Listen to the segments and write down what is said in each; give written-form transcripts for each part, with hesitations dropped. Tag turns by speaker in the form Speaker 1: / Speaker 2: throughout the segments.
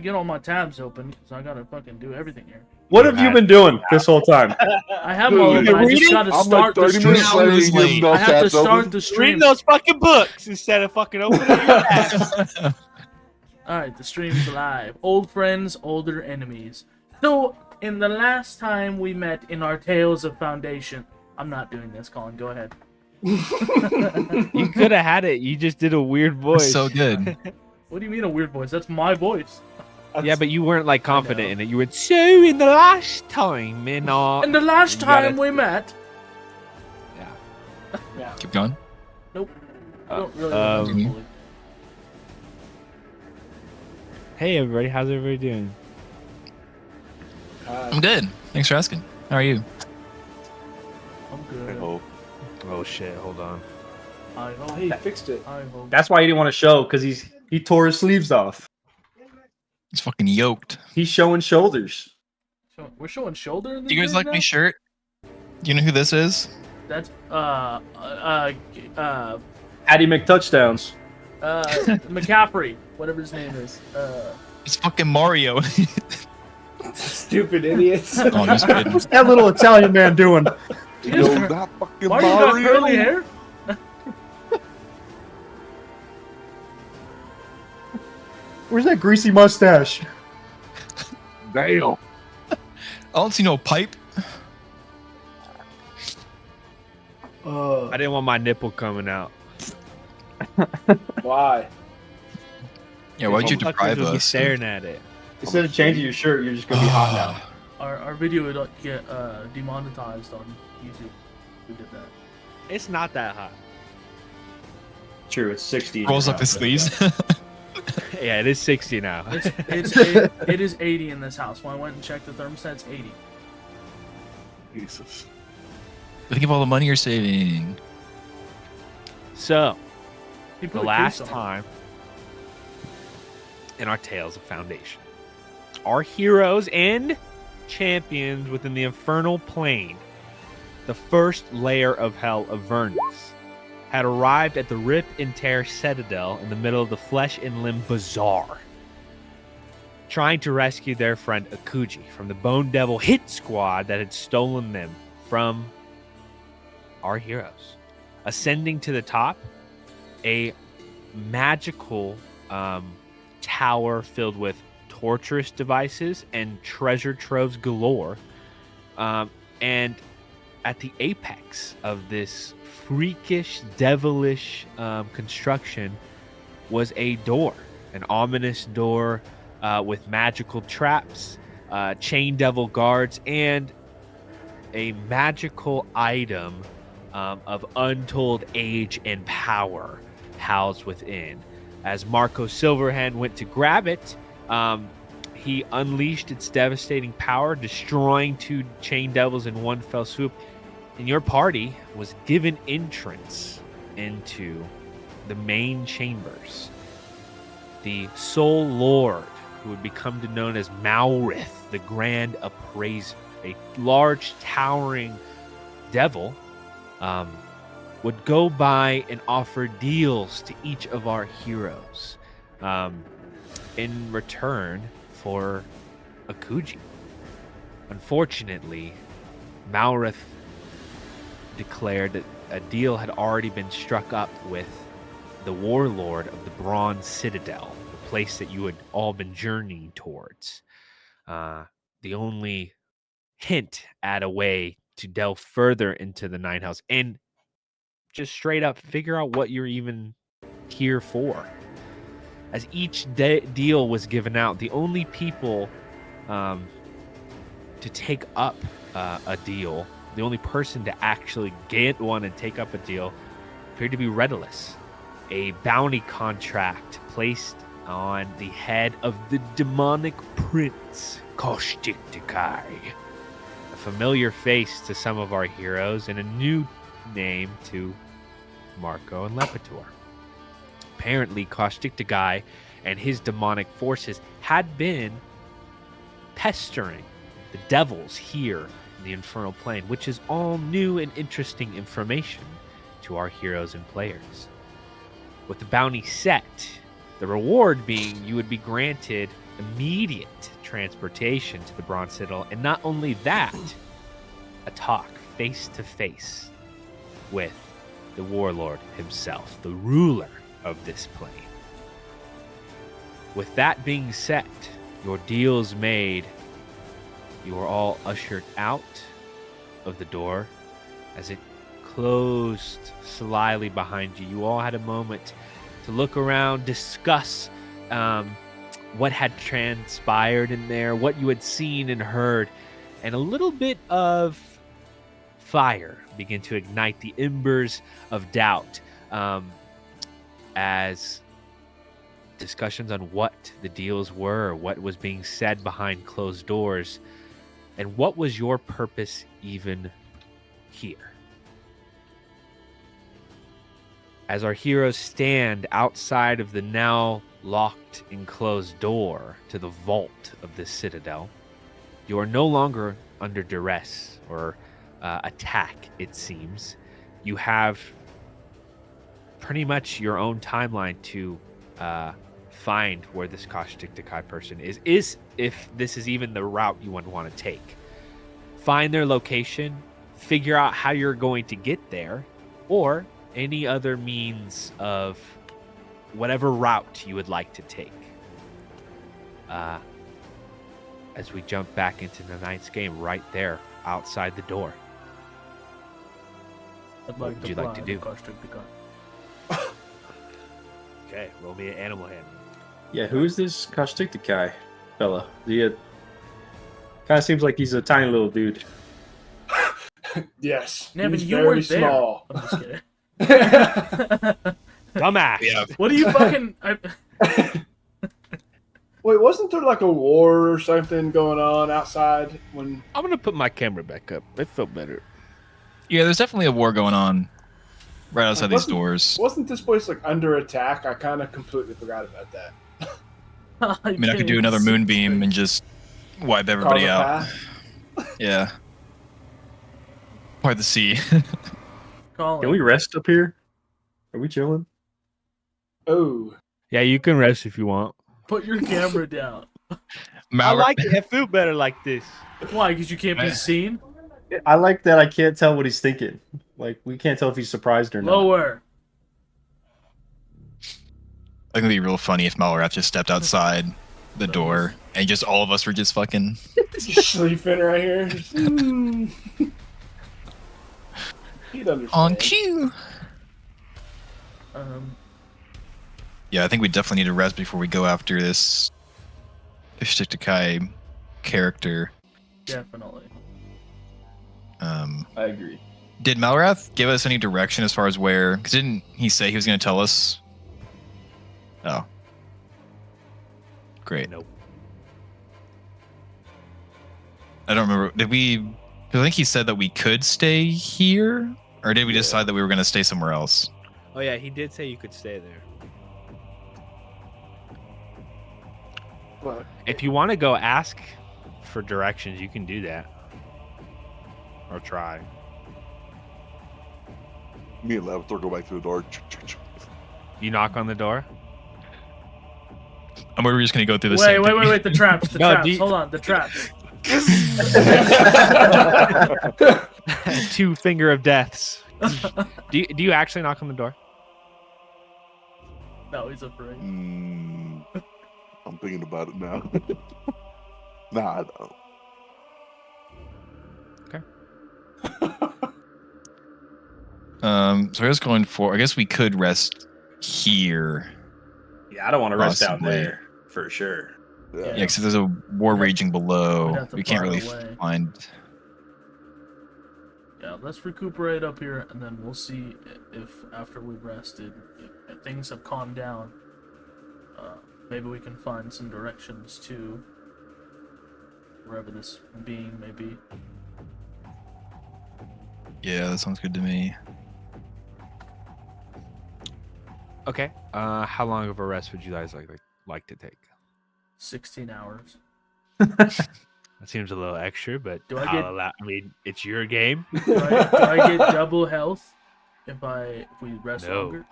Speaker 1: Get all my tabs open because I gotta fucking do everything here.
Speaker 2: What have you been doing this whole time?
Speaker 1: I have them open. I just gotta start the stream. I have to start the stream.
Speaker 3: Read those fucking books instead of fucking opening your tabs.
Speaker 1: Alright, the stream's live. Old friends, older enemies. So, in the last time we met in our Tales of Foundation... I'm not doing this, Colin. Go ahead.
Speaker 3: You could have had it. You just did a weird voice.
Speaker 4: So good.
Speaker 1: What do you mean a weird voice? That's my voice.
Speaker 3: Yeah, but you weren't like confident in it. You went, so in the last time, in our...
Speaker 1: And the last time we met...
Speaker 3: Yeah.
Speaker 4: Keep going.
Speaker 1: Nope. I don't really remember fully.
Speaker 3: Hey, everybody. How's everybody doing?
Speaker 4: I'm good. Thanks for asking. How are you?
Speaker 1: I'm good.
Speaker 3: Oh, shit. Hold on.
Speaker 1: I hope.
Speaker 5: He fixed it.
Speaker 1: I hope.
Speaker 2: That's why he didn't want to show, because he tore his sleeves off.
Speaker 4: He's fucking yoked.
Speaker 2: He's showing shoulders.
Speaker 1: We're showing shoulder in this
Speaker 4: Do you guys
Speaker 1: video
Speaker 4: like
Speaker 1: now?
Speaker 4: my shirt? Do you know who this is?
Speaker 1: That's,
Speaker 2: Hattie McTouchdowns.
Speaker 1: McCaffrey. Whatever his name is.
Speaker 4: It's fucking Mario.
Speaker 5: Stupid idiots.
Speaker 4: Oh, I'm just kidding.
Speaker 2: What's that little Italian man doing?
Speaker 6: Yo, that fucking
Speaker 1: Mario got curly hair?
Speaker 2: Where's that greasy mustache?
Speaker 6: Damn.
Speaker 4: I don't see no pipe.
Speaker 3: I didn't want my nipple coming out.
Speaker 5: Why?
Speaker 4: Yeah, why'd you
Speaker 3: Motherfuckers
Speaker 4: deprive
Speaker 3: would be
Speaker 4: us?
Speaker 3: staring at it.
Speaker 2: Instead of changing your shirt, you're just gonna be hot now.
Speaker 1: Our video would get demonetized on YouTube. We did that.
Speaker 3: It's not that hot.
Speaker 2: True, it's 60.
Speaker 4: Rolls up his sleeves.
Speaker 3: Yeah, it is 60 now.
Speaker 1: It is 80 in this house. When I went and checked the thermostat, it's 80.
Speaker 6: Jesus.
Speaker 4: Think of all the money you're saving.
Speaker 3: So,
Speaker 1: He
Speaker 3: the
Speaker 1: put a
Speaker 3: last
Speaker 1: case on.
Speaker 3: time in our Tales of Foundation, our heroes and champions within the Infernal Plane, the first layer of hell of Avernus, had arrived at the Rip and Tear Citadel in the middle of the Flesh and Limb Bazaar, trying to rescue their friend Akuji from the Bone Devil hit squad that had stolen them from our heroes. Ascending to the top, a magical tower filled with torturous devices and treasure troves galore. And at the apex of this freakish, devilish construction was a door, an ominous door with magical traps, chain devil guards, and a magical item of untold age and power housed within. As Marco Silverhand went to grab it, he unleashed its devastating power, destroying 2 chain devils in one fell swoop. And your party was given entrance into the main chambers. The sole lord, who would become known as Maurith, the Grand Appraiser, a large towering devil, would go by and offer deals to each of our heroes in return for Akuji. Unfortunately, Maurith declared that a deal had already been struck up with the warlord of the Bronze Citadel, the place that you had all been journeying towards. The only hint at a way to delve further into the Nine House and just straight up figure out what you're even here for. As each deal was given out, the only people to take up a deal, the only person to actually get one and take up a deal, appeared to be Redulus, a bounty contract placed on the head of the demonic prince, Kostik Takai. A familiar face to some of our heroes and a new name to Marco and Lepitor. Apparently, Kostik Takai and his demonic forces had been pestering the devils here in the Infernal Plane, which is all new and interesting information to our heroes and players. With the bounty set, the reward being you would be granted immediate transportation to the Bronze Citadel, and not only that, a talk face to face with the warlord himself, the ruler of this plane. With that being said, your deals made, you are all ushered out of the door as it closed slyly behind you. You all had a moment to look around, discuss what had transpired in there, what you had seen and heard, and a little bit of fire begin to ignite the embers of doubt as discussions on what the deals were, what was being said behind closed doors, and what was your purpose even here. As our heroes stand outside of the now locked and closed door to the vault of the Citadel, you are no longer under duress or attack, it seems. You have pretty much your own timeline to find where this Kashyyyk Takai person is if this is even the route you would want to take. Find their location, figure out how you're going to get there, or any other means of whatever route you would like to take. As we jump back into the night's game right there outside the door.
Speaker 1: What
Speaker 3: would you like to do? Okay, roll me an animal hand.
Speaker 2: Yeah, who's this Kashyyyk Takai fella? He kind of seems like he's a tiny little dude.
Speaker 5: Yes.
Speaker 1: Nevin,
Speaker 5: he's
Speaker 1: you
Speaker 5: very
Speaker 1: weren't there.
Speaker 5: small.
Speaker 1: I'm just kidding.
Speaker 3: Dumbass.
Speaker 4: Yeah.
Speaker 1: What are you fucking?
Speaker 5: Wait, wasn't there like a war or something going on outside when?
Speaker 3: I'm gonna put my camera back up. It felt better.
Speaker 4: Yeah, there's definitely a war going on right outside these
Speaker 5: Wasn't-
Speaker 4: doors.
Speaker 5: Wasn't this place like under attack? I kind of completely forgot about that.
Speaker 4: I mean, I could do another moonbeam and just wipe everybody
Speaker 5: Carve a
Speaker 4: out.
Speaker 5: path?
Speaker 4: Yeah. Part the sea.
Speaker 1: Colin,
Speaker 2: Can we rest up here? Are we chilling?
Speaker 5: Oh,
Speaker 3: Yeah, you can rest if you want.
Speaker 1: put your camera down.
Speaker 3: I like it. I feel better like this.
Speaker 1: Why? Because you can't be seen.
Speaker 2: I like that I can't tell what he's thinking. Like, we can't tell if he's surprised or not.
Speaker 1: Lower.
Speaker 4: I think it'd be real funny if Malrath just stepped outside the door and just all of us were just fucking.
Speaker 5: just sleeping right here. He'd understand.
Speaker 4: On cue. Yeah, I think we definitely need to rest before we go after this Kashyyyk Takai character.
Speaker 1: Definitely.
Speaker 2: I agree.
Speaker 4: Did Malrath give us any direction as far as where? Because didn't he say he was going to tell us? Oh. Great.
Speaker 3: Nope.
Speaker 4: I don't remember. Did we? Because I think he said that we could stay here, or did we decide that we were going to stay somewhere else?
Speaker 3: Oh yeah, he did say you could stay there.
Speaker 5: But
Speaker 3: If you want to go ask for directions, you can do that. Or try.
Speaker 6: Me and Lavathor go back to the door.
Speaker 3: You knock on the door.
Speaker 4: And we were just going to go through the
Speaker 1: Wait,
Speaker 4: same
Speaker 1: wait,
Speaker 4: thing.
Speaker 1: wait, wait. The traps. The
Speaker 3: No,
Speaker 1: traps.
Speaker 3: do you-
Speaker 1: Hold on. The traps.
Speaker 3: 2 finger of deaths. do you actually knock on the door?
Speaker 1: No, he's afraid.
Speaker 6: I'm thinking about it now. Nah, I don't.
Speaker 4: So I was going for. I guess we could rest here.
Speaker 2: Yeah, I don't want to rest out
Speaker 4: Possibly.
Speaker 2: there for sure.
Speaker 6: Yeah.
Speaker 4: Yeah, because there's a war raging
Speaker 1: We'd
Speaker 4: below.
Speaker 1: have to
Speaker 4: We can't
Speaker 1: fly
Speaker 4: really
Speaker 1: away.
Speaker 4: find.
Speaker 1: Yeah, let's recuperate up here, and then we'll see if after we've rested, if things have calmed down, maybe we can find some directions to wherever this being may be.
Speaker 4: Yeah, that sounds good to me.
Speaker 3: Okay. How long of a rest would you guys like to take?
Speaker 1: 16 hours.
Speaker 3: That seems a little extra, but
Speaker 1: Do I get-
Speaker 3: I mean, it's your game.
Speaker 1: Do I get double health if we rest
Speaker 3: No.
Speaker 1: longer?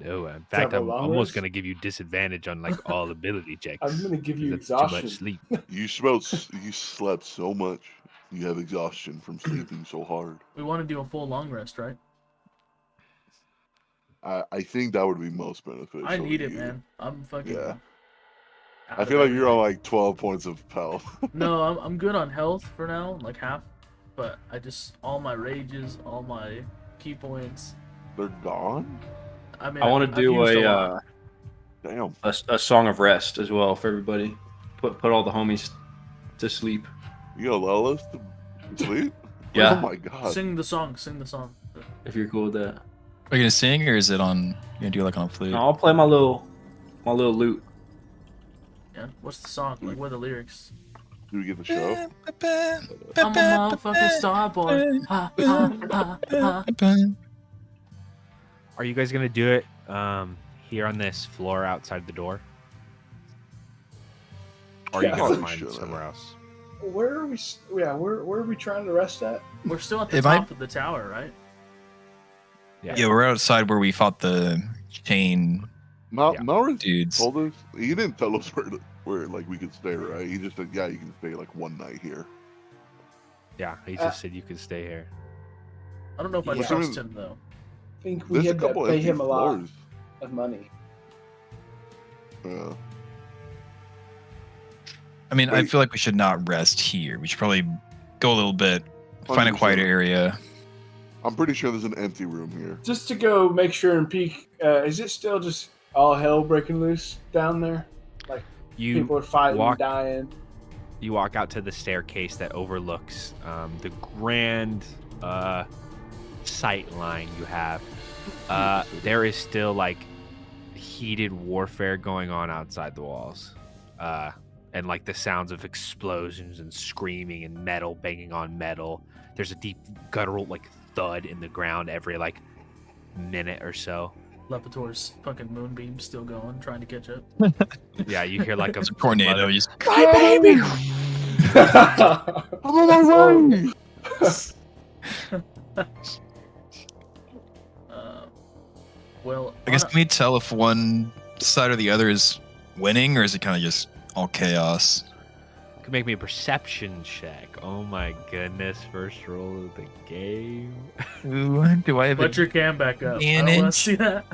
Speaker 3: No, in fact,
Speaker 5: have a
Speaker 3: I'm
Speaker 5: long
Speaker 3: almost
Speaker 5: rest?
Speaker 3: gonna give you disadvantage on like all ability checks.
Speaker 5: I'm gonna give
Speaker 3: 'cause
Speaker 5: you
Speaker 3: that's too much
Speaker 5: exhaustion.
Speaker 3: sleep.
Speaker 6: You slept so much. You have exhaustion from sleeping so hard.
Speaker 1: We want to do a full long rest, right?
Speaker 6: I think that would be most beneficial.
Speaker 1: I need
Speaker 6: to
Speaker 1: it,
Speaker 6: you.
Speaker 1: man. I'm fucking.
Speaker 6: Yeah.
Speaker 1: out
Speaker 6: I
Speaker 1: of
Speaker 6: feel like you're on
Speaker 1: everything.
Speaker 6: like 12 points of health.
Speaker 1: No, I'm good on health for now, like half. But I just all my rages, all my key points.
Speaker 6: They're gone?
Speaker 1: I mean,
Speaker 2: I want
Speaker 1: I've
Speaker 2: to do
Speaker 1: used a
Speaker 2: a,
Speaker 1: lot.
Speaker 6: Damn.
Speaker 2: a song of rest as well for everybody. Put all the homies to sleep.
Speaker 6: You gonna lull us to sleep?
Speaker 2: Yeah.
Speaker 6: Oh my god.
Speaker 1: Sing the song. Sing the song.
Speaker 2: If you're cool with that.
Speaker 4: Are you gonna sing or is it on? You gonna do like on a flute?
Speaker 2: No, I'll play my little lute.
Speaker 1: Yeah. What's the song? Like, what are the lyrics?
Speaker 6: Do we get the show?
Speaker 1: I'm a motherfucking star boy. Ha ha ha ha.
Speaker 3: Are you guys gonna do it here on this floor outside the door? Or are you
Speaker 5: Yeah.
Speaker 3: gonna
Speaker 6: Oh,
Speaker 3: find
Speaker 6: sure.
Speaker 3: somewhere else?
Speaker 5: Where are we? Yeah, where are we trying to rest at?
Speaker 1: We're still at the
Speaker 4: If I-
Speaker 1: top of the tower, right?
Speaker 4: Yeah, we're outside where we fought the chain
Speaker 3: Yeah.
Speaker 6: Melrose
Speaker 4: dudes.
Speaker 6: told us. He didn't tell us where like we could stay, right? He just said, yeah, you can stay like one night here.
Speaker 3: Yeah, he just said you could stay here.
Speaker 1: I don't know if I
Speaker 5: Yeah.
Speaker 1: trust him though.
Speaker 5: I think we
Speaker 6: There's a
Speaker 5: had to
Speaker 6: couple
Speaker 5: pay
Speaker 6: empty
Speaker 5: him a lot
Speaker 6: floors.
Speaker 5: of money.
Speaker 6: Yeah.
Speaker 4: I mean, I
Speaker 6: Wait.
Speaker 4: feel like we should not rest here. We should probably go a little bit, find a
Speaker 6: 100%.
Speaker 4: quieter area.
Speaker 6: I'm pretty sure there's an empty room here.
Speaker 5: Just to go make sure and peek. Is it still just all hell breaking loose down there?
Speaker 3: You
Speaker 5: People are fighting,
Speaker 3: walk-
Speaker 5: dying.
Speaker 3: you walk out to the staircase that overlooks the grand sight line you have. There is still like heated warfare going on outside the walls, and like the sounds of explosions and screaming and metal banging on metal. There's a deep guttural like thud in the ground every like minute or so.
Speaker 1: Lepitor's fucking moonbeam still going, trying to catch up.
Speaker 3: Yeah, you hear like a
Speaker 4: It's a tornado. Just
Speaker 5: My baby!
Speaker 1: Well,
Speaker 4: I guess, can we tell if one side or the other is winning, or is it kind of just all chaos?
Speaker 3: could make me a perception check. Oh my goodness, first roll of the game.
Speaker 4: Ooh, do I have
Speaker 1: put your cam back up. I don't want to
Speaker 4: advantage?
Speaker 1: see that.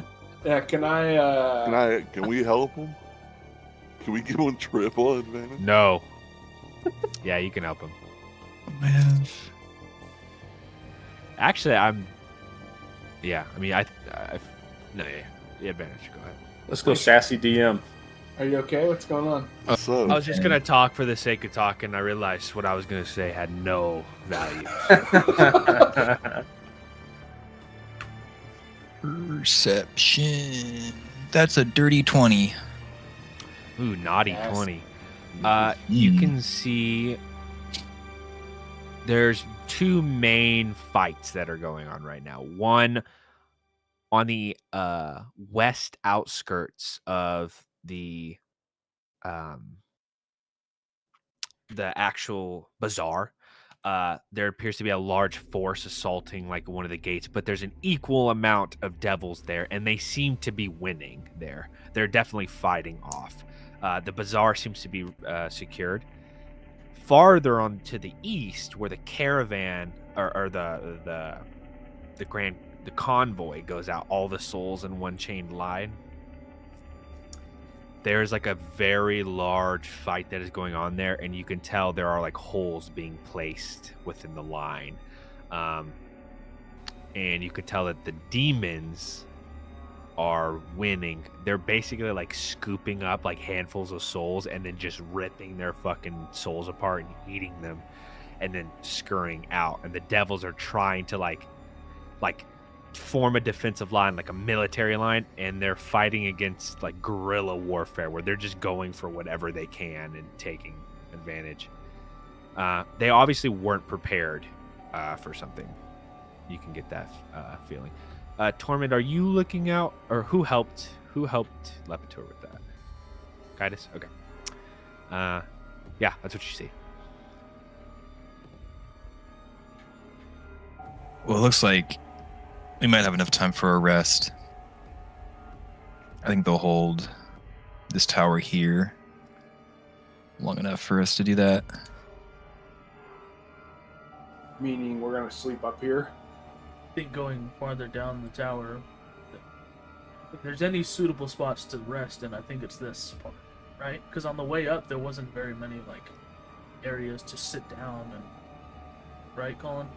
Speaker 5: Yeah, can I?
Speaker 6: Can we help him? Can we give him triple advantage?
Speaker 3: No. Yeah, you can help him.
Speaker 4: I have?
Speaker 3: Actually, I'm. Yeah, I mean, no, yeah, the advantage. Go ahead.
Speaker 2: Let's go sassy DM.
Speaker 5: Are you okay? What's going on?
Speaker 6: So,
Speaker 3: I was just gonna talk for the sake of talking. I realized what I was gonna say had no value.
Speaker 4: Perception. That's a dirty 20.
Speaker 3: Ooh, naughty
Speaker 5: Yes.
Speaker 3: 20. You
Speaker 4: Hmm.
Speaker 3: can see there's two main fights that are going on right now. One on the west outskirts of the actual bazaar. There appears to be a large force assaulting like one of the gates, but there's an equal amount of devils there, and they seem to be winning there. They're definitely fighting off. The bazaar seems to be secured. Farther on to the east, where the caravan or the convoy goes out, all the souls in one chain line. There's like a very large fight that is going on there, and you can tell there are like holes being placed within the line. And you could tell that the demons are winning. They're basically like scooping up like handfuls of souls and then just ripping their fucking souls apart and eating them and then scurrying out. And the devils are trying to like form a defensive line, like a military line, and they're fighting against like guerrilla warfare where they're just going for whatever they can and taking advantage. They obviously weren't prepared for something. You can get that feeling. Tormund, are you looking out, or who helped Lepitor with that? Guidus? Okay. Yeah, that's what you see.
Speaker 4: Well, it looks like we might have enough time for a rest. I think they'll hold this tower here long enough for us to do that.
Speaker 5: Meaning we're gonna sleep up here.
Speaker 1: I think going farther down the tower, if there's any suitable spots to rest in, I think it's this part, right? Because on the way up, there wasn't very many like areas to sit down and, right, Colin?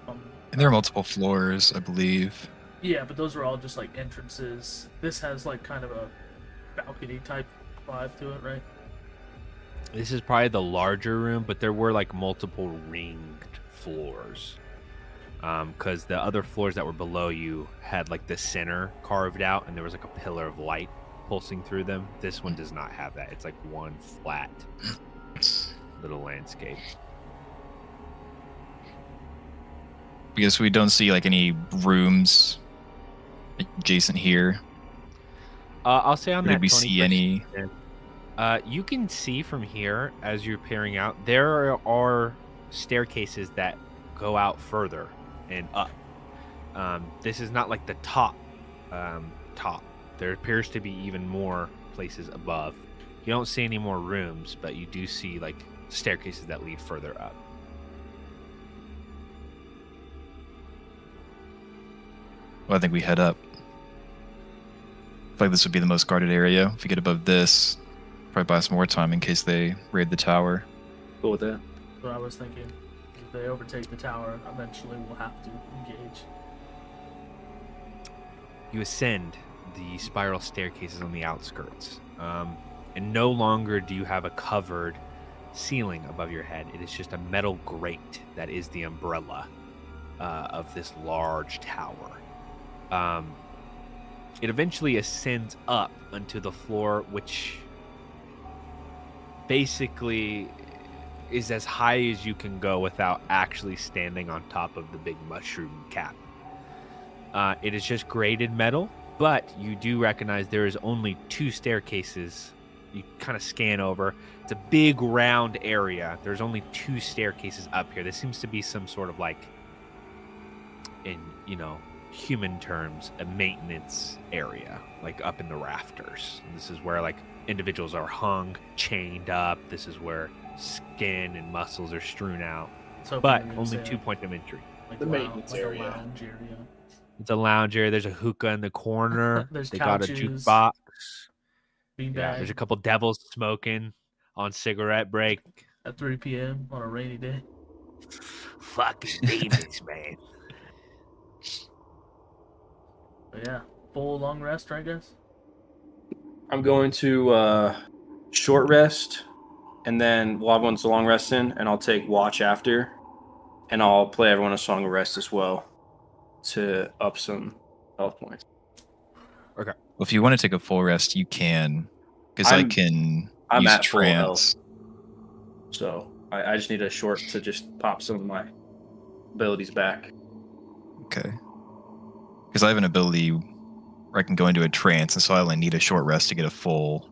Speaker 4: And there are multiple floors, I believe.
Speaker 1: Yeah, but those are all just like entrances. This has like kind of a balcony type vibe to it, right?
Speaker 3: This is probably the larger room, but there were like multiple ringed floors. Because the other floors that were below you had like the center carved out, and there was like a pillar of light pulsing through them. This one does not have that. It's like one flat little landscape.
Speaker 4: Because we don't see like any rooms adjacent here.
Speaker 3: I'll say on
Speaker 4: Or
Speaker 3: that.
Speaker 4: did we see
Speaker 3: 20%,
Speaker 4: any?
Speaker 3: you can see from here as you're peering out. There are staircases that go out further and up. This is not like the top. There appears to be even more places above. You don't see any more rooms, but you do see like staircases that lead further up.
Speaker 4: Well, I think we head up. I feel like this would be the most guarded area. If we get above this, probably buy us more time in case they raid the tower.
Speaker 2: Cool with that.
Speaker 1: What I was thinking. If they overtake the tower, eventually we'll have to engage.
Speaker 3: You ascend the spiral staircases on the outskirts, and no longer do you have a covered ceiling above your head. It is just a metal grate that is the umbrella of this large tower. It eventually ascends up onto the floor, which basically is as high as you can go without actually standing on top of the big mushroom cap. It is just grated metal, but you do recognize there is only 2 staircases. You kind of scan over. It's a big round area. There's only 2 staircases up here. This seems to be some sort of like, in human terms, a maintenance area, like up in the rafters. And this is where like individuals are hung, chained up. This is where skin and muscles are strewn out.
Speaker 1: So
Speaker 3: But only 2 points of entry.
Speaker 1: like
Speaker 5: The maintenance
Speaker 1: like
Speaker 5: area.
Speaker 1: a lounge area.
Speaker 3: It's a lounge area. There's a hookah in the corner.
Speaker 1: There's
Speaker 3: they got a
Speaker 1: couches.
Speaker 3: jukebox.
Speaker 1: Beanbag
Speaker 3: Yeah, there's a couple devils smoking on cigarette break.
Speaker 1: at 3 p.m. on a rainy day.
Speaker 3: Fucking demons, man.
Speaker 1: But yeah, full long rest, right, guys?
Speaker 2: I'm going to short rest, and then we'll have one long rest in, and I'll take watch after, and I'll play everyone a song of rest as well to up some health points.
Speaker 4: Well, if you want to take a full rest, you can. Because I can
Speaker 2: I'm
Speaker 4: use
Speaker 2: at full
Speaker 4: trance.
Speaker 2: So I just need a short to just pop some of my abilities back.
Speaker 4: Okay. Because I have an ability where I can go into a trance, and so I only need a short rest to get a full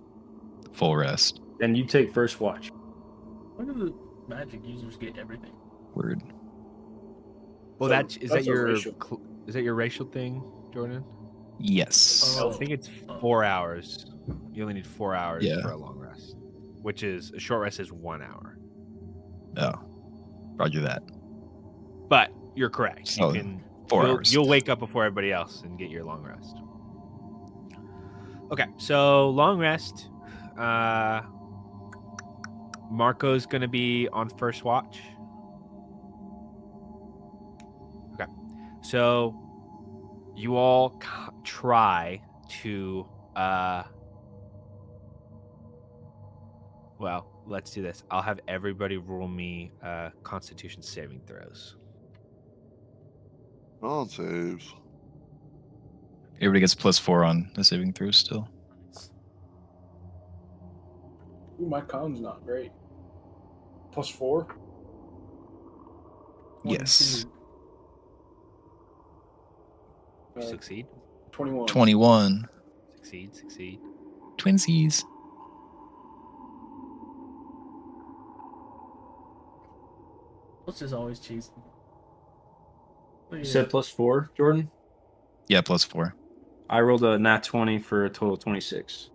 Speaker 4: rest.
Speaker 2: And you take first watch.
Speaker 1: When do the magic users get everything?
Speaker 4: Word.
Speaker 3: Well,
Speaker 5: So
Speaker 3: is
Speaker 5: that's
Speaker 3: that
Speaker 5: a
Speaker 3: your
Speaker 5: racial.
Speaker 3: is that your racial thing, Jordan?
Speaker 4: Yes.
Speaker 1: Oh.
Speaker 3: I think it's 4 hours. You only need 4 hours
Speaker 4: Yeah.
Speaker 3: for a long rest, which is a short rest is 1 hour.
Speaker 4: Oh. Roger that.
Speaker 3: But you're correct.
Speaker 4: So,
Speaker 3: You can
Speaker 4: 4
Speaker 3: you'll,
Speaker 4: hours.
Speaker 3: You'll wake up before everybody else and get your long rest. Okay, so long rest. Marco's gonna be on first watch. Okay, so you all try to. Well, let's do this. I'll have everybody roll me Constitution saving throws.
Speaker 6: On saves.
Speaker 4: Everybody gets +4 on the saving throw still.
Speaker 5: Ooh, my con's not great. +4.
Speaker 4: Yes.
Speaker 1: 22.
Speaker 3: Succeed.
Speaker 5: 21.
Speaker 4: 21.
Speaker 3: Succeed.
Speaker 4: Twinsies.
Speaker 1: What's just always cheesing?
Speaker 2: You said +4, Jordan?
Speaker 4: Yeah, +4.
Speaker 2: I rolled a nat 20 for a total of 26.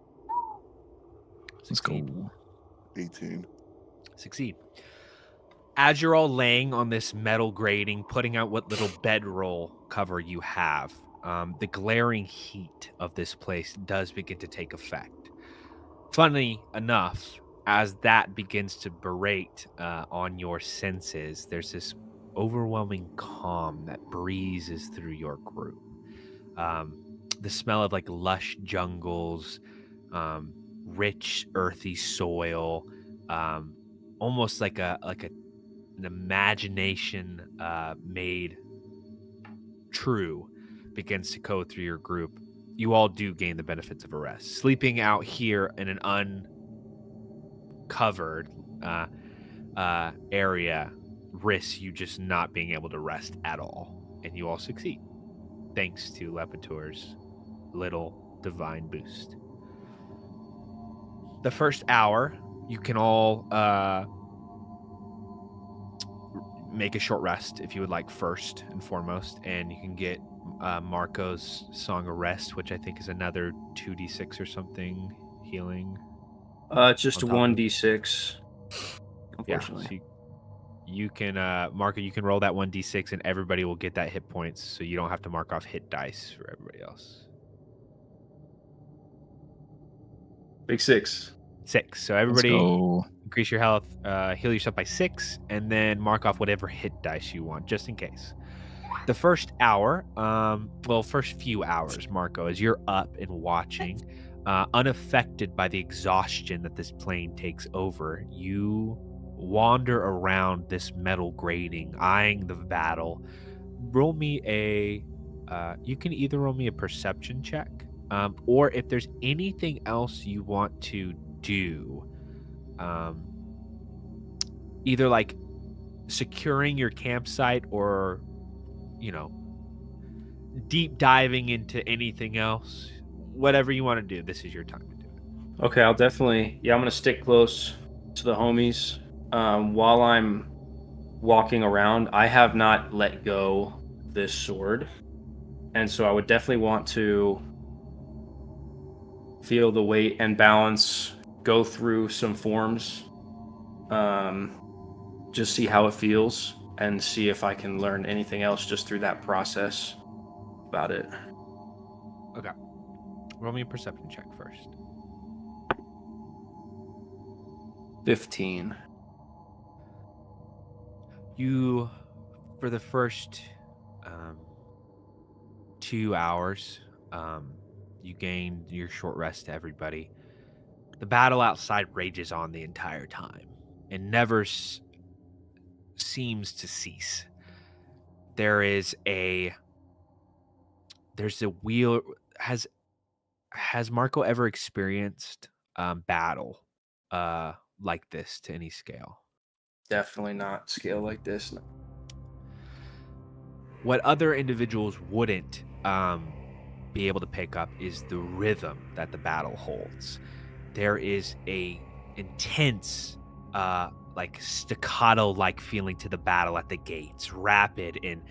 Speaker 4: Let's go.
Speaker 6: 18.
Speaker 3: Succeed. As you're all laying on this metal grating, putting out what little bedroll cover you have, the glaring heat of this place does begin to take effect. Funny enough, as that begins to berate on your senses, there's this overwhelming calm that breezes through your group. The smell of like lush jungles, rich earthy soil, almost like an imagination made true begins to go through your group. You all do gain the benefits of a rest. Sleeping out here in an uncovered area risks you just not being able to rest at all, and you all succeed thanks to Lepitor's little divine boost. The first hour, you can all make a short rest if you would like, first and foremost, and you can get Marco's Song of Rest, which I think is another 2d6 or something healing.
Speaker 2: Just a
Speaker 3: On top of it.
Speaker 2: 1d6.
Speaker 3: Yeah,
Speaker 2: Unfortunately.
Speaker 3: so you can, Marco, you can roll that 1d6 and everybody will get that hit points, so you don't have to mark off hit dice for everybody else.
Speaker 2: Big 6.
Speaker 3: 6. So
Speaker 4: Let's
Speaker 3: everybody
Speaker 4: go.
Speaker 3: increase your health, heal yourself by 6, and then mark off whatever hit dice you want, just in case. The first hour, first few hours, Marco, as you're up and watching, unaffected by the exhaustion that this plane takes over, you wander around this metal grating, eyeing the battle. Roll me you can either roll me a perception check, or if there's anything else you want to do, either like securing your campsite or, deep diving into anything else, whatever you want to do, this is your time to do it.
Speaker 2: Okay, I'll definitely... Yeah, I'm going to stick close to the homies. While I'm walking around, I have not let go this sword. And so I would definitely want to feel the weight and balance, go through some forms, just see how it feels, and see if I can learn anything else just through that process about it.
Speaker 3: Okay. Roll me a perception check first.
Speaker 2: 15.
Speaker 3: You, for the first 2 hours, you gained your short rest to everybody. The battle outside rages on the entire time and never seems to cease. There's a wheel. Has Marco ever experienced battle like this to any scale?
Speaker 2: Definitely not scale like this.
Speaker 3: What other individuals wouldn't be able to pick up is the rhythm that the battle holds. There is a intense, like staccato-like feeling to the battle at the gates, rapid and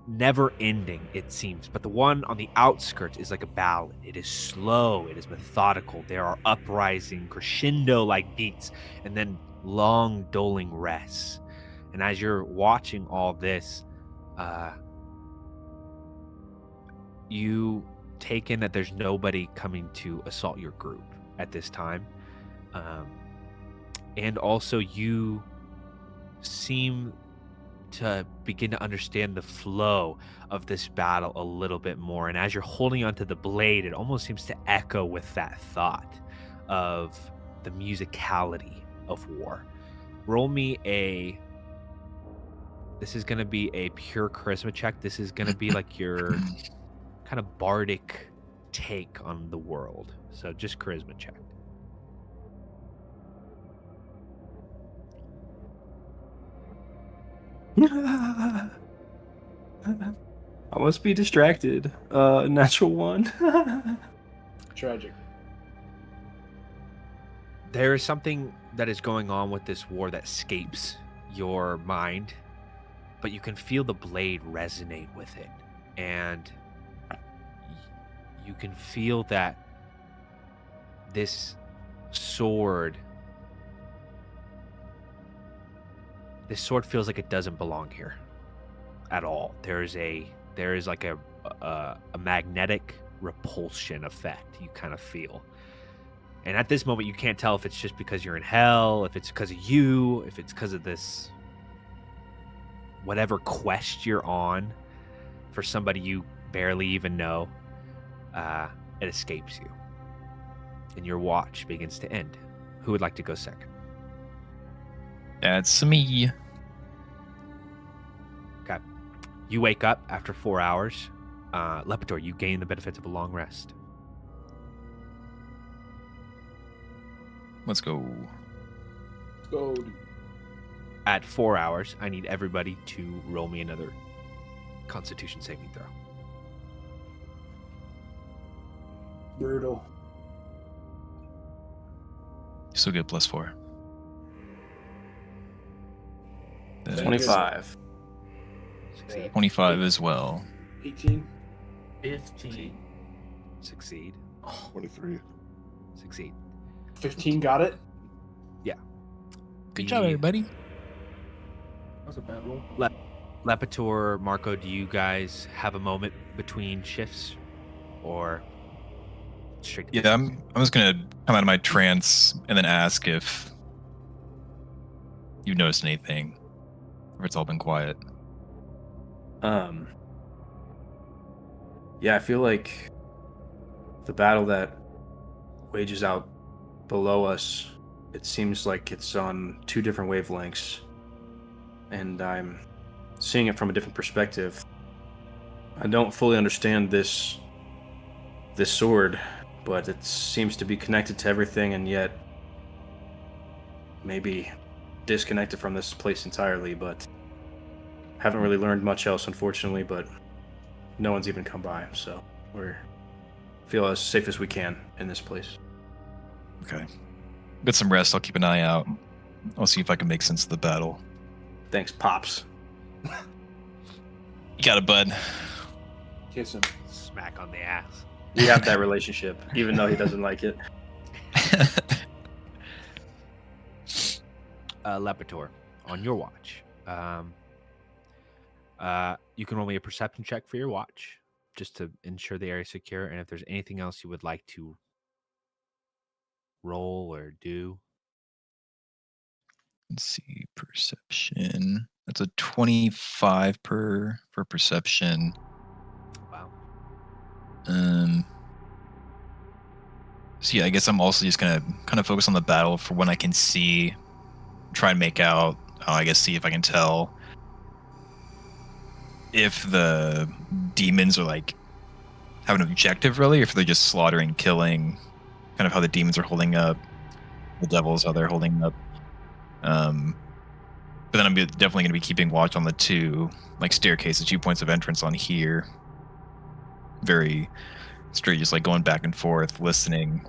Speaker 3: never ending, it seems. But the one on the outskirts is like a ballad. It is slow, it is methodical. There are uprising, crescendo-like beats, and then long doling rests. And as you're watching all this, you take in that there's nobody coming to assault your group at this time. And also you seem to begin to understand the flow of this battle a little bit more. And as you're holding onto the blade, it almost seems to echo with that thought of the musicality of war. Roll me this is going to be a pure charisma check. This is going to be like your kind of bardic take on the world. So just charisma check.
Speaker 2: I must be distracted. Natural 1.
Speaker 5: Tragic.
Speaker 3: There is something that is going on with this war that escapes your mind, but you can feel the blade resonate with it. And you can feel that this sword feels like it doesn't belong here at all. There is like a magnetic repulsion effect you kind of feel. And at this moment, you can't tell if it's just because you're in hell, if it's because of you, if it's because of this whatever quest you're on for somebody you barely even know. It escapes you. And your watch begins to end. Who would like to go second?
Speaker 4: That's me.
Speaker 3: Okay. You wake up after 4 hours. Lepitor, you gain the benefits of a long rest.
Speaker 4: Let's go.
Speaker 5: Let's go, dude.
Speaker 3: At 4 hours, I need everybody to roll me another Constitution saving throw.
Speaker 5: Brutal.
Speaker 4: You still get +4.
Speaker 2: 25.
Speaker 3: Succeed.
Speaker 4: 25 as well.
Speaker 5: 18.
Speaker 1: 15.
Speaker 3: Succeed.
Speaker 6: 23.
Speaker 3: Succeed.
Speaker 5: 15 got it?
Speaker 4: Good job, everybody.
Speaker 1: That was a bad roll.
Speaker 3: Lepitor, Marco, do you guys have a moment between shifts? Or straight to
Speaker 4: Yeah, I'm just gonna come out of my trance and then ask if you've noticed anything, or it's all been quiet.
Speaker 2: Yeah, I feel like the battle that wages out below us, it seems like it's on 2 different wavelengths, and I'm seeing it from a different perspective. I don't fully understand this sword, but it seems to be connected to everything, and yet maybe disconnected from this place entirely, but haven't really learned much else, unfortunately, but no one's even come by, so we're feel as safe as we can in this place.
Speaker 4: Okay. Get some rest. I'll keep an eye out. I'll see if I can make sense of the battle.
Speaker 2: Thanks, Pops.
Speaker 4: You got it, bud.
Speaker 5: Kiss him.
Speaker 3: smack on the ass.
Speaker 2: We have that relationship, even though he doesn't like it.
Speaker 3: Lepitor, on your watch. You can roll me a perception check for your watch, just to ensure the area is secure. And if there's anything else you would like to roll or do.
Speaker 4: Let's see, perception. That's a 25 for perception.
Speaker 3: Wow.
Speaker 4: So yeah, I guess I'm also just gonna kind of focus on the battle for when I can see, try and make out. I guess see if I can tell if the demons are like have an objective really, or if they're just slaughtering, killing, kind of how the demons are holding up, the devils how they're holding up. But then I'm definitely going to be keeping watch on the 2 like staircases, 2 points of entrance on here. Very straight, just like going back and forth, listening,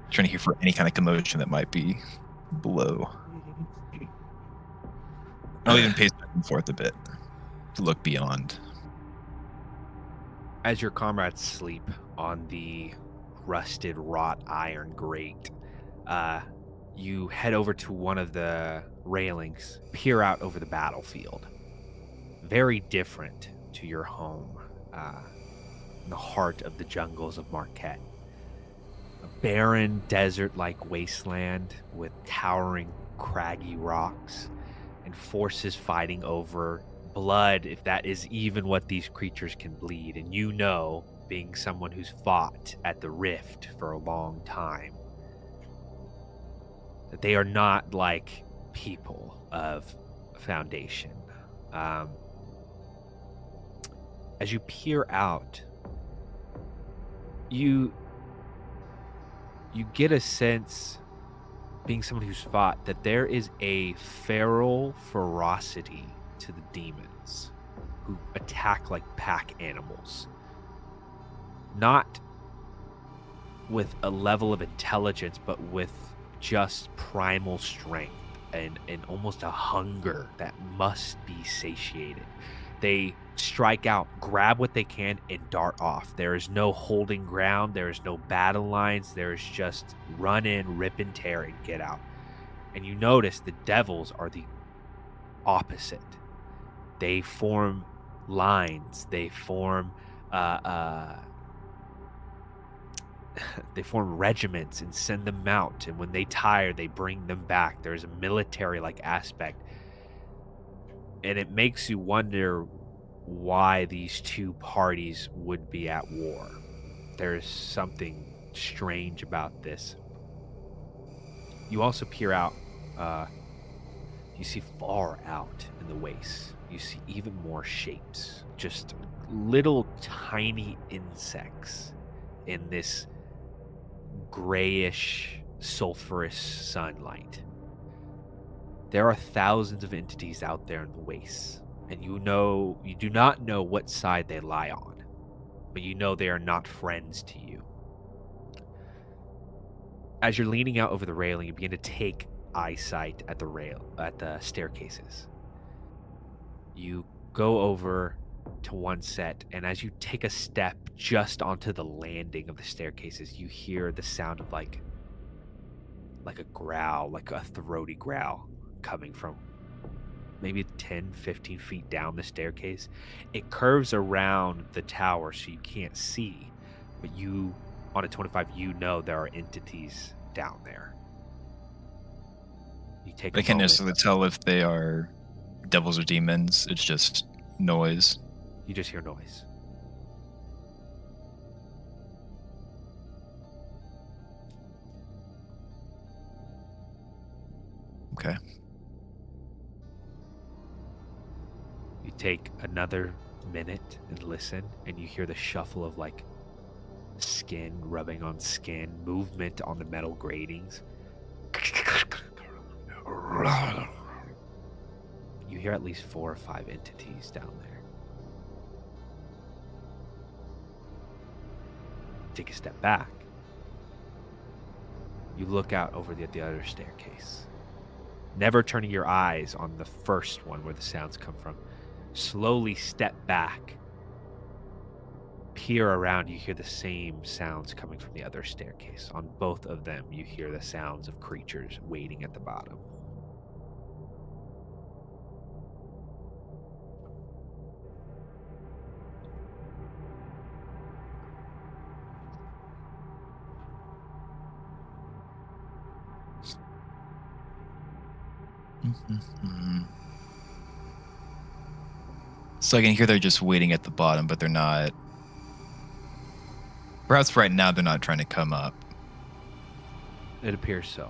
Speaker 4: trying to hear for any kind of commotion that might be below. I'll even pace back and forth a bit to look beyond.
Speaker 3: As your comrades sleep on the rusted wrought iron grate, you head over to one of the railings, peer out over the battlefield. Very different to your home, in the heart of the jungles of Marquette. A barren, desert-like wasteland with towering, craggy rocks and forces fighting over blood, if that is even what these creatures can bleed. And you know, being someone who's fought at the Rift for a long time, that they are not like people of Foundation. As you peer out, you get a sense, being someone who's fought, that there is a feral ferocity to the demons who attack like pack animals. Not with a level of intelligence, but with just primal strength and almost a hunger that must be satiated. They strike out, grab what they can, and dart off. There is no holding ground. There is no battle lines. There is just run in, rip and tear, and get out. And you notice the devils are the opposite. They form lines. They form they form regiments and send them out. And when they tire, they bring them back. There's a military-like aspect. And it makes you wonder why these two parties would be at war. There's something strange about this. You also peer out. You see far out in the waste. You see even more shapes. Just little tiny insects in this grayish, sulfurous sunlight. There are thousands of entities out there in the wastes, and you do not know what side they lie on, but you know they are not friends to you. As you're leaning out over the railing, you begin to take eyesight at the staircases. You go over to one set, and as you take a step just onto the landing of the staircases, you hear the sound of like a growl, like a throaty growl coming from maybe 10, 15 feet down the staircase. It curves around the tower so you can't see, but you, on a 25, you know there are entities down there. You take
Speaker 4: I can't necessarily tell if they are devils or demons. It's just noise.
Speaker 3: You just hear noise.
Speaker 4: Okay.
Speaker 3: You take another minute and listen, and you hear the shuffle of like skin rubbing on skin, movement on the metal gratings. You hear at least 4 or 5 entities down there. Take a step back. You look out over at the other staircase, never turning your eyes on the first one where the sounds come from. Slowly step back. Peer around, you hear the same sounds coming from the other staircase. On both of them, you hear the sounds of creatures waiting at the bottom.
Speaker 4: So I can hear they're just waiting at the bottom, but they're not. Perhaps right now they're not trying to come up.
Speaker 3: It appears so.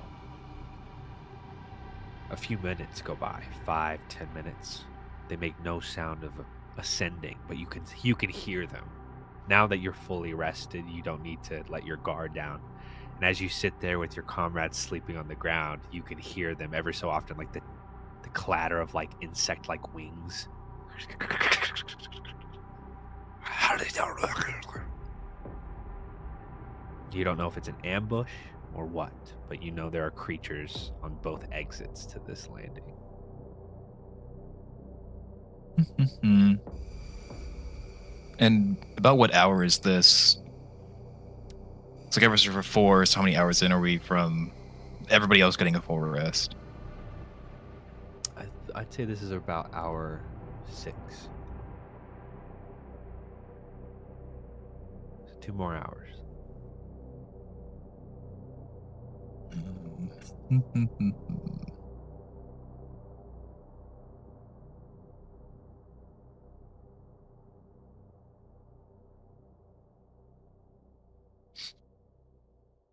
Speaker 3: A few minutes go by, 5, 10 minutes. They make no sound of ascending, but you can hear them. Now that you're fully rested, you don't need to let your guard down. And as you sit there with your comrades sleeping on the ground, you can hear them ever so often, like the clatter of like insect-like wings. You don't know if it's an ambush or what, but you know there are creatures on both exits to this landing.
Speaker 4: And about what hour is this? It's like I was for 4, so how many hours in are we from everybody else getting a full rest?
Speaker 3: I'd say this is about hour 6. So 2 more hours.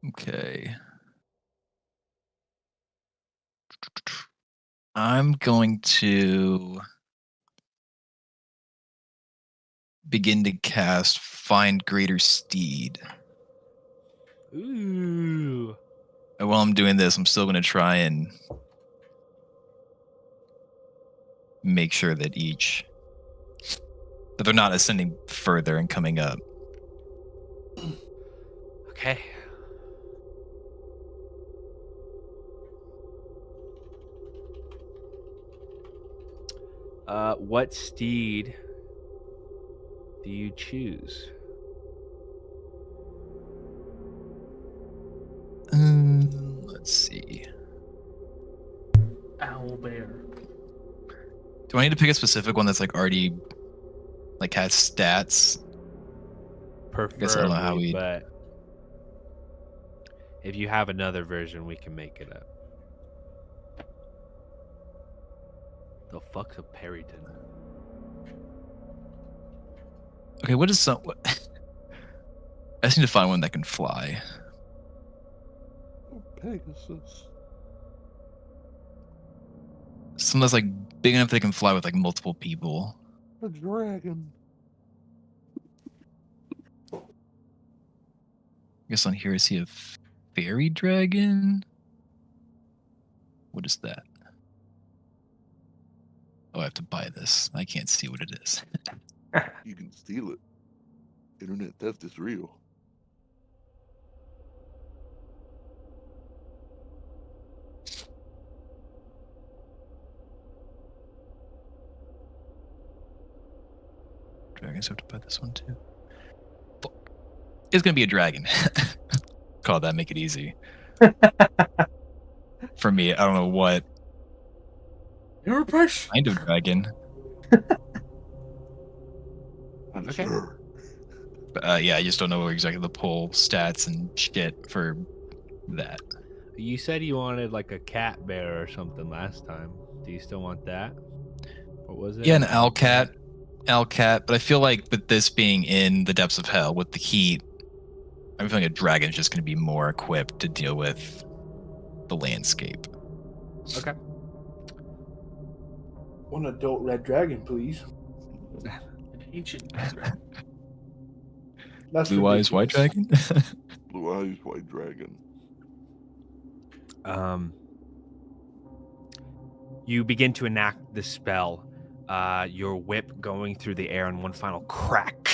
Speaker 4: Okay. I'm going to begin to cast Find Greater Steed.
Speaker 3: Ooh.
Speaker 4: And while I'm doing this, I'm still going to try and make sure that they're not ascending further and coming up.
Speaker 3: Okay. What steed do you choose?
Speaker 4: Let's see.
Speaker 1: Owl bear.
Speaker 4: Do I need to pick a specific one that's like already like has stats? guess I don't know how
Speaker 3: Preferably,
Speaker 4: we-
Speaker 3: but if you have another version, we can make it up. The fuck's a Perryton?
Speaker 4: Okay, what is some? What? I just need to find one that can fly.
Speaker 6: Pegasus.
Speaker 4: Something that's like big enough they can fly with like multiple people.
Speaker 6: A dragon.
Speaker 4: I guess on here I see a fairy dragon. What is that? Oh, I have to buy this. I can't see what it is.
Speaker 6: You can steal it. Internet theft is real.
Speaker 4: Dragons have to buy this one too. Fuck. It's gonna be a dragon. Call that, make it easy. For me, I don't know what
Speaker 1: You're a precious.
Speaker 4: kind of dragon.
Speaker 6: I'm
Speaker 3: Okay.
Speaker 6: sure.
Speaker 4: But yeah, I just don't know exactly the pull stats and shit for that.
Speaker 3: You said you wanted like a cat bear or something last time. Do you still want that? What was it?
Speaker 4: Yeah, an owl cat. But I feel like with this being in the depths of hell with the heat, I'm feeling a dragon is just going to be more equipped to deal with the landscape.
Speaker 3: Okay.
Speaker 5: One adult red dragon, please.
Speaker 1: An ancient.
Speaker 5: That's
Speaker 4: Blue eyes, white
Speaker 5: ridiculous.
Speaker 4: dragon.
Speaker 6: Blue eyes, white dragon.
Speaker 3: You begin to enact the spell. Your whip going through the air, and one final crack,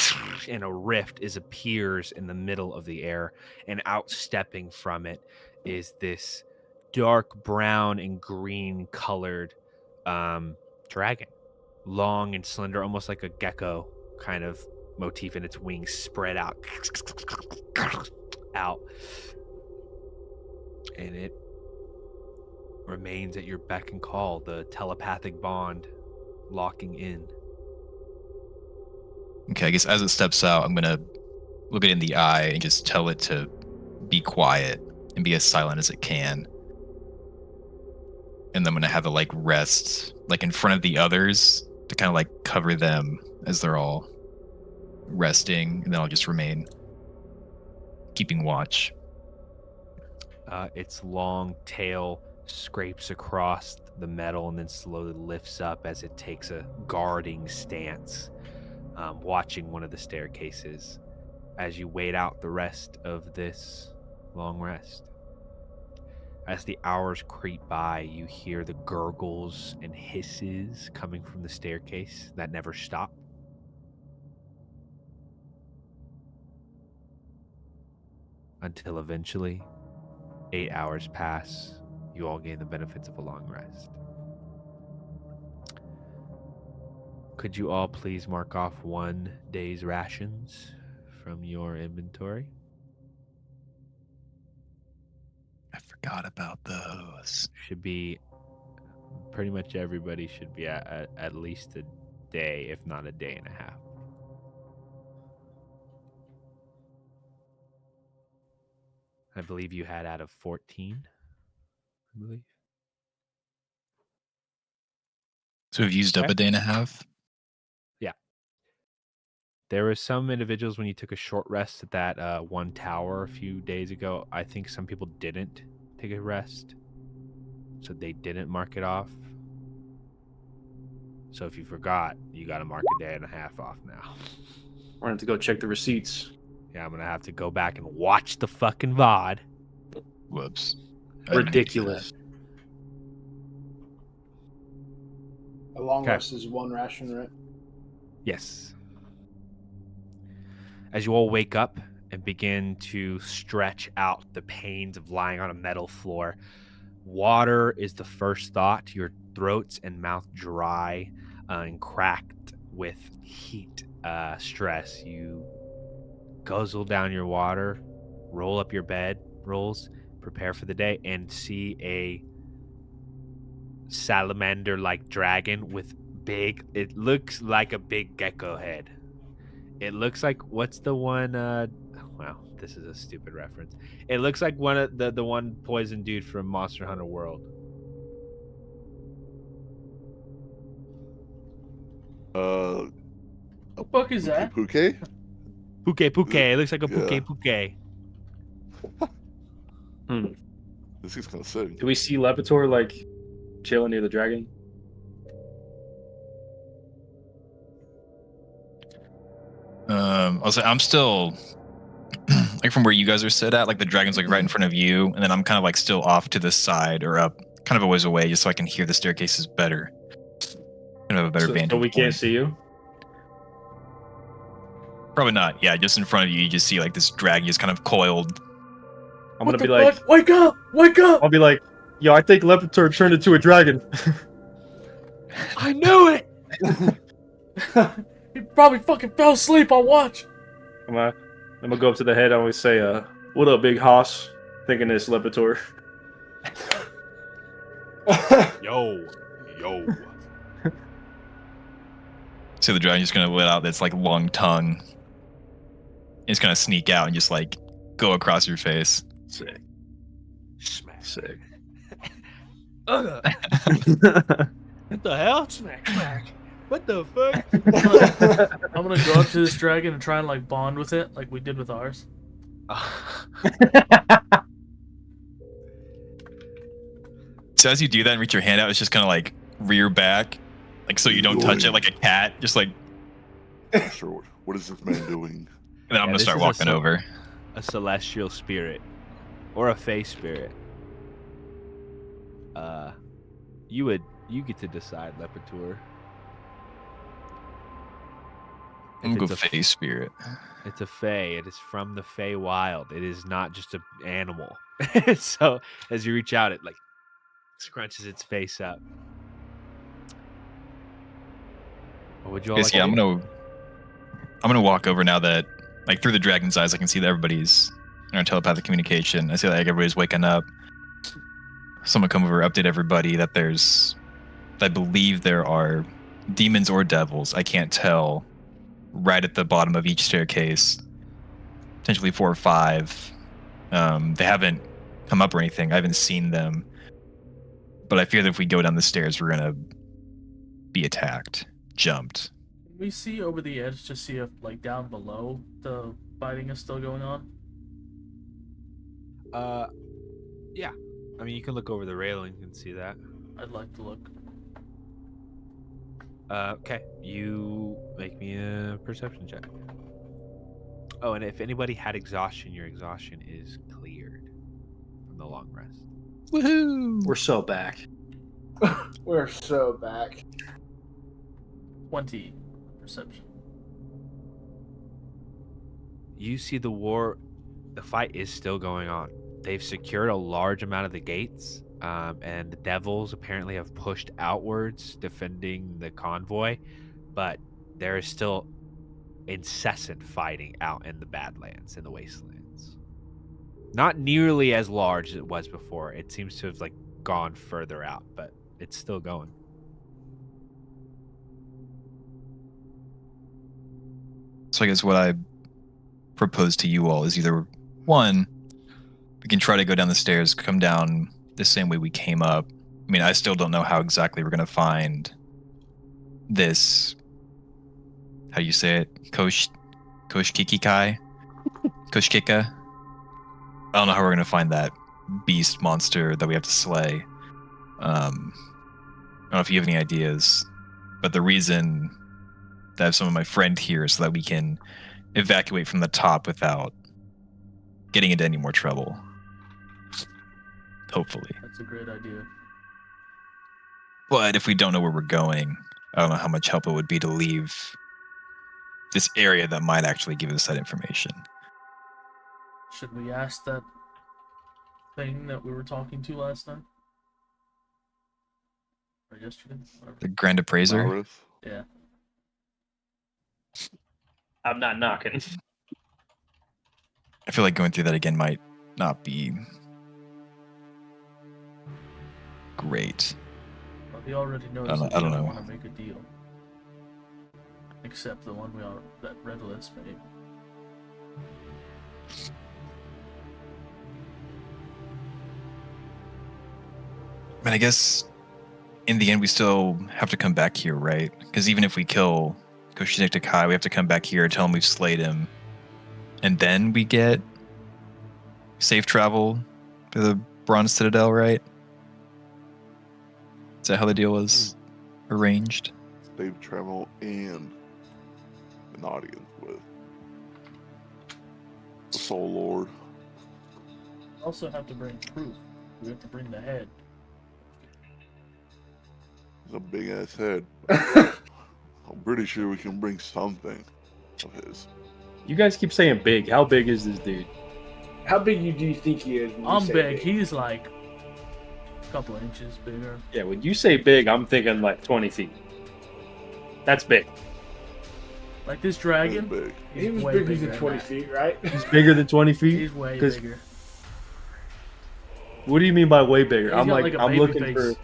Speaker 3: and a rift appears in the middle of the air, and outstepping from it is this dark brown and green colored dragon, long and slender, almost like a gecko kind of motif, and its wings spread out, and it remains at your beck and call, the telepathic bond locking in.
Speaker 4: Okay, I guess as it steps out, I'm gonna look it in the eye and just tell it to be quiet and be as silent as it can. And then I'm gonna have it like rest like in front of the others to kind of like cover them as they're all resting, and then I'll just remain keeping watch.
Speaker 3: Its long tail scrapes across the metal and then slowly lifts up as it takes a guarding stance, watching one of the staircases as you wait out the rest of this long rest. As the hours creep by, you hear the gurgles and hisses coming from the staircase that never stop. Until eventually, 8 hours pass. You all gain the benefits of a long rest. Could you all please mark off 1 day's rations from your inventory?
Speaker 4: I forgot about those.
Speaker 3: Should be pretty much everybody should be at least a day, if not a day and a half. I believe you had out of 14. I believe.
Speaker 4: So we've used up
Speaker 3: Okay.
Speaker 4: a day and a half.
Speaker 3: There were some individuals when you took a short rest at that one tower a few days ago. I think some people didn't take a rest, so they didn't mark it off. So if you forgot, you got to mark a day and a half off now.
Speaker 2: We're gonna have to go check the receipts.
Speaker 3: Yeah, I'm gonna have to go back and watch the fucking VOD.
Speaker 4: Whoops. I didn't
Speaker 2: Ridiculous.
Speaker 5: A long
Speaker 3: Okay.
Speaker 5: rest is 1 ration, right?
Speaker 3: Yes. As you all wake up and begin to stretch out the pains of lying on a metal floor, water is the first thought. Your throats and mouth dry. and cracked with heat stress. You guzzle down your water, roll up your bed rolls, prepare for the day, and see a salamander-like dragon with it looks like a big gecko head. It looks like, what's the one, wow, this is a stupid reference. It looks like one of the one poison dude from Monster Hunter World.
Speaker 1: The fuck is that?
Speaker 6: Puke?
Speaker 3: Puke. It looks like a
Speaker 6: Yeah.
Speaker 3: Puke.
Speaker 6: This is kind of sick.
Speaker 2: Do we see Lepitor like chilling near the dragon?
Speaker 4: I'll say I'm still like from where you guys are sit at, like the dragon's like right in front of you, and then I'm kind of like still off to the side or up, kind of a ways away, just so I can hear the staircases better. Kind of have a better
Speaker 2: So
Speaker 4: vantage
Speaker 2: we can't
Speaker 4: point.
Speaker 2: see you?
Speaker 4: Probably not. Yeah, just in front of you, you just see like this dragon just kind of coiled.
Speaker 2: I'm
Speaker 1: What
Speaker 2: gonna be
Speaker 1: the
Speaker 2: like,
Speaker 1: fuck? Wake up! Wake up!
Speaker 2: I'll be like, yo, I think Lepitor turned into a dragon.
Speaker 3: I knew it!
Speaker 1: He probably fucking fell asleep on watch.
Speaker 2: I'm gonna go up to the head. I always say, "What up, big hoss?" Thinking it's Lepitor.
Speaker 3: Yo.
Speaker 4: So the dragon just gonna let out this like long tongue. It's gonna sneak out and just like go across your face.
Speaker 2: Sick.
Speaker 3: Smack.
Speaker 2: Sick.
Speaker 3: What the hell? Smack. What the fuck?
Speaker 1: I'm gonna go up to this dragon and try and like bond with it, like we did with ours.
Speaker 4: So as you do that and reach your hand out, it's just kind of like rear back, like so you don't touch it like a cat. Just like,
Speaker 6: Sure. What is this man doing?
Speaker 4: and then I'm gonna
Speaker 3: this
Speaker 4: start
Speaker 3: is a
Speaker 4: walking over.
Speaker 3: A celestial spirit. Or a fey spirit. You get to decide, Lepitor.
Speaker 4: I'm
Speaker 3: If
Speaker 4: gonna go
Speaker 3: it's a
Speaker 4: face spirit.
Speaker 3: It's a fey. It is from the fey wild. It is not just an animal. So as you reach out, it like scrunches its face up. What would you all like?
Speaker 4: Yeah,
Speaker 3: to
Speaker 4: I'm
Speaker 3: do?
Speaker 4: gonna walk over now that like through the dragon's eyes I can see that everybody's in our telepathic communication. I see like everybody's waking up. Someone come over, update everybody that I believe there are demons or devils. I can't tell. Right at the bottom of each staircase, potentially 4 or 5. They haven't come up or anything. I haven't seen them, but I fear that if we go down the stairs, we're gonna be attacked, jumped.
Speaker 1: Can we see over the edge to see if like down below the fighting is still going on?
Speaker 3: Yeah. I mean, you can look over the railing and see that.
Speaker 1: I'd like to look.
Speaker 3: Okay. You make me a perception check. Oh, and if anybody had exhaustion, your exhaustion is cleared from the long rest.
Speaker 4: Woohoo!
Speaker 2: We're so back.
Speaker 5: We're so back.
Speaker 1: 20 perception.
Speaker 3: You see the fight is still going on. They've secured a large amount of the gates, and the devils apparently have pushed outwards, defending the convoy, but there is still incessant fighting out in the Badlands, in the Wastelands. Not nearly as large as it was before. It seems to have like gone further out, but it's still going.
Speaker 4: So I guess what I propose to you all is either one, we can try to go down the stairs, come down the same way we came up. I mean, I still don't know how exactly we're gonna find this. How do you say it? Koshkikai? Koshkika? I don't know how we're gonna find that beast monster that we have to slay. I don't know if you have any ideas, but the reason that I have some of my friend here is so that we can evacuate from the top without getting into any more trouble. Hopefully.
Speaker 1: That's a great idea.
Speaker 4: But if we don't know where we're going, I don't know how much help it would be to leave this area that might actually give us that information.
Speaker 1: Should we ask that thing that we were talking to last night? Or yesterday? Whatever.
Speaker 4: The Grand Appraiser?
Speaker 6: Marith?
Speaker 1: Yeah.
Speaker 2: I'm not knocking.
Speaker 4: I feel like going through that again might not be great.
Speaker 1: Well, he already knows
Speaker 4: I don't-
Speaker 1: that
Speaker 4: I
Speaker 1: we
Speaker 4: don't
Speaker 1: don't
Speaker 4: know.
Speaker 1: want to make a deal. Except the one that Redless made.
Speaker 4: I mean, I guess in the end we still have to come back here, right? Because even if we kill Koshinik Takai, we have to come back here, tell him we've slayed him, and then we get safe travel to the Bronze Citadel, right? Is that how the deal was arranged?
Speaker 6: Safe travel and an audience with the Soul Lord.
Speaker 1: Also have to bring proof. We have to bring the head.
Speaker 6: It's a big ass head. I'm pretty sure we can bring something of his.
Speaker 2: You guys keep saying big. How big is this dude?
Speaker 5: How big do you think he is? When you
Speaker 1: I'm
Speaker 5: say
Speaker 1: big. He's like a couple of inches bigger.
Speaker 2: Yeah, when you say big, I'm thinking like 20 feet. That's big.
Speaker 1: Like this
Speaker 6: He's
Speaker 1: dragon.
Speaker 6: big.
Speaker 5: He was
Speaker 1: way
Speaker 5: bigger
Speaker 1: bigger
Speaker 5: than
Speaker 1: than
Speaker 5: 20
Speaker 1: that.
Speaker 5: feet, right?
Speaker 2: He's bigger than 20 feet.
Speaker 1: He's way
Speaker 2: 'Cause-
Speaker 1: bigger.
Speaker 2: What do you mean by way bigger?
Speaker 1: He's
Speaker 2: I'm
Speaker 1: got
Speaker 2: like,
Speaker 1: a
Speaker 2: I'm
Speaker 1: baby
Speaker 2: looking
Speaker 1: face.
Speaker 2: for.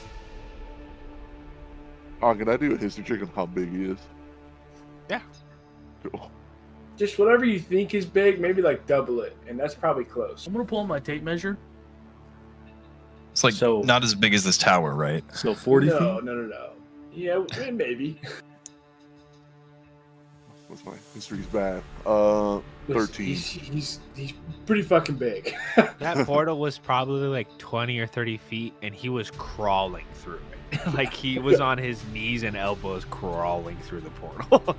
Speaker 6: Oh, can I do a history check on how big he is?
Speaker 3: Yeah.
Speaker 6: Cool.
Speaker 5: Just whatever you think is big, maybe like double it, and that's probably close.
Speaker 1: I'm gonna pull out my tape measure.
Speaker 4: It's like
Speaker 2: So-
Speaker 4: not as big as this tower, right?
Speaker 2: So 40
Speaker 5: no,
Speaker 2: feet?
Speaker 5: no. Yeah, maybe.
Speaker 6: What's my history's bad? 13.
Speaker 5: He's pretty fucking big.
Speaker 3: That portal was probably like 20 or 30 feet, and he was crawling through it. Like he was on his knees and elbows crawling through the portal.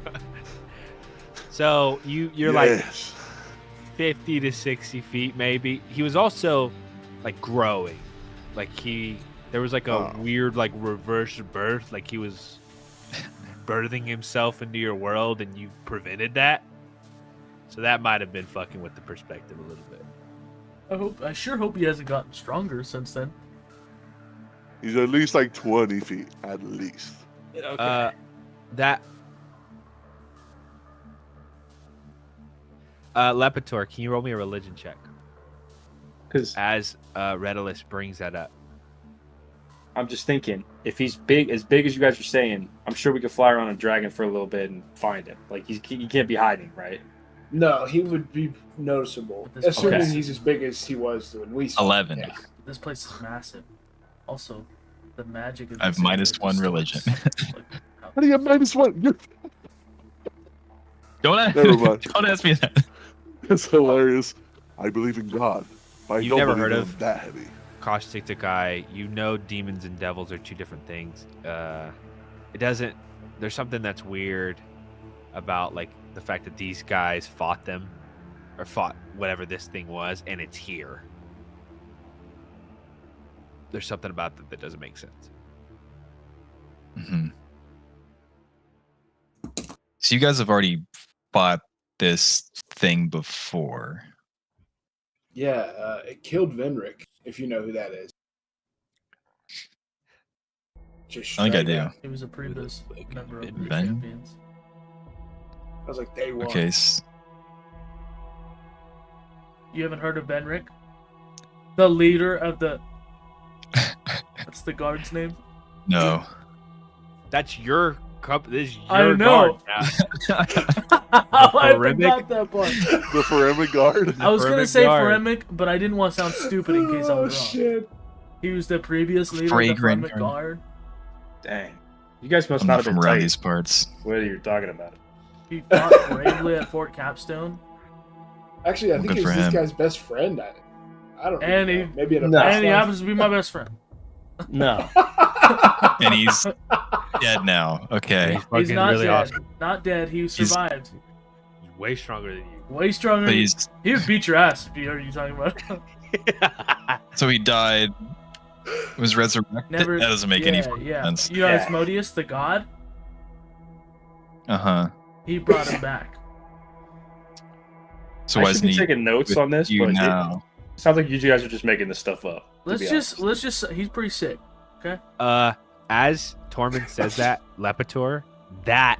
Speaker 3: So you're like
Speaker 6: Yes.
Speaker 3: 50 to 60 feet maybe. He was also like growing. Like there was like a
Speaker 6: Oh.
Speaker 3: weird like reverse birth. Like he was birthing himself into your world and you prevented that. So that might have been fucking with the perspective a little bit.
Speaker 1: I sure hope he hasn't gotten stronger since then.
Speaker 6: He's at least like 20 feet. At least.
Speaker 3: That Lepitor, can you roll me a religion check
Speaker 2: Because
Speaker 3: as Redalus brings that up?
Speaker 2: I'm just thinking, if he's big, as big as you guys are saying, I'm sure we could fly around a dragon for a little bit and find him. Like, he can't be hiding, right?
Speaker 5: No, he would be noticeable,
Speaker 1: This-
Speaker 5: assuming
Speaker 2: Okay.
Speaker 5: he's as big as he was when we saw him.
Speaker 4: 11.
Speaker 5: Yeah.
Speaker 1: This place is massive. Also, the magic of
Speaker 4: I have
Speaker 1: this area
Speaker 4: -1
Speaker 1: just
Speaker 4: religion.
Speaker 1: looks like how-
Speaker 6: How do you have -1? You're... Never mind.
Speaker 4: Don't ask me that.
Speaker 6: That's hilarious. I believe in God. But I
Speaker 3: You've
Speaker 6: don't
Speaker 3: never
Speaker 6: believe
Speaker 3: heard
Speaker 6: in
Speaker 3: of-
Speaker 6: him that heavy.
Speaker 3: Caustic Takai, you know demons and devils are two different things. There's something that's weird about like the fact that these guys fought them or fought whatever this thing was and it's here. There's something about that doesn't make sense.
Speaker 4: Hmm. So you guys have already fought this thing before.
Speaker 5: Yeah, it killed Venric, if you know who that is. Just
Speaker 4: I think I
Speaker 5: straight
Speaker 4: do.
Speaker 5: up.
Speaker 1: He was a previous
Speaker 3: like
Speaker 1: member of the
Speaker 4: Ben?
Speaker 1: champions.
Speaker 5: I was like, day one.
Speaker 4: Okay.
Speaker 1: You haven't heard of Benric? The leader of the... What's the guard's name?
Speaker 4: No.
Speaker 3: That's your cup. This is your
Speaker 1: I know.
Speaker 3: guard now.
Speaker 1: I
Speaker 3: Pharemic?
Speaker 1: forgot that part.
Speaker 6: The Pharemic Guard.
Speaker 1: I was gonna
Speaker 3: Pharemic
Speaker 1: say
Speaker 3: guard.
Speaker 1: Pharemic, but I didn't want to sound stupid in case I
Speaker 5: Oh
Speaker 1: was wrong.
Speaker 5: shit!
Speaker 1: He was the previous leader
Speaker 4: Fragrant
Speaker 1: of the Pharemic
Speaker 4: guard.
Speaker 1: Guard.
Speaker 2: Dang. You guys must
Speaker 4: I'm
Speaker 2: not
Speaker 4: not
Speaker 2: have
Speaker 4: from
Speaker 2: been
Speaker 4: around
Speaker 2: tight.
Speaker 4: these parts.
Speaker 2: What are you talking about?
Speaker 1: He fought bravely at Fort Capstone.
Speaker 5: Actually, I
Speaker 4: Well,
Speaker 5: think
Speaker 4: good
Speaker 5: he was
Speaker 4: for
Speaker 5: this
Speaker 4: him.
Speaker 5: guy's best friend. I don't
Speaker 1: And
Speaker 5: know.
Speaker 1: he-
Speaker 5: Maybe in a
Speaker 2: No.
Speaker 5: past
Speaker 1: And he
Speaker 5: life.
Speaker 1: happens to be my best friend.
Speaker 2: No.
Speaker 4: And he's dead now. Okay.
Speaker 3: He's
Speaker 1: He's
Speaker 3: fucking
Speaker 1: not
Speaker 3: really
Speaker 1: dead.
Speaker 3: awesome.
Speaker 1: Not dead. He survived.
Speaker 3: He's way stronger than you.
Speaker 1: Way stronger.
Speaker 4: But
Speaker 1: Than
Speaker 4: he's
Speaker 1: He would beat your ass if you heard you talking about.
Speaker 4: so he died. Was resurrected.
Speaker 1: Never.
Speaker 4: That doesn't make
Speaker 1: yeah,
Speaker 4: any
Speaker 1: yeah.
Speaker 4: sense.
Speaker 1: You know,
Speaker 2: Yeah.
Speaker 1: Asmodeus, the god,
Speaker 4: Uh huh.
Speaker 1: he brought him back.
Speaker 4: So
Speaker 2: I
Speaker 4: why
Speaker 2: should
Speaker 4: isn't
Speaker 2: be
Speaker 4: he
Speaker 2: taking notes
Speaker 4: with
Speaker 2: on this,
Speaker 4: you
Speaker 2: but
Speaker 4: now?
Speaker 2: it sounds like you guys are just making this stuff up. to be honest.
Speaker 1: Let's just. He's pretty sick. Okay.
Speaker 3: As Tormund says that, Lepitor, that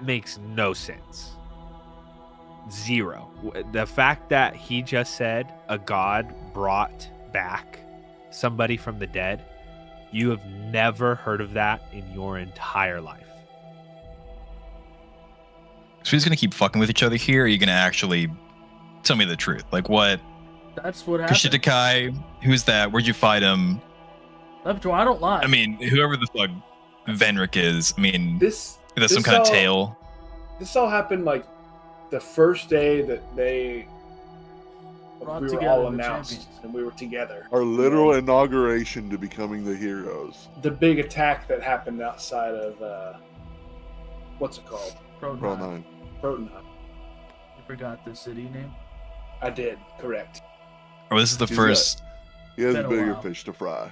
Speaker 3: makes no sense. Zero. The fact that he just said a god brought back somebody from the dead, you have never heard of that in your entire life.
Speaker 4: So he's gonna keep fucking with each other here, or are you gonna actually tell me the truth? Like what?
Speaker 1: That's what happened.
Speaker 4: Kushitakai, who's that? Where'd you fight him?
Speaker 1: Levitor, I don't lie.
Speaker 4: I mean, whoever the fuck Venric is, I mean,
Speaker 5: This
Speaker 4: that's some
Speaker 5: this
Speaker 4: kind of
Speaker 5: all-
Speaker 4: tale.
Speaker 5: This all happened like the first day that we
Speaker 1: Brought
Speaker 5: were
Speaker 1: together
Speaker 5: all
Speaker 1: the
Speaker 5: announced
Speaker 1: champions.
Speaker 5: and we were together.
Speaker 6: Our literal inauguration to becoming the heroes.
Speaker 5: The big attack that happened outside of what's it called?
Speaker 6: Pro
Speaker 1: Pro
Speaker 6: 9.
Speaker 5: Protonheim.
Speaker 1: You forgot the city name?
Speaker 5: I did, correct.
Speaker 4: Or this is the
Speaker 6: He's
Speaker 4: first.
Speaker 6: He has
Speaker 1: Been a
Speaker 6: bigger
Speaker 1: while.
Speaker 6: fish to fry.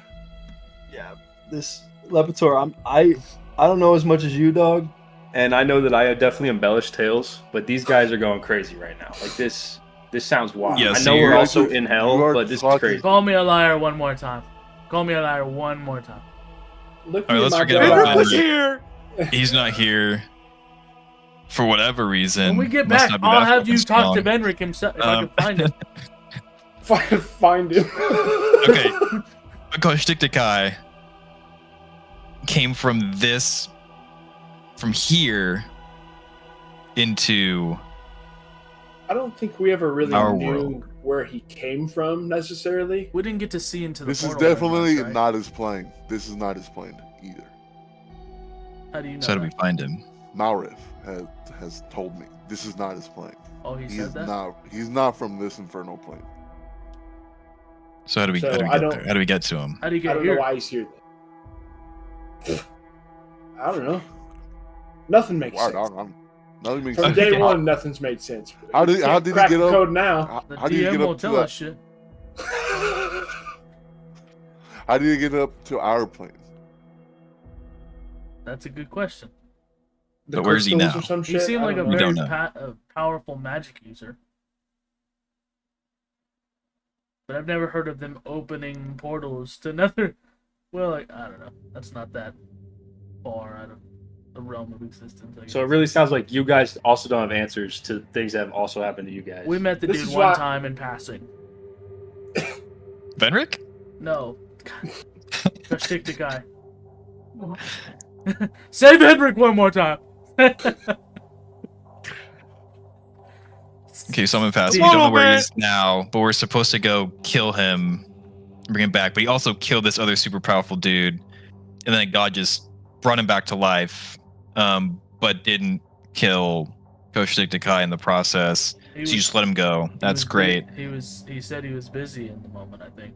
Speaker 2: Yeah, this Lepitor, I don't know as much as you, dog, and I know that I definitely embellish tales, but these guys are going crazy right now. Like this sounds wild.
Speaker 4: Yeah,
Speaker 2: I
Speaker 4: so
Speaker 2: know we're
Speaker 4: you're
Speaker 2: also
Speaker 6: actually-
Speaker 2: in
Speaker 6: you
Speaker 2: hell,
Speaker 6: are
Speaker 2: but this is
Speaker 6: talking-
Speaker 2: crazy.
Speaker 1: Call me a liar one more time. Call me a liar one more time.
Speaker 5: Look
Speaker 4: All right,
Speaker 5: me
Speaker 4: let's
Speaker 5: in my
Speaker 4: forget
Speaker 5: dark
Speaker 4: about
Speaker 5: eyes.
Speaker 3: was here.
Speaker 4: He's not here for whatever reason.
Speaker 1: When we get
Speaker 4: Must
Speaker 1: back,
Speaker 4: not be
Speaker 1: I'll
Speaker 4: that
Speaker 1: have you
Speaker 4: fucking
Speaker 1: talk to
Speaker 4: strong.
Speaker 1: Venric himself if I can find him.
Speaker 5: If I can find him.
Speaker 4: Okay. Koshtiktakai came from here into
Speaker 5: I don't think we ever really
Speaker 4: Our
Speaker 5: knew
Speaker 4: world.
Speaker 5: where he came from necessarily.
Speaker 1: We didn't get to see into the
Speaker 6: This is
Speaker 1: portal very
Speaker 6: definitely
Speaker 1: much, right?
Speaker 6: not his plane. This is not his plane either.
Speaker 1: How do you know?
Speaker 4: so how do we
Speaker 1: that?
Speaker 4: find him?
Speaker 6: Malrif has told me this is not his plane.
Speaker 1: Oh, he
Speaker 6: He's
Speaker 1: said that?
Speaker 6: not. He's not from this infernal plane.
Speaker 4: So how do we,
Speaker 5: So
Speaker 4: how do we
Speaker 5: I
Speaker 4: get
Speaker 5: don't-
Speaker 4: there? How do we get to him?
Speaker 1: How do you
Speaker 5: I
Speaker 1: get
Speaker 5: don't know
Speaker 1: here?
Speaker 5: why he's here. I don't know. Nothing makes
Speaker 6: Wow,
Speaker 5: sense.
Speaker 6: dog, nothing makes
Speaker 5: From
Speaker 6: sense.
Speaker 5: day
Speaker 1: Okay.
Speaker 5: one, nothing's made sense.
Speaker 6: How did-
Speaker 5: We
Speaker 6: how
Speaker 5: can't
Speaker 6: did he
Speaker 5: crack
Speaker 6: get
Speaker 5: the
Speaker 6: up?
Speaker 5: code now?
Speaker 1: The
Speaker 6: How do you
Speaker 1: DM
Speaker 6: get
Speaker 1: won't
Speaker 6: up to
Speaker 1: tell us
Speaker 6: that?
Speaker 1: shit.
Speaker 6: How do you get up to our plane?
Speaker 1: That's a good question.
Speaker 5: The
Speaker 4: But where's he
Speaker 5: crystals
Speaker 4: now?
Speaker 5: Or some
Speaker 1: He
Speaker 5: shit?
Speaker 1: seemed
Speaker 5: I
Speaker 1: like a
Speaker 5: don't know.
Speaker 4: We
Speaker 1: very
Speaker 4: don't know.
Speaker 1: powerful magic user. But I've never heard of them opening portals to another. Well, like, I don't know. That's not that far out of the realm of existence. I guess.
Speaker 2: So it really sounds like you guys also don't have answers to things that have also happened to you guys.
Speaker 1: We met the
Speaker 5: This
Speaker 1: dude
Speaker 5: is
Speaker 1: one
Speaker 5: why-
Speaker 1: time in passing.
Speaker 4: Venric?
Speaker 1: No. Go stick the guy. Say Henrik one more time.
Speaker 4: Okay, so I'm in past. We
Speaker 1: Come
Speaker 4: don't know
Speaker 3: on,
Speaker 4: where
Speaker 3: man.
Speaker 4: he is now, but we're supposed to go kill him, bring him back. But he also killed this other super powerful dude, and then God just brought him back to life, but didn't kill Koshtiktakai in the process.
Speaker 1: He
Speaker 4: So you just let him go.
Speaker 1: he
Speaker 4: That's
Speaker 1: was
Speaker 4: great.
Speaker 1: He said he was busy in the moment, I think.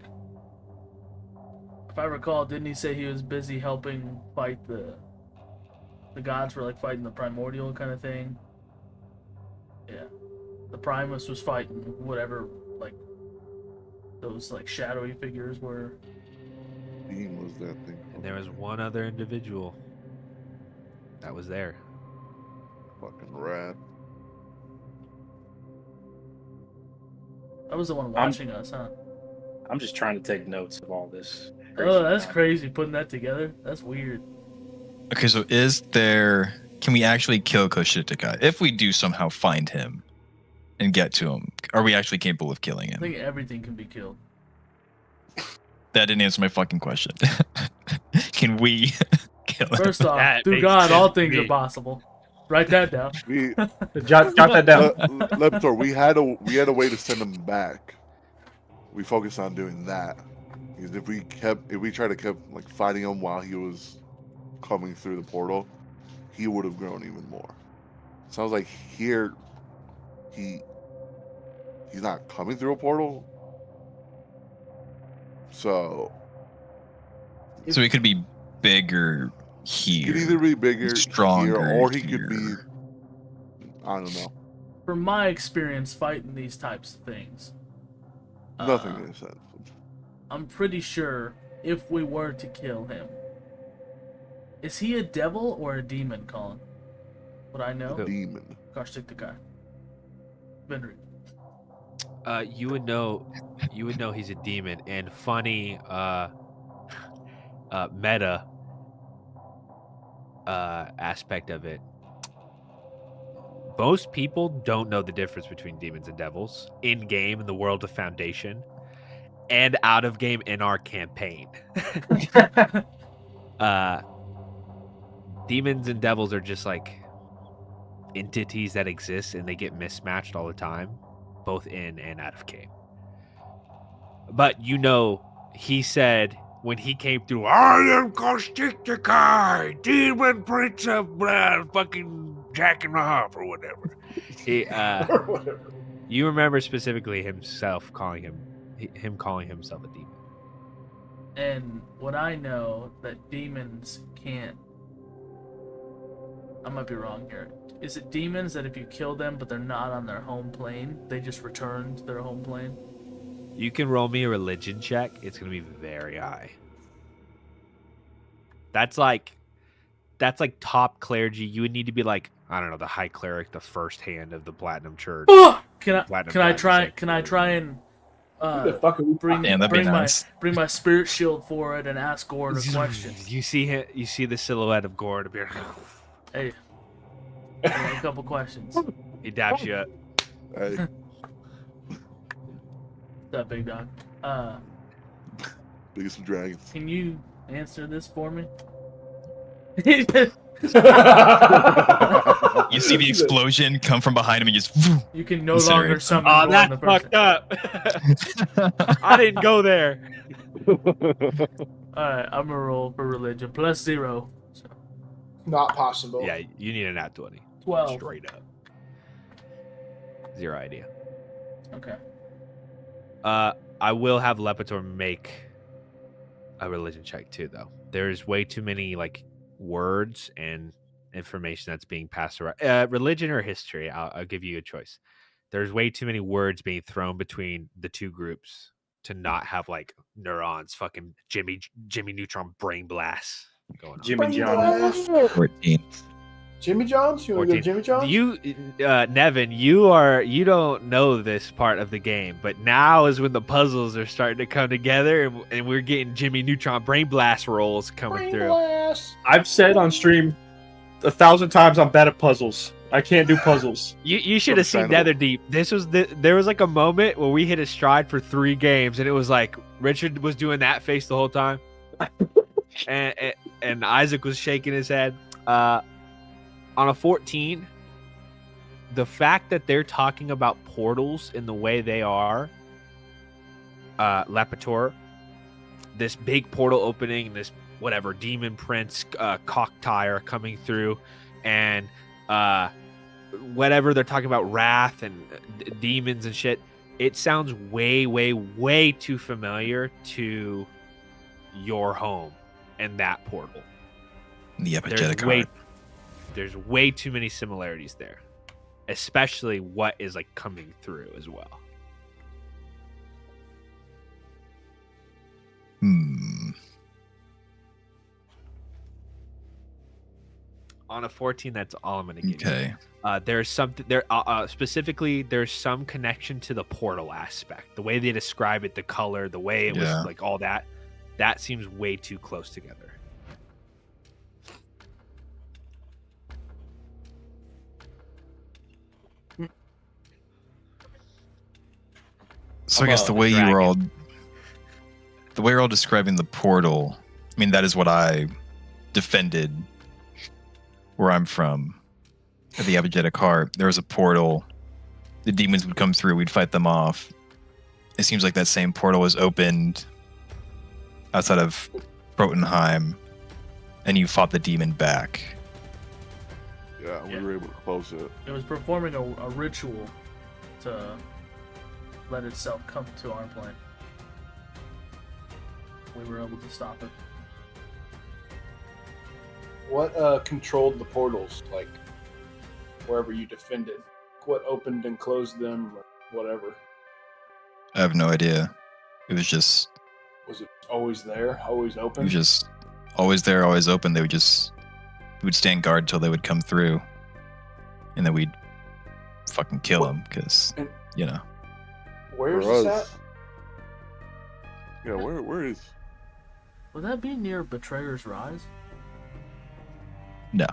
Speaker 1: If I recall, didn't he say he was busy helping fight the gods were like fighting the primordial kind of thing? Yeah. The Primus was fighting whatever like those like shadowy figures were.
Speaker 6: Dean was that thing.
Speaker 3: And there was one other individual that was there.
Speaker 6: Fucking rat.
Speaker 1: That was the one watching us, huh?
Speaker 2: I'm just trying to take notes of all this.
Speaker 1: Oh, that's crazy putting that together. That's weird.
Speaker 4: Okay, so can we actually kill Koshtiktakai? If we do somehow find him and get to him, are we actually capable of killing
Speaker 1: I
Speaker 4: him?
Speaker 1: think everything can be killed.
Speaker 4: That didn't answer my fucking question. Can we kill him?
Speaker 1: First off,
Speaker 3: That
Speaker 1: through
Speaker 3: makes
Speaker 1: God, all
Speaker 3: sense to
Speaker 1: things
Speaker 3: me.
Speaker 1: are possible. Write that down.
Speaker 6: We
Speaker 2: Jot that down.
Speaker 6: Lepitor, we had a way to send him back. We focused on doing that. Because if we tried to keep like fighting him while he was coming through the portal, he would have grown even more. Sounds like here he's not coming through a portal. So
Speaker 4: So he could be bigger
Speaker 6: he
Speaker 4: here.
Speaker 6: could either be bigger
Speaker 4: Stronger
Speaker 6: here, or he could be
Speaker 4: here.
Speaker 6: I don't know.
Speaker 1: From my experience fighting these types of things,
Speaker 6: Nothing makes sense.
Speaker 1: I'm pretty sure if we were to kill him, is he a devil or a demon, Colin? Would I know?
Speaker 3: Who?
Speaker 6: Demon.
Speaker 1: Gosh, take the guy. Venry.
Speaker 3: You would know he's a demon. And funny meta, aspect of it. Most people don't know the difference between demons and devils in game in the world of Foundation and out of game in our campaign. Demons and devils are just like entities that exist and they get mismatched all the time, both in and out of game. But he said when he came through, I am Kostikai, demon prince of fucking jacking off or whatever.
Speaker 5: Or whatever.
Speaker 3: You remember specifically him calling himself a demon.
Speaker 1: And what I know that demons can't. I might be wrong here. Is it demons that if you kill them but they're not on their home plane, they just return to their home plane?
Speaker 3: You can roll me a religion check. It's gonna be very high. That's like top clergy. You would need to be like, I don't know, the high cleric, the first hand of the Platinum Church.
Speaker 1: Can I try and
Speaker 5: Who the fuck are we
Speaker 1: bring
Speaker 4: Damn, that'd be nice.
Speaker 1: bring my spirit shield forward and ask Gord a question?
Speaker 3: You see the silhouette of Gord appear.
Speaker 1: Hey, I got a couple questions.
Speaker 3: He dabs you up.
Speaker 6: Hey,
Speaker 1: What's up, big dog?
Speaker 6: biggest of dragons.
Speaker 1: Can you answer this for me?
Speaker 4: You see the explosion come from behind him and just.
Speaker 1: You can no
Speaker 4: Consider
Speaker 1: longer
Speaker 4: it.
Speaker 1: summon
Speaker 3: Oh,
Speaker 1: Gord
Speaker 3: that's
Speaker 1: the person.
Speaker 3: fucked up. I didn't go there.
Speaker 1: Alright, I'm gonna roll for religion. +0. So,
Speaker 5: Not possible.
Speaker 3: Yeah, you need a nat 20.
Speaker 1: 12.
Speaker 3: Straight up. Zero idea.
Speaker 1: Okay.
Speaker 3: I will have Lepitor make a religion check too, though. There's way too many like words and information that's being passed around. Religion or history? I'll give you a choice. There's way too many words being thrown between the two groups to not have like neurons, fucking Jimmy Neutron brain blasts going on.
Speaker 2: Jimmy
Speaker 5: Brain
Speaker 2: John.
Speaker 5: blast.
Speaker 4: 14.
Speaker 5: Jimmy Johns? You want to go
Speaker 3: 14.
Speaker 5: Jimmy Johns?
Speaker 3: You, Nevin, you don't know this part of the game, but now is when the puzzles are starting to come together, and we're getting Jimmy Neutron brain blast rolls coming
Speaker 5: Brain
Speaker 3: through.
Speaker 5: blast.
Speaker 2: I've said on stream 1,000 times I'm bad at puzzles. I can't do puzzles.
Speaker 3: You should have seen
Speaker 6: Understandable.
Speaker 3: Netherdeep. There was like a moment where we hit a stride for 3 games, and it was like Richard was doing that face the whole time, and Isaac was shaking his head. On a 14, the fact that they're talking about portals in the way they are, Lepitor, this big portal opening, this whatever demon prince, Cocktire coming through, and whatever they're talking about, wrath and demons and shit. It sounds way, way, way too familiar to your home and that portal.
Speaker 4: The Epigetic Heart.
Speaker 3: There's way too many similarities there, especially what is like coming through as well. On a 14, that's all I'm gonna give you.
Speaker 4: Okay.
Speaker 3: There's something there. Specifically, there's some connection to the portal aspect. The way they describe it, the color, the way it was like all that. That seems way too close together.
Speaker 4: So I guess the way you're all describing the portal, I mean, that is what I defended where I'm from. At the Abigetic Heart, there was a portal. The demons would come through. We'd fight them off. It seems like that same portal was opened outside of Protunheim, and you fought the demon back.
Speaker 6: Yeah, we were able to close it.
Speaker 1: It was performing a ritual to let itself come to our plane. We were able to stop it.
Speaker 5: What controlled the portals? Like, wherever you defended? What opened and closed them? Or whatever.
Speaker 4: I have no idea. It was just
Speaker 5: Was it always there? Always open?
Speaker 4: always there, always open. We would stand guard till they would come through, and then we'd fucking kill them because
Speaker 5: And- Where's
Speaker 6: For
Speaker 5: this
Speaker 6: us.
Speaker 5: at?
Speaker 6: Yeah, where is?
Speaker 1: Would that be near Betrayer's Rise?
Speaker 4: No.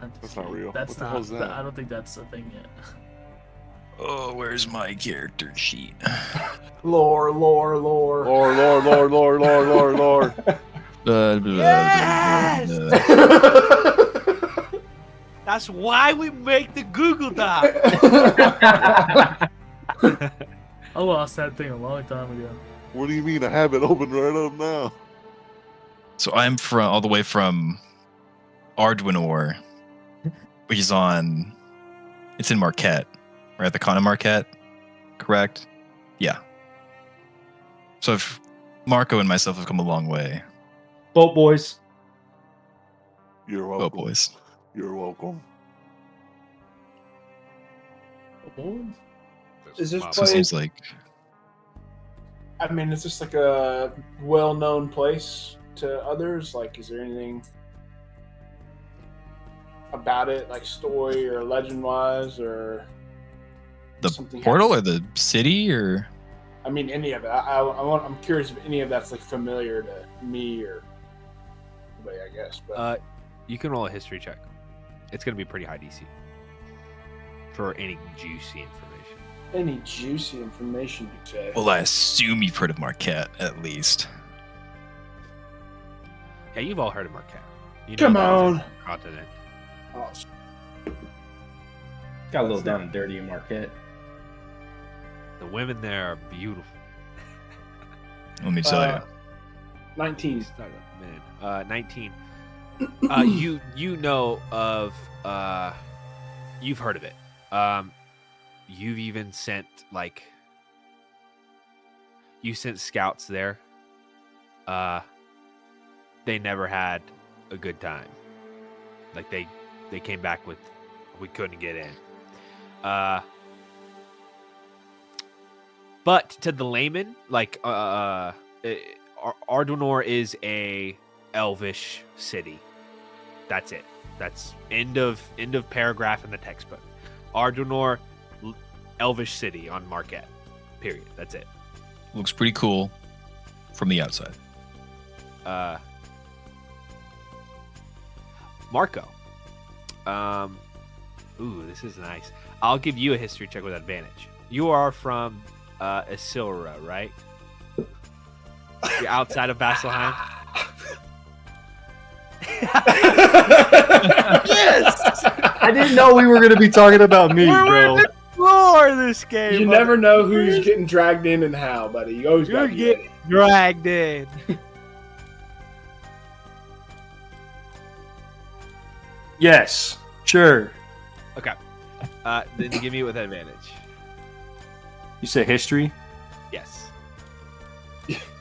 Speaker 6: That's not real.
Speaker 1: That's
Speaker 6: What the
Speaker 1: not.
Speaker 6: hell's that?
Speaker 1: I don't think that's the thing yet.
Speaker 4: Oh, where's my character sheet?
Speaker 5: Lore.
Speaker 6: Lord, Lord, Lord, Lord, Lord, Lord, Lord.
Speaker 3: Yes! That's why we make the Google Doc.
Speaker 1: I lost that thing a long time ago.
Speaker 6: What do you mean? I have it open right up now.
Speaker 4: So I'm from all the way from Arduinor, which is on. It's in Marquette, right? The Con of Marquette, correct? Yeah. So if Marco and myself have come a long way.
Speaker 3: Boat boys.
Speaker 6: You're
Speaker 4: Oh,
Speaker 6: welcome.
Speaker 4: boys.
Speaker 6: You're welcome.
Speaker 5: Is this
Speaker 4: So it
Speaker 5: place?
Speaker 4: seems like
Speaker 5: I mean, is this like a well-known place to others? Like, is there anything about it, like story or legend-wise, or
Speaker 4: the
Speaker 5: something
Speaker 4: portal or
Speaker 5: happened?
Speaker 4: the city or
Speaker 5: I mean, any of it. I'm curious if any of that's like familiar to me or anybody, I guess. But
Speaker 3: You can roll a history check. It's gonna be pretty high DC for any juicy information.
Speaker 5: any juicy information you say?
Speaker 4: well, I assume you've heard of Marquette at least.
Speaker 3: Yeah, you've all heard of Marquette. You
Speaker 5: Come
Speaker 3: that it's
Speaker 5: on.
Speaker 3: a continent.
Speaker 5: Oh,
Speaker 2: Got a little down and dirty in Marquette.
Speaker 3: The women there are beautiful.
Speaker 4: Let me tell you.
Speaker 5: 19.
Speaker 3: He's talking about men. 19. You know of you've heard of it. You've even sent you sent scouts there. They never had a good time. Like they came back with we couldn't get in. But to the layman, Arduinor is a elvish city. That's it. That's end of paragraph in the textbook. Arduinor, elvish city on Marquette. Period. That's it.
Speaker 4: Looks pretty cool from the outside.
Speaker 3: Marco. Ooh, this is nice. I'll give you a history check with advantage. You are from Isilra, right? You're outside of Vasselheim.
Speaker 2: Yes! I didn't know we were going to be talking about me, bro.
Speaker 3: Explore this game.
Speaker 5: You never know who's getting dragged in and how, buddy. You always
Speaker 3: You're
Speaker 5: got to
Speaker 3: getting dragged in.
Speaker 2: Yes, sure.
Speaker 3: Okay. Then give me it with advantage.
Speaker 2: You said history?
Speaker 3: Yes.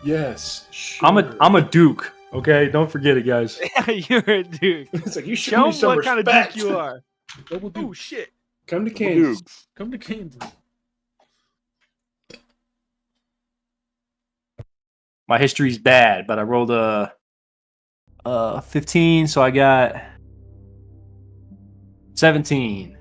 Speaker 5: Yes. Sure.
Speaker 2: I'm a duke. Okay, don't forget it, guys.
Speaker 3: You're a dude.
Speaker 5: It's like you show
Speaker 3: Show
Speaker 5: me
Speaker 3: them
Speaker 5: some
Speaker 3: what kind of
Speaker 5: respect.
Speaker 3: dude you are.
Speaker 1: Double Duke.
Speaker 3: Oh shit.
Speaker 5: Come to
Speaker 6: Double
Speaker 5: Kansas.
Speaker 6: Dukes.
Speaker 1: Come to Kansas.
Speaker 2: My history's bad, but I rolled a 15, so I got 17.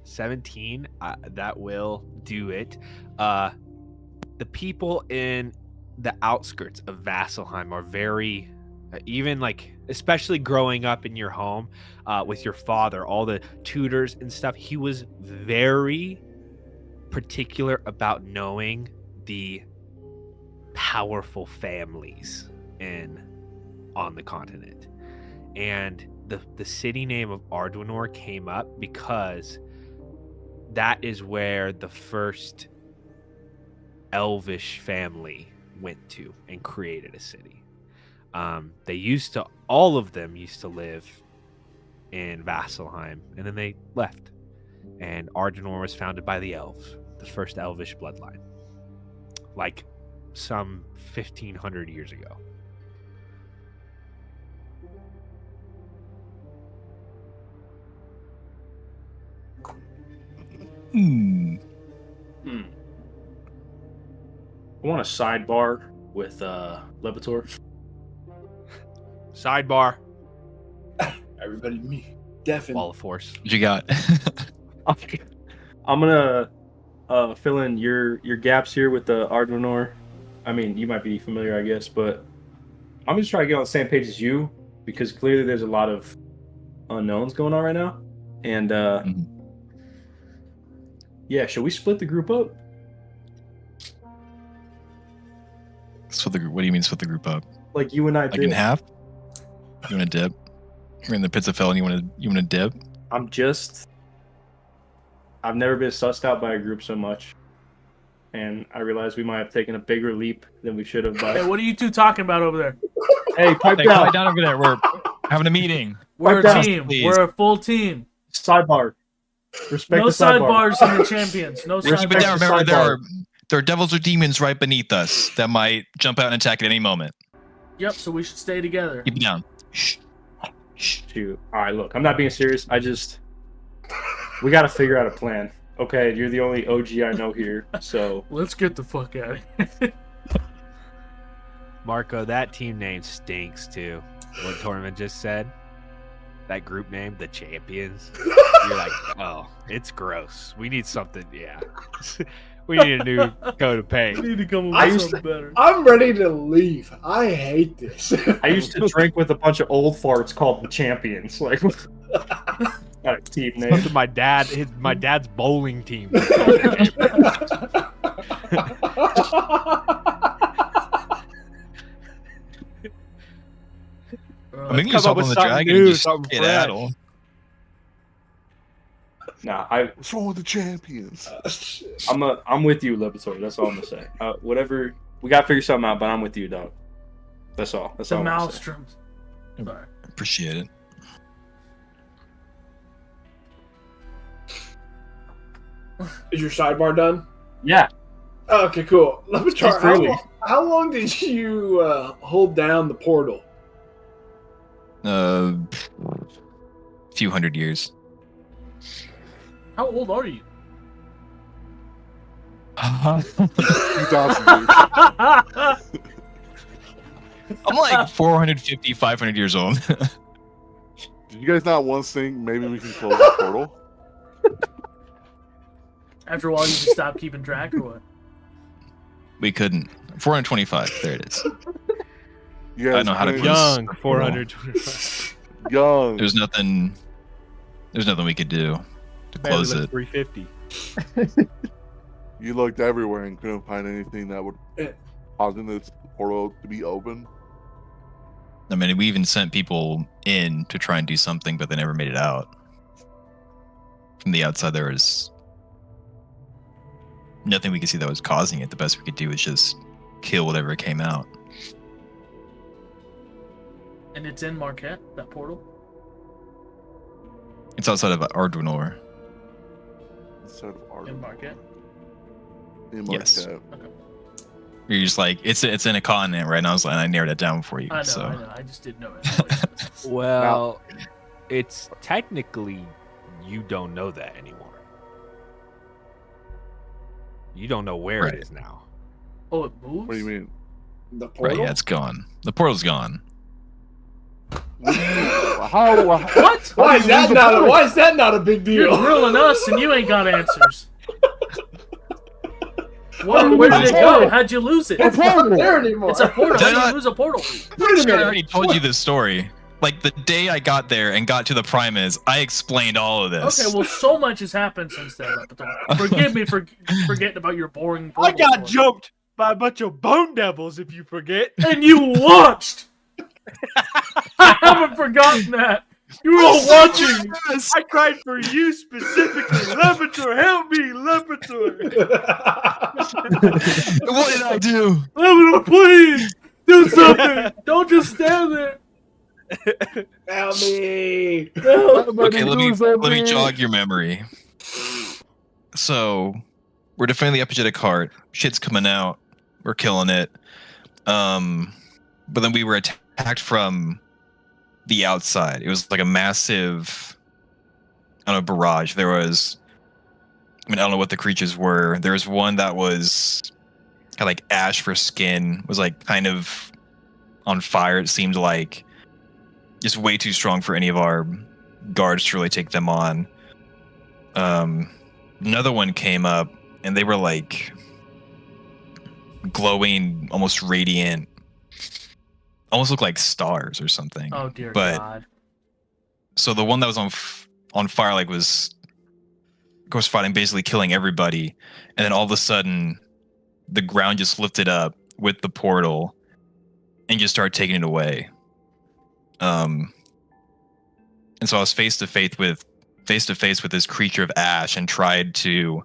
Speaker 3: 17. That will do it. The people in the outskirts of Vasselheim are very, especially growing up in your home with your father, all the tutors and stuff. He was very particular about knowing the powerful families on the continent, and the city name of Arduinor came up because that is where the first elvish family went to and created a city. All of them used to live in Vasselheim, and then they left. And Arduinor was founded by the elves, the first elvish bloodline, like some 1,500 years ago.
Speaker 4: Hmm.
Speaker 2: I want a sidebar with Levitor.
Speaker 3: Sidebar.
Speaker 5: Everybody, me. Deafened.
Speaker 3: Wall of Force.
Speaker 4: What you got?
Speaker 2: I'm gonna fill in your gaps here with the Arduinor. I mean, you might be familiar, I guess, but I'm just trying to get on the same page as you because clearly there's a lot of unknowns going on right now. And
Speaker 4: Mhm.
Speaker 2: yeah, should we split the group up?
Speaker 4: What do you mean split the group up?
Speaker 2: Like you and I
Speaker 4: Like
Speaker 2: did.
Speaker 4: in half? You want to dip? You're in the pits of hell and you want to dip?
Speaker 2: I've never been sussed out by a group so much. And I realized we might have taken a bigger leap than we should have.
Speaker 1: Hey,
Speaker 2: But
Speaker 1: what are you two talking about over there?
Speaker 2: hey, pipe
Speaker 4: Hey,
Speaker 2: down.
Speaker 4: quiet down over there. We're having a meeting.
Speaker 1: We're
Speaker 2: down,
Speaker 1: a team.
Speaker 4: please.
Speaker 1: We're a full team.
Speaker 2: Sidebar. Respect
Speaker 1: No
Speaker 2: the sidebar.
Speaker 1: sidebars in the champions. No
Speaker 4: We're keeping
Speaker 2: Respect
Speaker 4: down.
Speaker 1: sidebars.
Speaker 2: the
Speaker 4: Remember,
Speaker 2: sidebar.
Speaker 4: there are devils or demons right beneath us that might jump out and attack at any moment.
Speaker 1: Yep. So we should stay together.
Speaker 4: Keep it down. Shh. Shh.
Speaker 2: Shoot. All right, look, I'm not being serious. We got to figure out a plan. Okay, you're the only OG I know here, so
Speaker 1: Let's get the fuck out of here.
Speaker 3: Marco, that team name stinks too. What Torment just said. That group name, the Champions. You're like, oh, it's gross. We need something. Yeah, we need a new coat of
Speaker 1: We
Speaker 3: paint.
Speaker 1: need to come up
Speaker 5: I
Speaker 1: with
Speaker 5: used
Speaker 1: something better.
Speaker 5: I'm ready to leave. I hate this.
Speaker 2: I used to drink with a bunch of old farts called the Champions. Like, not a team name.
Speaker 3: Something my dad's bowling team.
Speaker 4: I mean, you
Speaker 3: come
Speaker 4: just
Speaker 3: up
Speaker 4: hop
Speaker 3: with
Speaker 4: on the
Speaker 3: something
Speaker 4: dragon
Speaker 3: new,
Speaker 4: and just
Speaker 3: something fresh.
Speaker 4: skedaddle.
Speaker 2: Nah,
Speaker 6: What's wrong with the champions?
Speaker 2: I'm with you, Lipitor. That's all I'm gonna say. Whatever, we gotta figure something out. But I'm with you, dog. That's all. That's
Speaker 1: The
Speaker 2: all. I'm gonna say.
Speaker 1: Maelstroms. Sorry.
Speaker 4: Appreciate it.
Speaker 5: Is your sidebar done?
Speaker 2: Yeah.
Speaker 5: Okay, cool. Let me try.
Speaker 2: Speak freely.
Speaker 5: How long did you hold down the portal?
Speaker 4: Few hundred years.
Speaker 1: How old are you?
Speaker 6: 2,000 years.
Speaker 4: I'm like 450, 500 years old.
Speaker 6: Did you guys not once think maybe we can close the portal?
Speaker 1: After a while, you just stop keeping track or what?
Speaker 4: We couldn't. 425. There it is.
Speaker 6: You guys
Speaker 4: I know how to
Speaker 6: couldn't-
Speaker 4: close.
Speaker 3: Young, 425.
Speaker 6: Young.
Speaker 4: There's nothing we could do to
Speaker 3: Barely
Speaker 4: close
Speaker 3: look
Speaker 4: it.
Speaker 3: 350.
Speaker 6: You looked everywhere and couldn't find anything that would cause this portal to be open.
Speaker 4: I mean, we even sent people in to try and do something, but they never made it out. From the outside, there was nothing we could see that was causing it. The best we could do was just kill whatever came out.
Speaker 1: And it's in Marquette, that portal?
Speaker 4: It's outside of Ardwenor.
Speaker 6: Instead of art.
Speaker 1: In Marquette?
Speaker 6: In
Speaker 4: Yes.
Speaker 6: Marquette.
Speaker 4: You're just like, it's in a continent, right? And I narrowed it down for you.
Speaker 1: I know,
Speaker 4: so.
Speaker 1: I know. I just didn't know it.
Speaker 3: Well, it's technically you don't know that anymore. You don't know where
Speaker 4: Right.
Speaker 3: it is now.
Speaker 1: Oh, it moves?
Speaker 6: What do you mean?
Speaker 5: The
Speaker 4: Right,
Speaker 5: portal?
Speaker 4: yeah, it's gone. The portal's gone.
Speaker 6: How?
Speaker 1: What?
Speaker 5: Why is that not a big
Speaker 1: You're
Speaker 5: deal?
Speaker 1: grilling us and you ain't got answers. Where did it go? How'd you lose it?
Speaker 5: It's not there anymore.
Speaker 1: It's a portal.
Speaker 4: Did I
Speaker 1: How do
Speaker 4: not-
Speaker 1: you lose a portal?
Speaker 5: Wait a
Speaker 4: I
Speaker 5: minute.
Speaker 4: already told you this story. Like the day I got there and got to the Primus, I explained all of this.
Speaker 1: Okay, well, so much has happened since then. Lepitor. Forgive me for forgetting about your boring
Speaker 3: I
Speaker 1: portal
Speaker 3: got
Speaker 1: story.
Speaker 3: jumped by a bunch of bone devils, if you forget.
Speaker 1: And you watched! I haven't forgotten that. You were all watching.
Speaker 3: I cried for you specifically. Lepitor, help me, Lepitor.
Speaker 4: What did I do?
Speaker 1: Lepitor, please! Do something! Don't just stand there!
Speaker 5: Help me.
Speaker 4: Okay, let me jog your memory. So, we're defending the Epigenetic Heart. Shit's coming out. We're killing it. But then we were attacked from the outside. It was like a massive, I don't know, barrage. There was, I don't know what the creatures were. There was one that was kind of like ash for skin, was like kind of on fire. It seemed like just way too strong for any of our guards to really take them on. Another one came up and they were like glowing, almost radiant almost looked like stars or something.
Speaker 1: Oh dear
Speaker 4: But-
Speaker 1: God.
Speaker 4: So the one that was on fire, like, was ghost fighting, basically killing everybody, and then all of a sudden, the ground just lifted up with the portal, and just started taking it away. And so I was face to face with this creature of ash, and tried to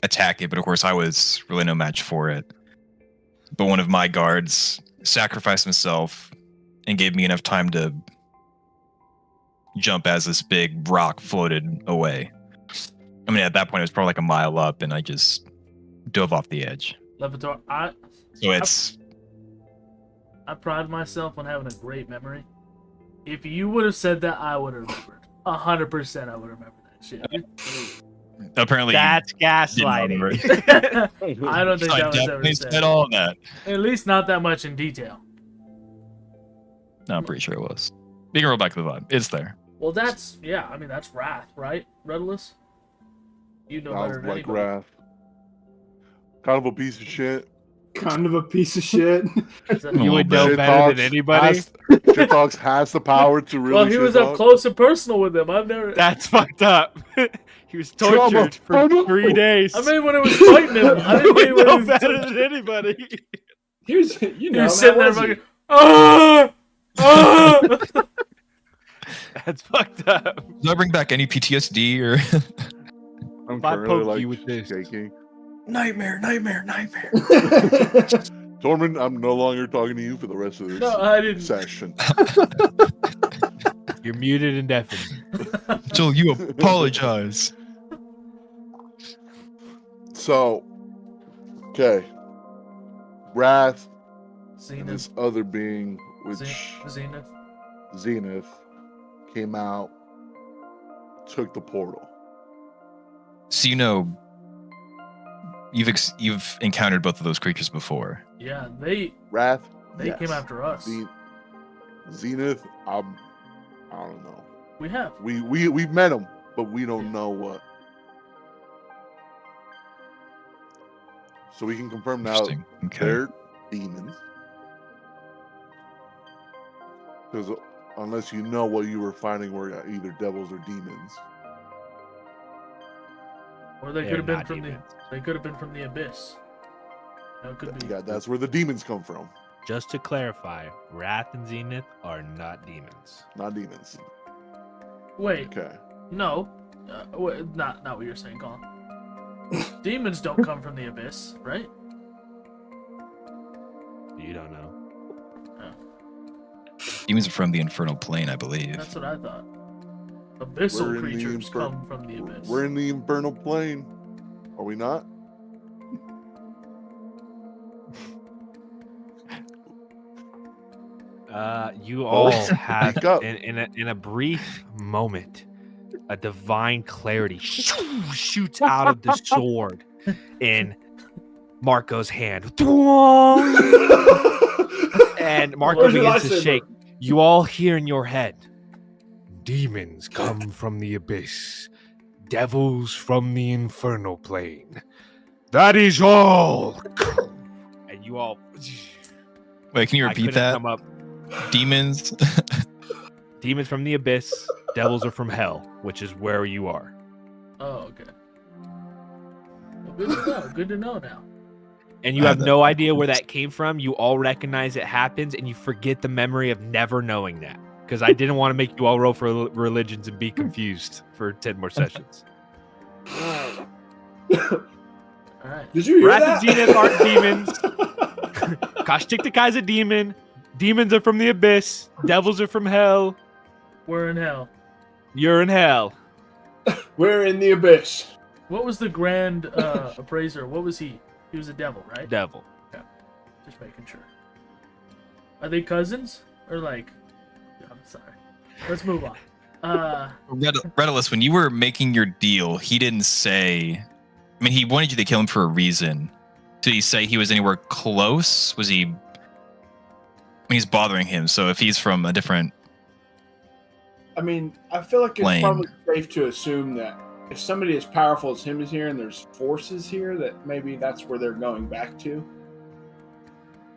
Speaker 4: attack it, but of course I was really no match for it. But one of my guards sacrificed himself and gave me enough time to jump as this big rock floated away. I mean, at that point, it was probably like a mile up, and I just dove off the edge.
Speaker 1: Levitor,
Speaker 4: So it's
Speaker 1: I pride myself on having a great memory. If you would have said that, I would have remembered. 100% I would remember that shit.
Speaker 4: apparently
Speaker 3: That's
Speaker 4: didn't
Speaker 3: gaslighting.
Speaker 4: remember.
Speaker 1: I don't think
Speaker 4: I
Speaker 1: that was ever
Speaker 4: definitely
Speaker 1: said.
Speaker 4: said all that.
Speaker 1: At least not that much in detail.
Speaker 4: No, I'm pretty sure it was. You can roll back to the vibe. It's there.
Speaker 1: Well, that's, yeah, I mean, that's Wrath, right, Redulus? You know better
Speaker 6: Sounds
Speaker 1: than
Speaker 6: like
Speaker 1: anybody.
Speaker 6: Wrath. Kind of a piece of shit.
Speaker 7: Kind of a piece of shit.
Speaker 1: Is that-
Speaker 3: You would know
Speaker 6: Shit
Speaker 3: better
Speaker 6: Talks
Speaker 3: than anybody.
Speaker 6: Shit Talks has the power to really.
Speaker 1: well, he
Speaker 6: shit
Speaker 1: was up
Speaker 6: talk.
Speaker 1: close and personal with them. I've never.
Speaker 3: That's fucked up. He was
Speaker 6: Trauma.
Speaker 3: tortured for
Speaker 6: Oh, no.
Speaker 3: 3 days.
Speaker 1: I mean, when it was fighting him, I
Speaker 3: you
Speaker 1: didn't mean
Speaker 3: would
Speaker 1: when
Speaker 3: know
Speaker 1: he was,
Speaker 3: better than anybody.
Speaker 7: He was, you
Speaker 1: he
Speaker 7: know,
Speaker 1: was sitting there
Speaker 7: that was
Speaker 1: fucking. Ah! Ah!
Speaker 3: That's fucked up.
Speaker 4: Does that bring back any PTSD or?
Speaker 6: I'm
Speaker 3: If I
Speaker 6: currently
Speaker 3: poke
Speaker 6: like
Speaker 3: you with this.
Speaker 6: shaking.
Speaker 4: Nightmare.
Speaker 6: Tormund, I'm no longer talking to you for the rest of this
Speaker 1: No, I didn't.
Speaker 6: session.
Speaker 3: You're muted and deafened.
Speaker 4: Joel, you apologize.
Speaker 6: So, okay, Wrath and
Speaker 1: Zenith.
Speaker 6: this other being, which
Speaker 1: Zenith.
Speaker 6: Zenith came out, took the portal.
Speaker 4: So you've encountered both of those creatures before.
Speaker 1: Yeah, they
Speaker 6: Wrath,
Speaker 1: came
Speaker 6: yes.
Speaker 1: after us.
Speaker 6: Zenith, I don't know.
Speaker 1: We have.
Speaker 6: We've met them, but we don't know what. So we can confirm now
Speaker 4: Interesting. Okay.
Speaker 6: they're demons. Because unless you know what you were fighting were either devils or demons.
Speaker 1: Or they
Speaker 3: They're
Speaker 1: could have been
Speaker 3: not
Speaker 1: from
Speaker 3: demons.
Speaker 1: the. They could have been from the abyss. That could be.
Speaker 6: Yeah, that's where the demons come from,
Speaker 3: Just to clarify, Wrath and Zenith are not demons.
Speaker 6: not demons.
Speaker 1: Wait,
Speaker 6: Okay.
Speaker 1: no, not what you're saying, Colin. Demons don't come from the abyss, right?
Speaker 3: You don't know.
Speaker 4: Demons are from the infernal plane, I believe.
Speaker 1: That's what I thought. Abyssal
Speaker 6: We're in the
Speaker 1: creatures
Speaker 6: infer-
Speaker 1: come from the abyss.
Speaker 6: We're in the infernal plane. Are we not?
Speaker 3: You all
Speaker 6: Oh,
Speaker 3: have
Speaker 6: speak up.
Speaker 3: in a brief moment, a divine clarity shoots out of the sword in Marco's hand, and Marco
Speaker 7: Where's your
Speaker 3: begins to
Speaker 7: lightsaber?
Speaker 3: shake. You all hear in your head, demons come from the abyss, devils from the infernal plane. That is all. And you all.
Speaker 4: Wait, can you
Speaker 3: I
Speaker 4: repeat
Speaker 3: couldn't
Speaker 4: that?
Speaker 3: come up.
Speaker 4: Demons.
Speaker 3: Demons from the abyss, devils are from hell, which is where you are.
Speaker 1: Oh, okay. Well, good to know. Good to know now.
Speaker 3: And you have no idea where that came from. You all recognize it happens, and you forget the memory of never knowing that. Because I didn't want to make you all roll for religions and be confused for 10 more sessions.
Speaker 1: All right.
Speaker 7: Did you hear
Speaker 3: Wrath
Speaker 7: that?
Speaker 3: and Zenith aren't demons. Kashtiktakai's a demon. Demons are from the abyss. Devils are from hell.
Speaker 1: We're in hell.
Speaker 3: You're in hell.
Speaker 7: We're in the abyss.
Speaker 1: What was the grand appraiser? What was he? He was a devil, right?
Speaker 3: Devil.
Speaker 1: Just making sure. Are they cousins or like? I'm sorry. Let's move on.
Speaker 4: Redulus, when you were making your deal, he didn't say. I mean, he wanted you to kill him for a reason. Did he say he was anywhere close? Was he? I mean, he's bothering him. So if he's from a different,
Speaker 7: I mean, I feel like it's
Speaker 4: Lane.
Speaker 7: probably safe to assume that if somebody as powerful as him is here and there's forces here, that maybe that's where they're going back to.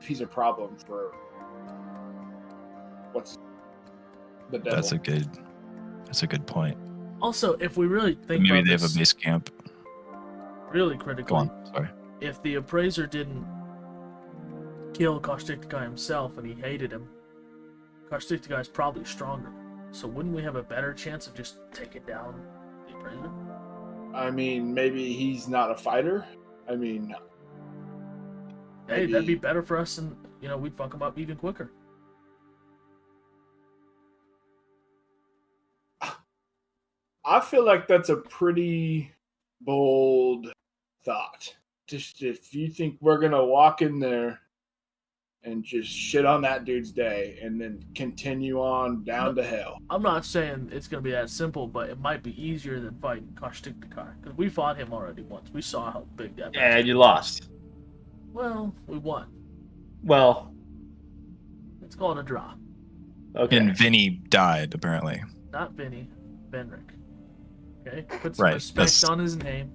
Speaker 7: If he's a problem for What's the devil?
Speaker 4: That's a good point.
Speaker 1: Also, if we really think
Speaker 4: Maybe
Speaker 1: about
Speaker 4: they have
Speaker 1: this
Speaker 4: a base camp.
Speaker 1: really
Speaker 4: Go
Speaker 1: critically,
Speaker 4: on. Sorry.
Speaker 1: if the appraiser didn't kill Koshtiktika himself and he hated him, Koshtiktika is probably stronger. So wouldn't we have a better chance of just taking down the appraiser?
Speaker 7: I mean, maybe he's not a fighter. I mean,
Speaker 1: Hey, that'd be
Speaker 7: maybe-
Speaker 1: better for us, and we'd fuck him up even quicker.
Speaker 7: I feel like that's a pretty bold thought. Just if you think we're gonna walk in there and just shit on that dude's day and then continue on down to hell.
Speaker 1: I'm not saying it's gonna be that simple, but it might be easier than fighting Koshtiktika, because we fought him already once. We saw how big that.
Speaker 2: And
Speaker 1: was.
Speaker 2: you lost.
Speaker 1: Well, we won.
Speaker 2: Well,
Speaker 1: Let's call it a draw.
Speaker 2: okay.
Speaker 4: And Vinny died, apparently.
Speaker 1: Not Vinny, Benrick. Okay, put some
Speaker 4: Right,
Speaker 1: respect
Speaker 4: that's-
Speaker 1: on his name.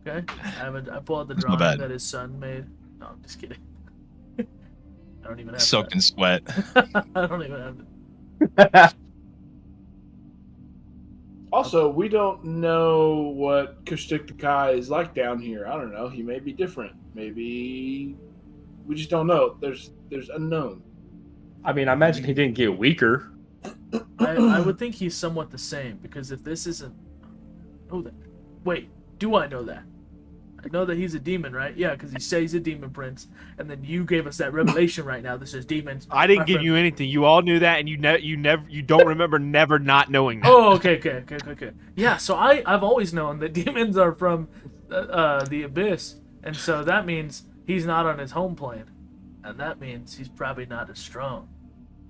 Speaker 1: Okay, I pulled out the
Speaker 4: That's not
Speaker 1: drawing
Speaker 4: bad.
Speaker 1: that his son made. No, I'm just kidding. I don't even have
Speaker 4: Soaked in sweat.
Speaker 1: that. I don't even have.
Speaker 7: Also, we don't know what Koshtiktika is like down here. I don't know. He may be different. Maybe we just don't know. There's unknown.
Speaker 2: I mean, I imagine he didn't get weaker.
Speaker 1: I would think he's somewhat the same, because if this isn't. Oh, that. Wait, do I know that? I know that he's a demon, right? Yeah, because he says he's a demon prince, and then you gave us that revelation right now that says demons.
Speaker 3: I didn't
Speaker 1: my
Speaker 3: give
Speaker 1: friend-
Speaker 3: you anything. You all knew that, and you don't remember never not knowing that.
Speaker 1: Oh, okay. Yeah, so I've always known that demons are from the abyss, and so that means he's not on his home plane, and that means he's probably not as strong.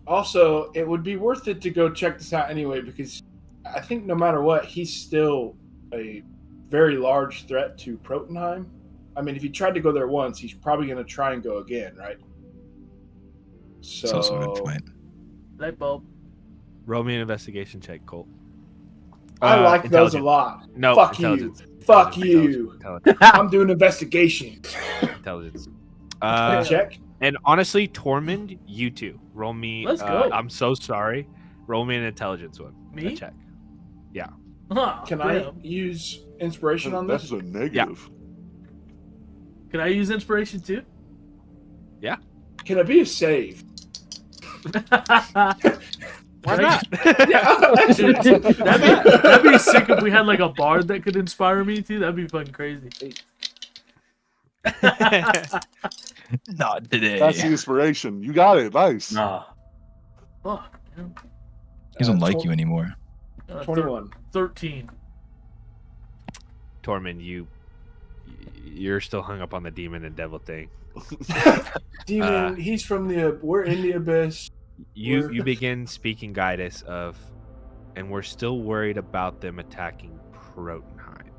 Speaker 7: Also, it would be worth it to go check this out anyway, because I think no matter what, he's still a very large threat to Protunheim. I mean, if he tried to go there once, he's probably going to try and go again, right?
Speaker 4: It's also a good
Speaker 7: So
Speaker 4: point.
Speaker 1: Light bulb.
Speaker 3: Roll me an investigation check, Colt.
Speaker 7: I like those a
Speaker 3: Intelligence.
Speaker 7: lot.
Speaker 3: No,
Speaker 7: Fuck
Speaker 3: intelligence.
Speaker 7: you. Fuck
Speaker 3: Intelligence.
Speaker 7: you.
Speaker 3: Intelligence.
Speaker 7: I'm doing investigation.
Speaker 3: Intelligence.
Speaker 7: Check.
Speaker 3: And honestly, Tormund, you too. Roll me.
Speaker 1: Let's go.
Speaker 3: I'm so sorry. Roll me an intelligence one.
Speaker 1: Me?
Speaker 3: A check.
Speaker 1: Huh,
Speaker 7: Can I
Speaker 1: damn.
Speaker 7: use inspiration on
Speaker 6: That's
Speaker 7: this?
Speaker 6: a negative.
Speaker 1: Can I use inspiration too?
Speaker 7: Can it be a save?
Speaker 3: Why not?
Speaker 1: that'd be sick if we had like a bard that could inspire me too. That'd be fucking crazy.
Speaker 4: Not today.
Speaker 6: That's the inspiration. You got it. Nice.
Speaker 2: Nah.
Speaker 1: Fuck, man.
Speaker 4: He doesn't like
Speaker 7: tw-
Speaker 4: you anymore.
Speaker 7: 21.
Speaker 1: 13.
Speaker 3: Tormund, you're still hung up on the demon and devil thing.
Speaker 7: Demon, he's from we're in the abyss.
Speaker 3: You
Speaker 7: We're-
Speaker 3: begin speaking Guidus of, and we're still worried about them attacking Protunheim.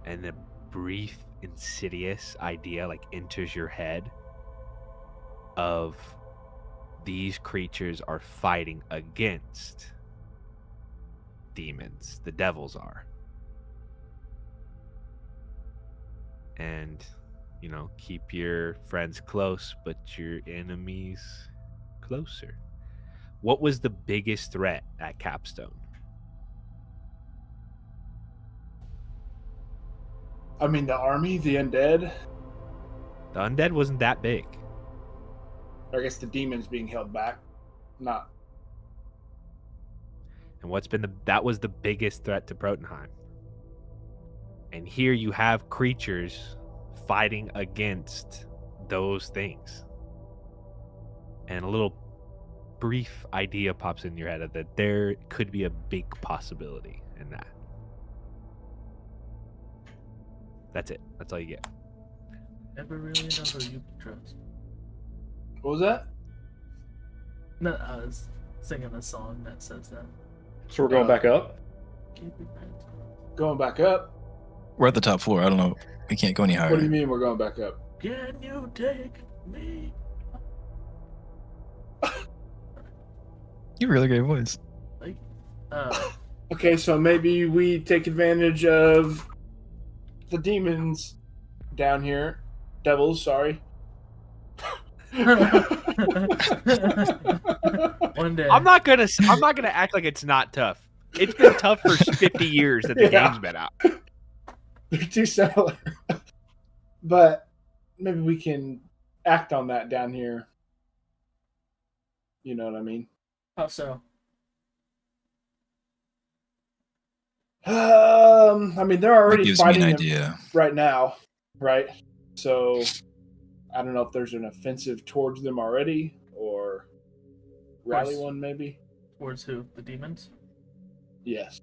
Speaker 3: And a brief, insidious idea like enters your head of these creatures are fighting against demons. The devils are. And, keep your friends close, but your enemies closer. What was the biggest threat at Capstone?
Speaker 7: I mean, the army, the undead.
Speaker 3: The undead wasn't that big.
Speaker 7: Or I guess the demons being held back. Not.
Speaker 3: And that was the biggest threat to Protunheim. And here you have creatures fighting against those things. And a little brief idea pops in your head that there could be a big possibility in that. That's it. That's all you get.
Speaker 1: Never really know who you can trust.
Speaker 7: What was that?
Speaker 1: No, I was singing a song that says that.
Speaker 2: So we're going back up?
Speaker 1: Keep your friends close.
Speaker 7: Going back up?
Speaker 4: We're at the top floor. I don't know. We can't go any higher.
Speaker 7: What do you mean we're going back up?
Speaker 1: Can you take me?
Speaker 4: You have a really great voice.
Speaker 7: Okay, so maybe we take advantage of the demons down here. Devils, sorry.
Speaker 1: One day.
Speaker 3: I'm not gonna act like it's not tough. It's been tough for 50 years that the
Speaker 7: Yeah.
Speaker 3: game's been out.
Speaker 7: They're too similar. But maybe we can act on that down here. You know what I mean?
Speaker 1: How so?
Speaker 7: I mean, they're
Speaker 4: That
Speaker 7: already
Speaker 4: gives me
Speaker 7: fighting
Speaker 4: an
Speaker 7: them
Speaker 4: idea.
Speaker 7: right now, right? So I don't know if there's an offensive towards them already or rally
Speaker 1: Course.
Speaker 7: one, maybe.
Speaker 1: Towards who? The demons?
Speaker 7: Yes,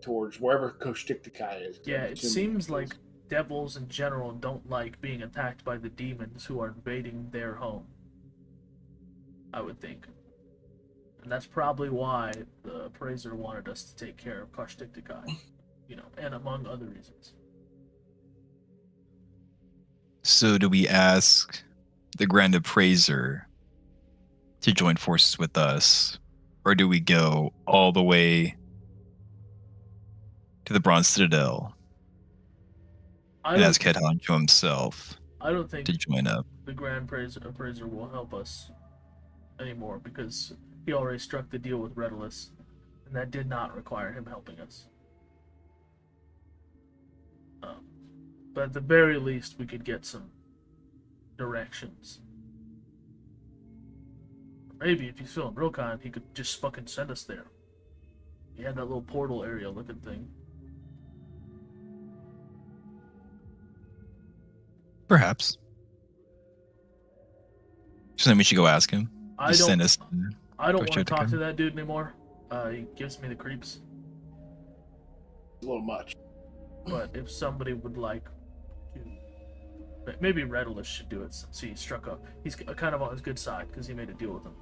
Speaker 7: towards wherever Koshtiktakai is.
Speaker 1: Yeah,
Speaker 7: I'm
Speaker 1: it
Speaker 7: assuming
Speaker 1: seems
Speaker 7: is.
Speaker 1: like devils in general don't like being attacked by the demons who are invading their home. I would think. And that's probably why the appraiser wanted us to take care of Koshtiktakai. You know, and among other reasons.
Speaker 4: So do we ask the Grand Appraiser to join forces with us? Or do we go all the way to the Bronze Citadel
Speaker 1: I
Speaker 4: and
Speaker 1: don't,
Speaker 4: ask Head Honcho himself
Speaker 1: I don't think
Speaker 4: to join up?
Speaker 1: the Grand Appraiser will help us anymore because he already struck the deal with Redulus, and that did not require him helping us. But at the very least, we could get some directions. Maybe if he's feeling real kind, he could just fucking send us there. He had that little portal area looking thing.
Speaker 4: Perhaps. So then we should go ask him.
Speaker 1: I
Speaker 4: Just
Speaker 1: don't.
Speaker 4: send us.
Speaker 1: I don't want to
Speaker 4: Koshtiktakai.
Speaker 1: talk to that dude anymore. He gives me the creeps.
Speaker 7: a little much.
Speaker 1: But if somebody would like to, maybe Redulus should do it since he struck up. He's kind of on his good side because he made a deal with him.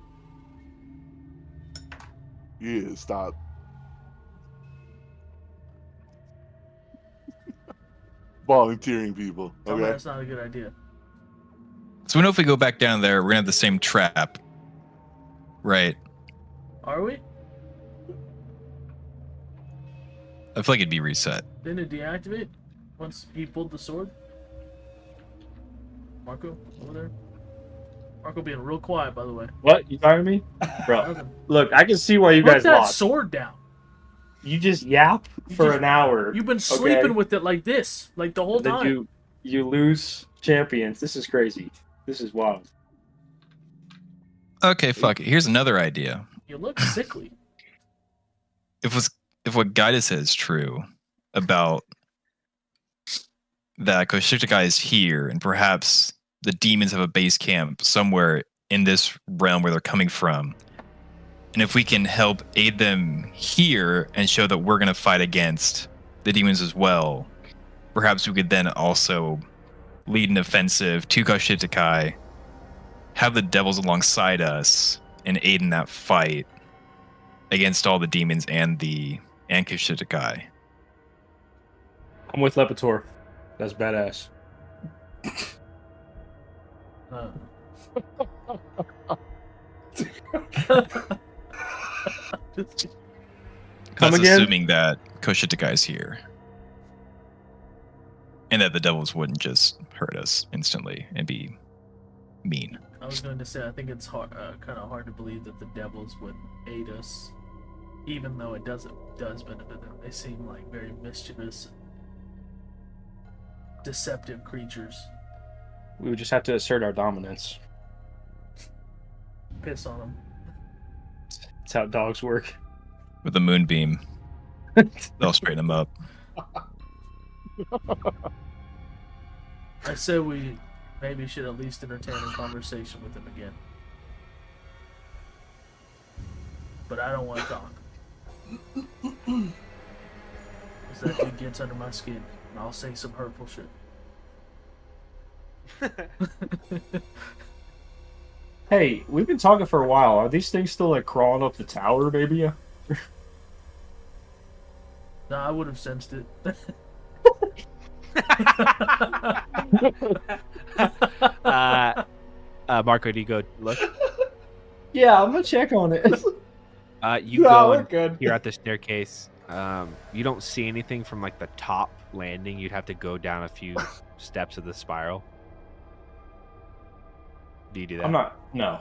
Speaker 6: Yeah, stop. Volunteering people.
Speaker 1: Tell me
Speaker 6: Okay.
Speaker 1: that's not a good idea.
Speaker 4: So we know if we go back down there, we're gonna have the same trap. Right.
Speaker 1: Are we?
Speaker 4: I feel like it'd be reset.
Speaker 1: Didn't it deactivate once he pulled the sword? Marco, over there? Marco being real quiet, by the way.
Speaker 8: What? You talking to me? Bro,
Speaker 1: Nothing.
Speaker 8: look, I can see why you
Speaker 1: Put
Speaker 8: guys
Speaker 1: that
Speaker 8: lost.
Speaker 1: sword down.
Speaker 8: You just yap
Speaker 1: You
Speaker 8: for
Speaker 1: just-
Speaker 8: an hour.
Speaker 1: You've been sleeping
Speaker 8: Okay.
Speaker 1: with it like this, like the whole
Speaker 8: and then
Speaker 1: time.
Speaker 8: you lose champions. This is crazy. This is wild.
Speaker 4: Okay, fuck it. Here's another idea.
Speaker 1: You look sickly.
Speaker 4: If what Gaida said is true about that Koshtiktakai is here, and perhaps the demons have a base camp somewhere in this realm where they're coming from, and if we can help aid them here and show that we're going to fight against the demons as well, perhaps we could then also lead an offensive to Koshtiktakai, have the devils alongside us, and aid in that fight against all the demons and Koshtiktakai.
Speaker 8: I'm with Lepitor. That's badass.
Speaker 1: Uh.
Speaker 8: Come
Speaker 4: That's
Speaker 8: again?
Speaker 4: assuming that Koshtiktakai is here. And that the devils wouldn't just hurt us instantly and be mean.
Speaker 1: I was going to say, I think it's hard, kind of hard to believe that the devils would aid us, even though it does benefit them. They seem like very mischievous, deceptive creatures.
Speaker 8: We would just have to assert our dominance.
Speaker 1: Piss on them.
Speaker 8: That's how dogs work.
Speaker 4: With the moonbeam, they'll straighten them up.
Speaker 1: I say we maybe should at least entertain a conversation with him again. But I don't want to talk. Because that dude gets under my skin, and I'll say some hurtful shit.
Speaker 8: Hey, we've been talking for a while. Are these things still like crawling up the tower, maybe?
Speaker 1: No, I would have sensed it.
Speaker 3: Marco, do you go look?
Speaker 8: Yeah, I'm gonna check on it.
Speaker 3: You
Speaker 7: No,
Speaker 3: go
Speaker 7: we're
Speaker 3: and
Speaker 7: good.
Speaker 3: you're at the staircase. You don't see anything from like the top landing. You'd have to go down a few steps of the spiral. Do you do that?
Speaker 8: I'm not. No.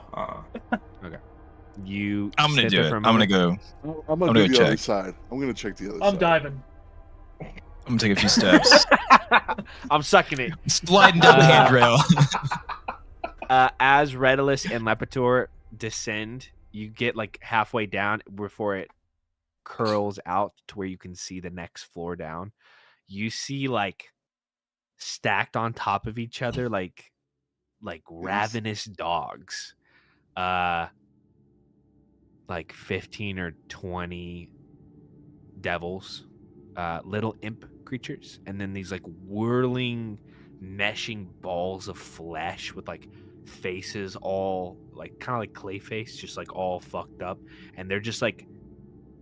Speaker 3: You.
Speaker 4: I'm gonna
Speaker 3: sit
Speaker 4: do
Speaker 3: there
Speaker 4: it.
Speaker 3: for a
Speaker 4: I'm gonna
Speaker 3: moment.
Speaker 4: go.
Speaker 6: I'm gonna
Speaker 4: gonna
Speaker 6: do the other
Speaker 4: check.
Speaker 6: side. I'm gonna check the other
Speaker 1: I'm
Speaker 6: side.
Speaker 1: diving.
Speaker 4: I'm gonna take a few steps.
Speaker 3: I'm sucking it.
Speaker 4: Sliding down the handrail.
Speaker 3: As Redolus and Lepitor descend, you get like halfway down before it curls out to where you can see the next floor down. You see like stacked on top of each other like ravenous dogs. Like 15 or 20 devils, little imp creatures, and then these like whirling meshing balls of flesh with like faces all like kind of like clay face, just like all fucked up, and they're just like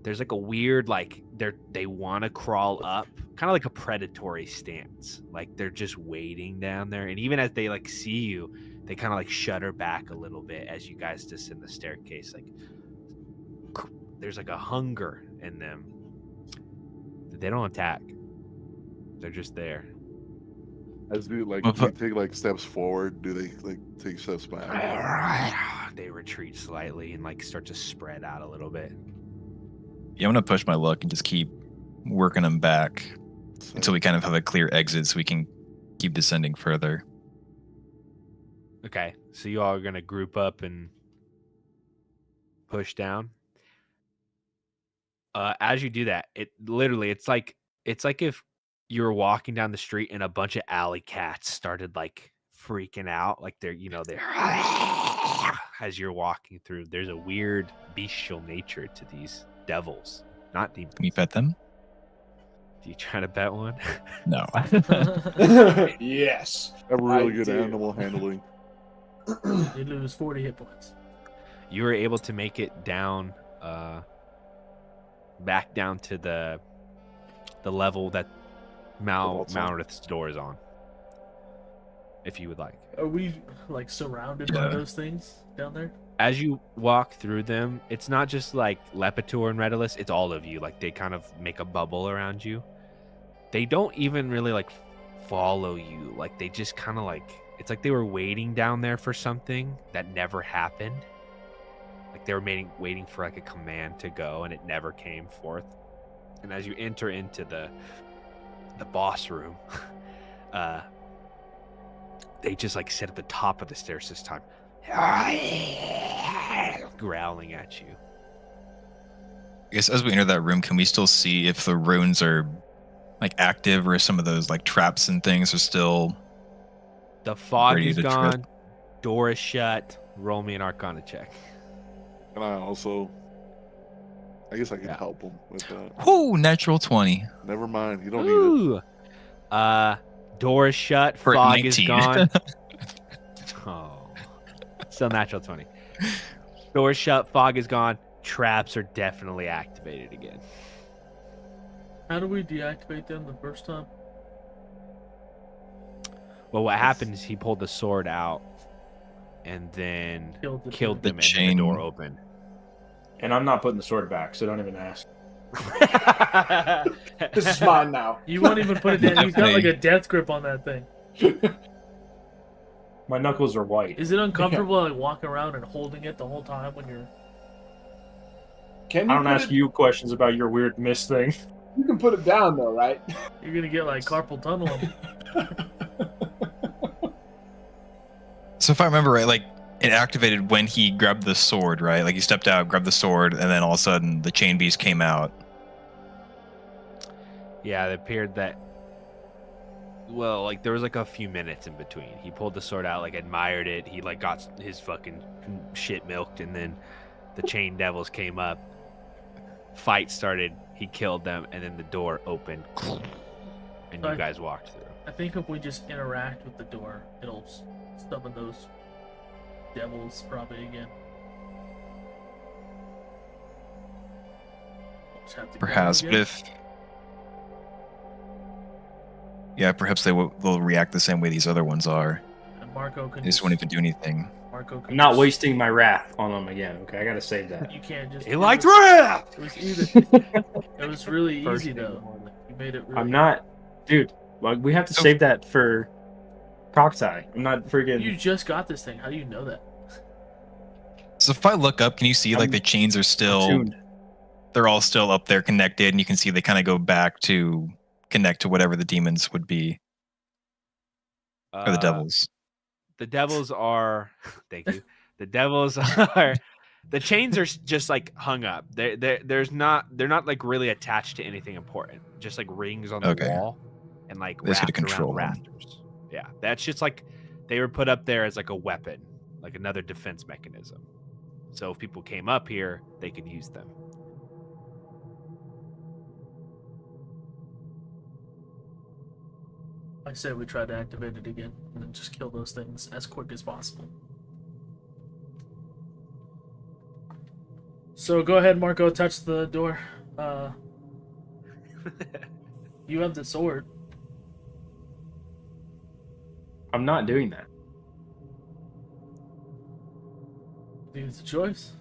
Speaker 3: there's like a weird like they want to crawl up, kind of like a predatory stance, like they're just waiting down there, and even as they like see you, they kind of like shudder back a little bit as you guys descend the staircase. Like there's like a hunger in them. They don't attack. They're just there.
Speaker 6: As we like
Speaker 4: Well,
Speaker 6: we take like steps forward, do they like take steps back?
Speaker 3: They retreat slightly and like start to spread out a little bit.
Speaker 4: Yeah, I'm gonna push my luck and just keep working them back until we kind of have a clear exit, so we can keep descending further.
Speaker 3: Okay, so you all are gonna group up and push down. As you do that, it's like if you were walking down the street and a bunch of alley cats started like freaking out, like they're as you're walking through. There's a weird bestial nature to these devils, not demons.
Speaker 4: Can we pet them?
Speaker 3: Do you try to bet one?
Speaker 4: No.
Speaker 7: Yes.
Speaker 6: Have really
Speaker 7: I
Speaker 6: good
Speaker 7: do.
Speaker 6: animal handling.
Speaker 1: You lose 40 hit points.
Speaker 3: You were able to make it down, back down to the level that Malrith's door is on. If you would like.
Speaker 1: Are we like surrounded by
Speaker 4: Yeah.
Speaker 1: those things down there?
Speaker 3: As you walk through them, it's not just like Lepitor and Redolus, it's all of you. Like they kind of make a bubble around you. They don't even really like follow you. Like they just kind of like, it's like they were waiting down there for something that never happened. Like they were waiting for like a command to go, and it never came forth. And as you enter into the boss room, they just like sit at the top of the stairs this time, growling at you.
Speaker 4: I guess as we enter that room, can we still see if the runes are like active, or if some of those like traps and things are still?
Speaker 3: The fog
Speaker 4: Ready
Speaker 3: is
Speaker 4: to trip.
Speaker 3: gone. Door is shut. Roll me an Arcana check.
Speaker 6: And I also, I guess I can
Speaker 3: Yeah.
Speaker 6: help him with that.
Speaker 4: Whoo, natural 20.
Speaker 6: Never mind, you don't need it.
Speaker 3: Ooh. Door is shut.
Speaker 4: For
Speaker 3: Fog
Speaker 4: 19.
Speaker 3: is gone. Oh. Still natural 20. Door is shut. Fog is gone. Traps are definitely activated again.
Speaker 1: How do we deactivate them the first time?
Speaker 3: Well, what happened is he pulled the sword out and then killed
Speaker 4: The
Speaker 3: them, and then
Speaker 4: chain.
Speaker 3: the door opened.
Speaker 8: And I'm not putting the sword back, so don't even ask.
Speaker 7: This is mine now.
Speaker 1: You won't even put it down. He's got like a death grip on that thing.
Speaker 8: My knuckles are white.
Speaker 1: Is it uncomfortable like walking around and holding it the whole time when you're?
Speaker 7: Can
Speaker 8: I
Speaker 7: you
Speaker 8: don't
Speaker 7: put
Speaker 8: ask
Speaker 7: it,
Speaker 8: you questions about your weird mist thing.
Speaker 7: You can put it down though, right?
Speaker 1: You're gonna get like carpal tunnel.
Speaker 4: So if I remember right, like it activated when he grabbed the sword, right? Like he stepped out, grabbed the sword, and then all of a sudden the chain beast came out.
Speaker 3: Yeah, it appeared that. Well, like there was like a few minutes in between. He pulled the sword out, like admired it. He like got his fucking shit milked, and then the chain devils came up. Fight started. He killed them, and then the door opened, and you
Speaker 1: Right.
Speaker 3: guys walked through.
Speaker 1: I think if we just interact with the door, it'll summon those devils probably again. We'll just have to go
Speaker 4: Perhaps, but
Speaker 1: again.
Speaker 4: if perhaps they'll react the same way these other ones are.
Speaker 1: And Marco can
Speaker 4: They just won't even do anything.
Speaker 1: Marco can
Speaker 8: I'm not
Speaker 1: just-
Speaker 8: wasting my wrath on them again, okay? I gotta save that.
Speaker 1: You can't just.
Speaker 3: He
Speaker 1: it
Speaker 3: liked
Speaker 1: was-
Speaker 3: draft.
Speaker 1: It was either. It was really
Speaker 8: First
Speaker 1: easy
Speaker 8: thing in the
Speaker 1: though.
Speaker 8: morning.
Speaker 1: You made it really.
Speaker 8: I'm not, dude. Like we have to
Speaker 4: So-
Speaker 8: save that for Cocktie. I'm not freaking.
Speaker 1: You just got this thing. How do you know that?
Speaker 4: So if I look up, can you see like
Speaker 8: I'm
Speaker 4: the chains are still?
Speaker 8: tuned.
Speaker 4: They're all still up there connected, and you can see they kind of go back to connect to whatever the demons would be, or the devils.
Speaker 3: The devils are. Thank you. The devils are. The chains are just like hung up. They're not like really attached to anything important. Just like rings on the
Speaker 4: Okay.
Speaker 3: wall, and like
Speaker 4: They just
Speaker 3: wrapped
Speaker 4: gotta control
Speaker 3: around
Speaker 4: them.
Speaker 3: rafters. Yeah, that's just like they were put up there as like a weapon, like another defense mechanism. So if people came up here, they could use them.
Speaker 1: I say we try to activate it again and then just kill those things as quick as possible. So go ahead, Marco, touch the door. You have the sword.
Speaker 8: I'm not doing that.
Speaker 1: Use the choice.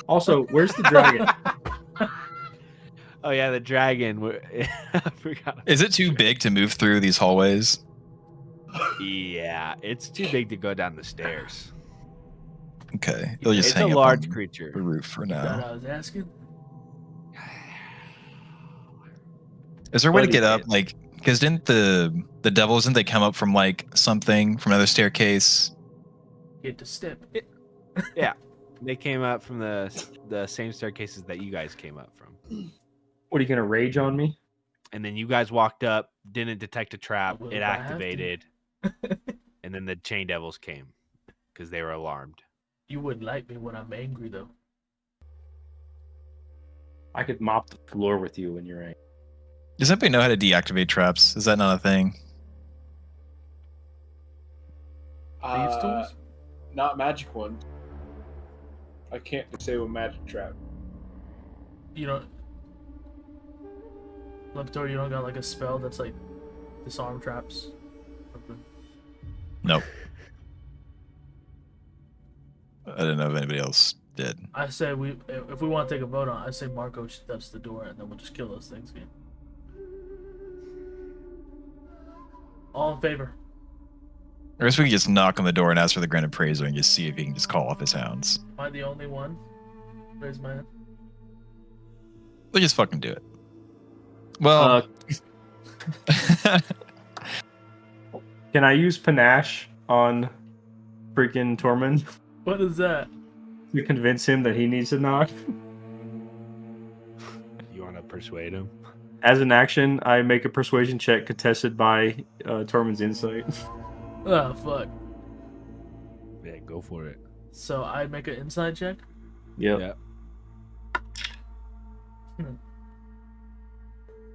Speaker 8: Also, where's the dragon?
Speaker 3: Oh yeah, the dragon. I forgot.
Speaker 4: Is it too big to move through these hallways?
Speaker 3: Yeah, it's too big to go down the stairs.
Speaker 4: Okay, you'll just
Speaker 3: It's a
Speaker 4: hang up
Speaker 3: large
Speaker 4: on
Speaker 3: creature.
Speaker 4: the roof for
Speaker 1: That
Speaker 4: now.
Speaker 1: I was asking.
Speaker 4: Is there a way to
Speaker 8: Buddy,
Speaker 4: get up? Like, because didn't the devils, didn't they come up from like something from another staircase?
Speaker 1: Get to step.
Speaker 3: They came up from the same staircases that you guys came up from.
Speaker 8: What are you gonna rage on me?
Speaker 3: And then you guys walked up, didn't detect a trap,
Speaker 1: Well,
Speaker 3: it
Speaker 1: if I have to.
Speaker 3: activated, and then the chain devils came because they were alarmed.
Speaker 1: You wouldn't like me when I'm angry, though.
Speaker 8: I could mop the floor with you when you're angry.
Speaker 4: Does anybody know how to deactivate traps? Is that not a thing?
Speaker 1: Thieves' tools?
Speaker 5: Not magic ones. I can't disable magic trap.
Speaker 1: You don't. Lepitor, you don't got like a spell that's like disarm traps? Something.
Speaker 4: Nope. I didn't know if anybody else did.
Speaker 1: I say if we want to take a vote on it, I say Marco should touch the door and then we'll just kill those things again. All in favor?
Speaker 4: I guess we can just knock on the door and ask for the Grand Appraiser and just see if he can just call off his hounds.
Speaker 1: Am I the only one? Raise my hand.
Speaker 4: We'll just fucking do it. Well,
Speaker 8: Can I use panache on freaking Tormund
Speaker 1: What is that?
Speaker 8: to convince him that he needs to knock?
Speaker 3: You want to persuade him?
Speaker 8: As an action, I make a persuasion check contested by Tormund's insight.
Speaker 1: Oh, fuck.
Speaker 3: Yeah, go for it.
Speaker 1: So I make an inside check?
Speaker 8: Yep.
Speaker 3: Yeah.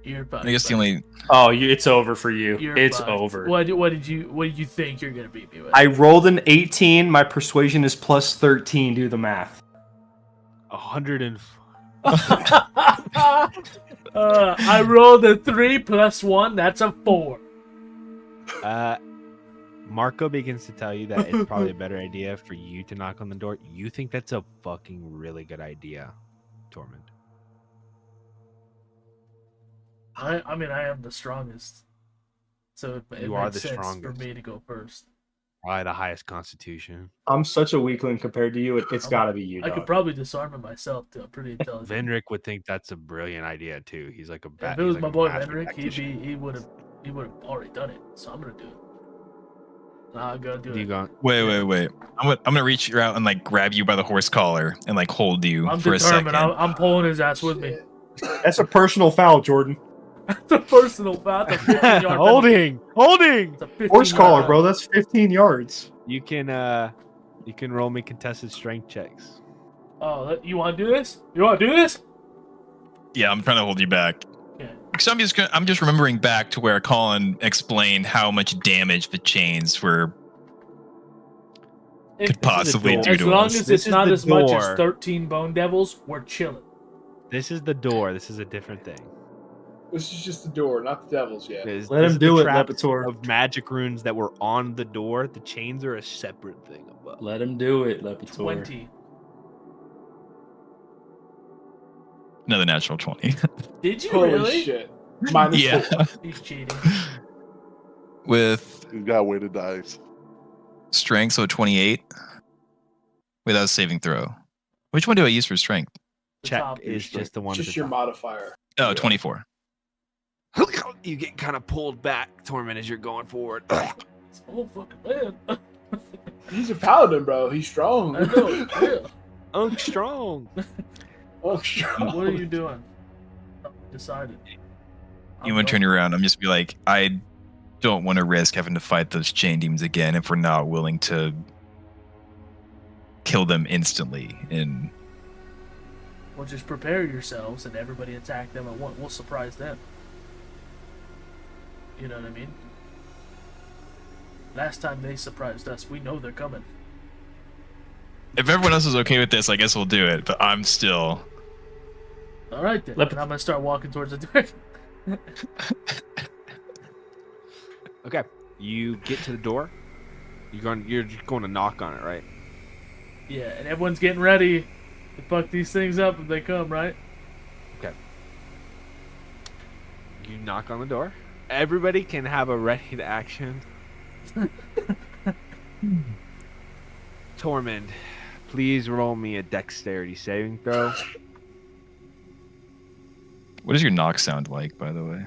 Speaker 1: You're fucked.
Speaker 4: I guess the
Speaker 1: buddy.
Speaker 4: only
Speaker 8: Oh, it's over for you.
Speaker 1: You're
Speaker 8: It's
Speaker 1: fucked.
Speaker 8: over.
Speaker 1: What did you think you're gonna beat me with?
Speaker 8: I rolled an 18. My persuasion is plus 13. Do the math.
Speaker 3: 100 and
Speaker 1: I rolled a 3 plus 1. That's a 4.
Speaker 3: Marco begins to tell you that it's probably a better idea for you to knock on the door. You think that's a fucking really good idea, Tormund.
Speaker 1: I mean, I am the strongest, so it
Speaker 3: You are
Speaker 1: makes
Speaker 3: the
Speaker 1: sense
Speaker 3: strongest.
Speaker 1: for me to go first.
Speaker 3: Probably the highest constitution.
Speaker 8: I'm such a weakling compared to you. It's got to be you,
Speaker 1: I
Speaker 8: dog.
Speaker 1: could probably disarm it myself too. I'm pretty intelligent.
Speaker 3: Venric would think that's a brilliant idea too. He's like a
Speaker 1: If it was
Speaker 3: he's
Speaker 1: my
Speaker 3: like a
Speaker 1: boy
Speaker 3: master
Speaker 1: Venric,
Speaker 3: tactician.
Speaker 1: he would have already done it. So I'm gonna do it. Nah, I gotta do
Speaker 3: You
Speaker 1: it.
Speaker 3: go.
Speaker 4: wait. I'm gonna reach you out and like grab you by the horse collar and like hold you
Speaker 1: I'm
Speaker 4: for a
Speaker 1: determined.
Speaker 4: second.
Speaker 1: I'm pulling his ass with me.
Speaker 8: That's a personal foul, Jordan.
Speaker 1: That's a personal foul. That's a 15 yard
Speaker 3: Holding.
Speaker 1: It's a 15
Speaker 8: Horse collar,
Speaker 1: yard-
Speaker 8: bro. That's 15 yards.
Speaker 3: You can roll me contested strength checks.
Speaker 1: Oh, you want to do this? You want to do this?
Speaker 4: Yeah, I'm trying to hold you back.
Speaker 1: Okay.
Speaker 4: So I'm just remembering back to where Colin explained how much damage the chains could possibly
Speaker 3: door.
Speaker 4: do
Speaker 1: As
Speaker 4: to
Speaker 1: long
Speaker 4: us.
Speaker 1: as
Speaker 3: This
Speaker 1: it's
Speaker 3: is
Speaker 1: not
Speaker 3: the
Speaker 1: as much as
Speaker 3: door.
Speaker 1: 13 bone devils, we're chilling.
Speaker 3: This is the door. This is a different thing.
Speaker 5: This is just the door, not the devils yet.
Speaker 8: Let him
Speaker 3: is
Speaker 8: do
Speaker 3: the
Speaker 8: it,
Speaker 3: traps
Speaker 8: Lepitor.
Speaker 3: Of magic runes that were on the door. The chains are a separate thing above.
Speaker 8: Let him do it, Lepitor.
Speaker 1: 20.
Speaker 4: Another natural 20.
Speaker 1: Did you
Speaker 5: Holy
Speaker 1: really?
Speaker 5: shit. Minus
Speaker 4: Yeah.
Speaker 5: 4.
Speaker 1: He's cheating.
Speaker 4: with
Speaker 6: He's got weighted dice.
Speaker 4: strength, so 28. Wait, that was saving throw. Which one do I use for strength?
Speaker 1: The
Speaker 3: Check
Speaker 1: top
Speaker 3: is just the one.
Speaker 7: Just
Speaker 3: at
Speaker 7: your
Speaker 3: the
Speaker 7: modifier.
Speaker 4: Oh, 24.
Speaker 3: top. You get kind of pulled back, Torment, as you're going forward.
Speaker 1: It's all fucking man.
Speaker 7: He's a paladin, bro. He's strong.
Speaker 1: I know. Yeah.
Speaker 3: Unk strong.
Speaker 7: Oh, strong.
Speaker 1: What are you doing? Decided.
Speaker 4: You want to turn around? I'm just be like, I don't want to risk having to fight those chain demons again if we're not willing to kill them instantly. And
Speaker 1: Well, just prepare yourselves and everybody attack them at once. We'll surprise them. You know what I mean? Last time they surprised us, we know they're coming.
Speaker 4: if everyone else is okay with this, I guess we'll do it. But I'm still.
Speaker 1: All right then.
Speaker 8: Let-
Speaker 1: And I'm gonna start walking towards the door.
Speaker 3: Okay, you get to the door. You're just going to knock on it, right?
Speaker 1: Yeah, and everyone's getting ready to fuck these things up if they come, right?
Speaker 3: You knock on the door. Everybody can have a ready to action. Tormund, please roll me a dexterity saving throw.
Speaker 4: What does your knock sound like, by the way?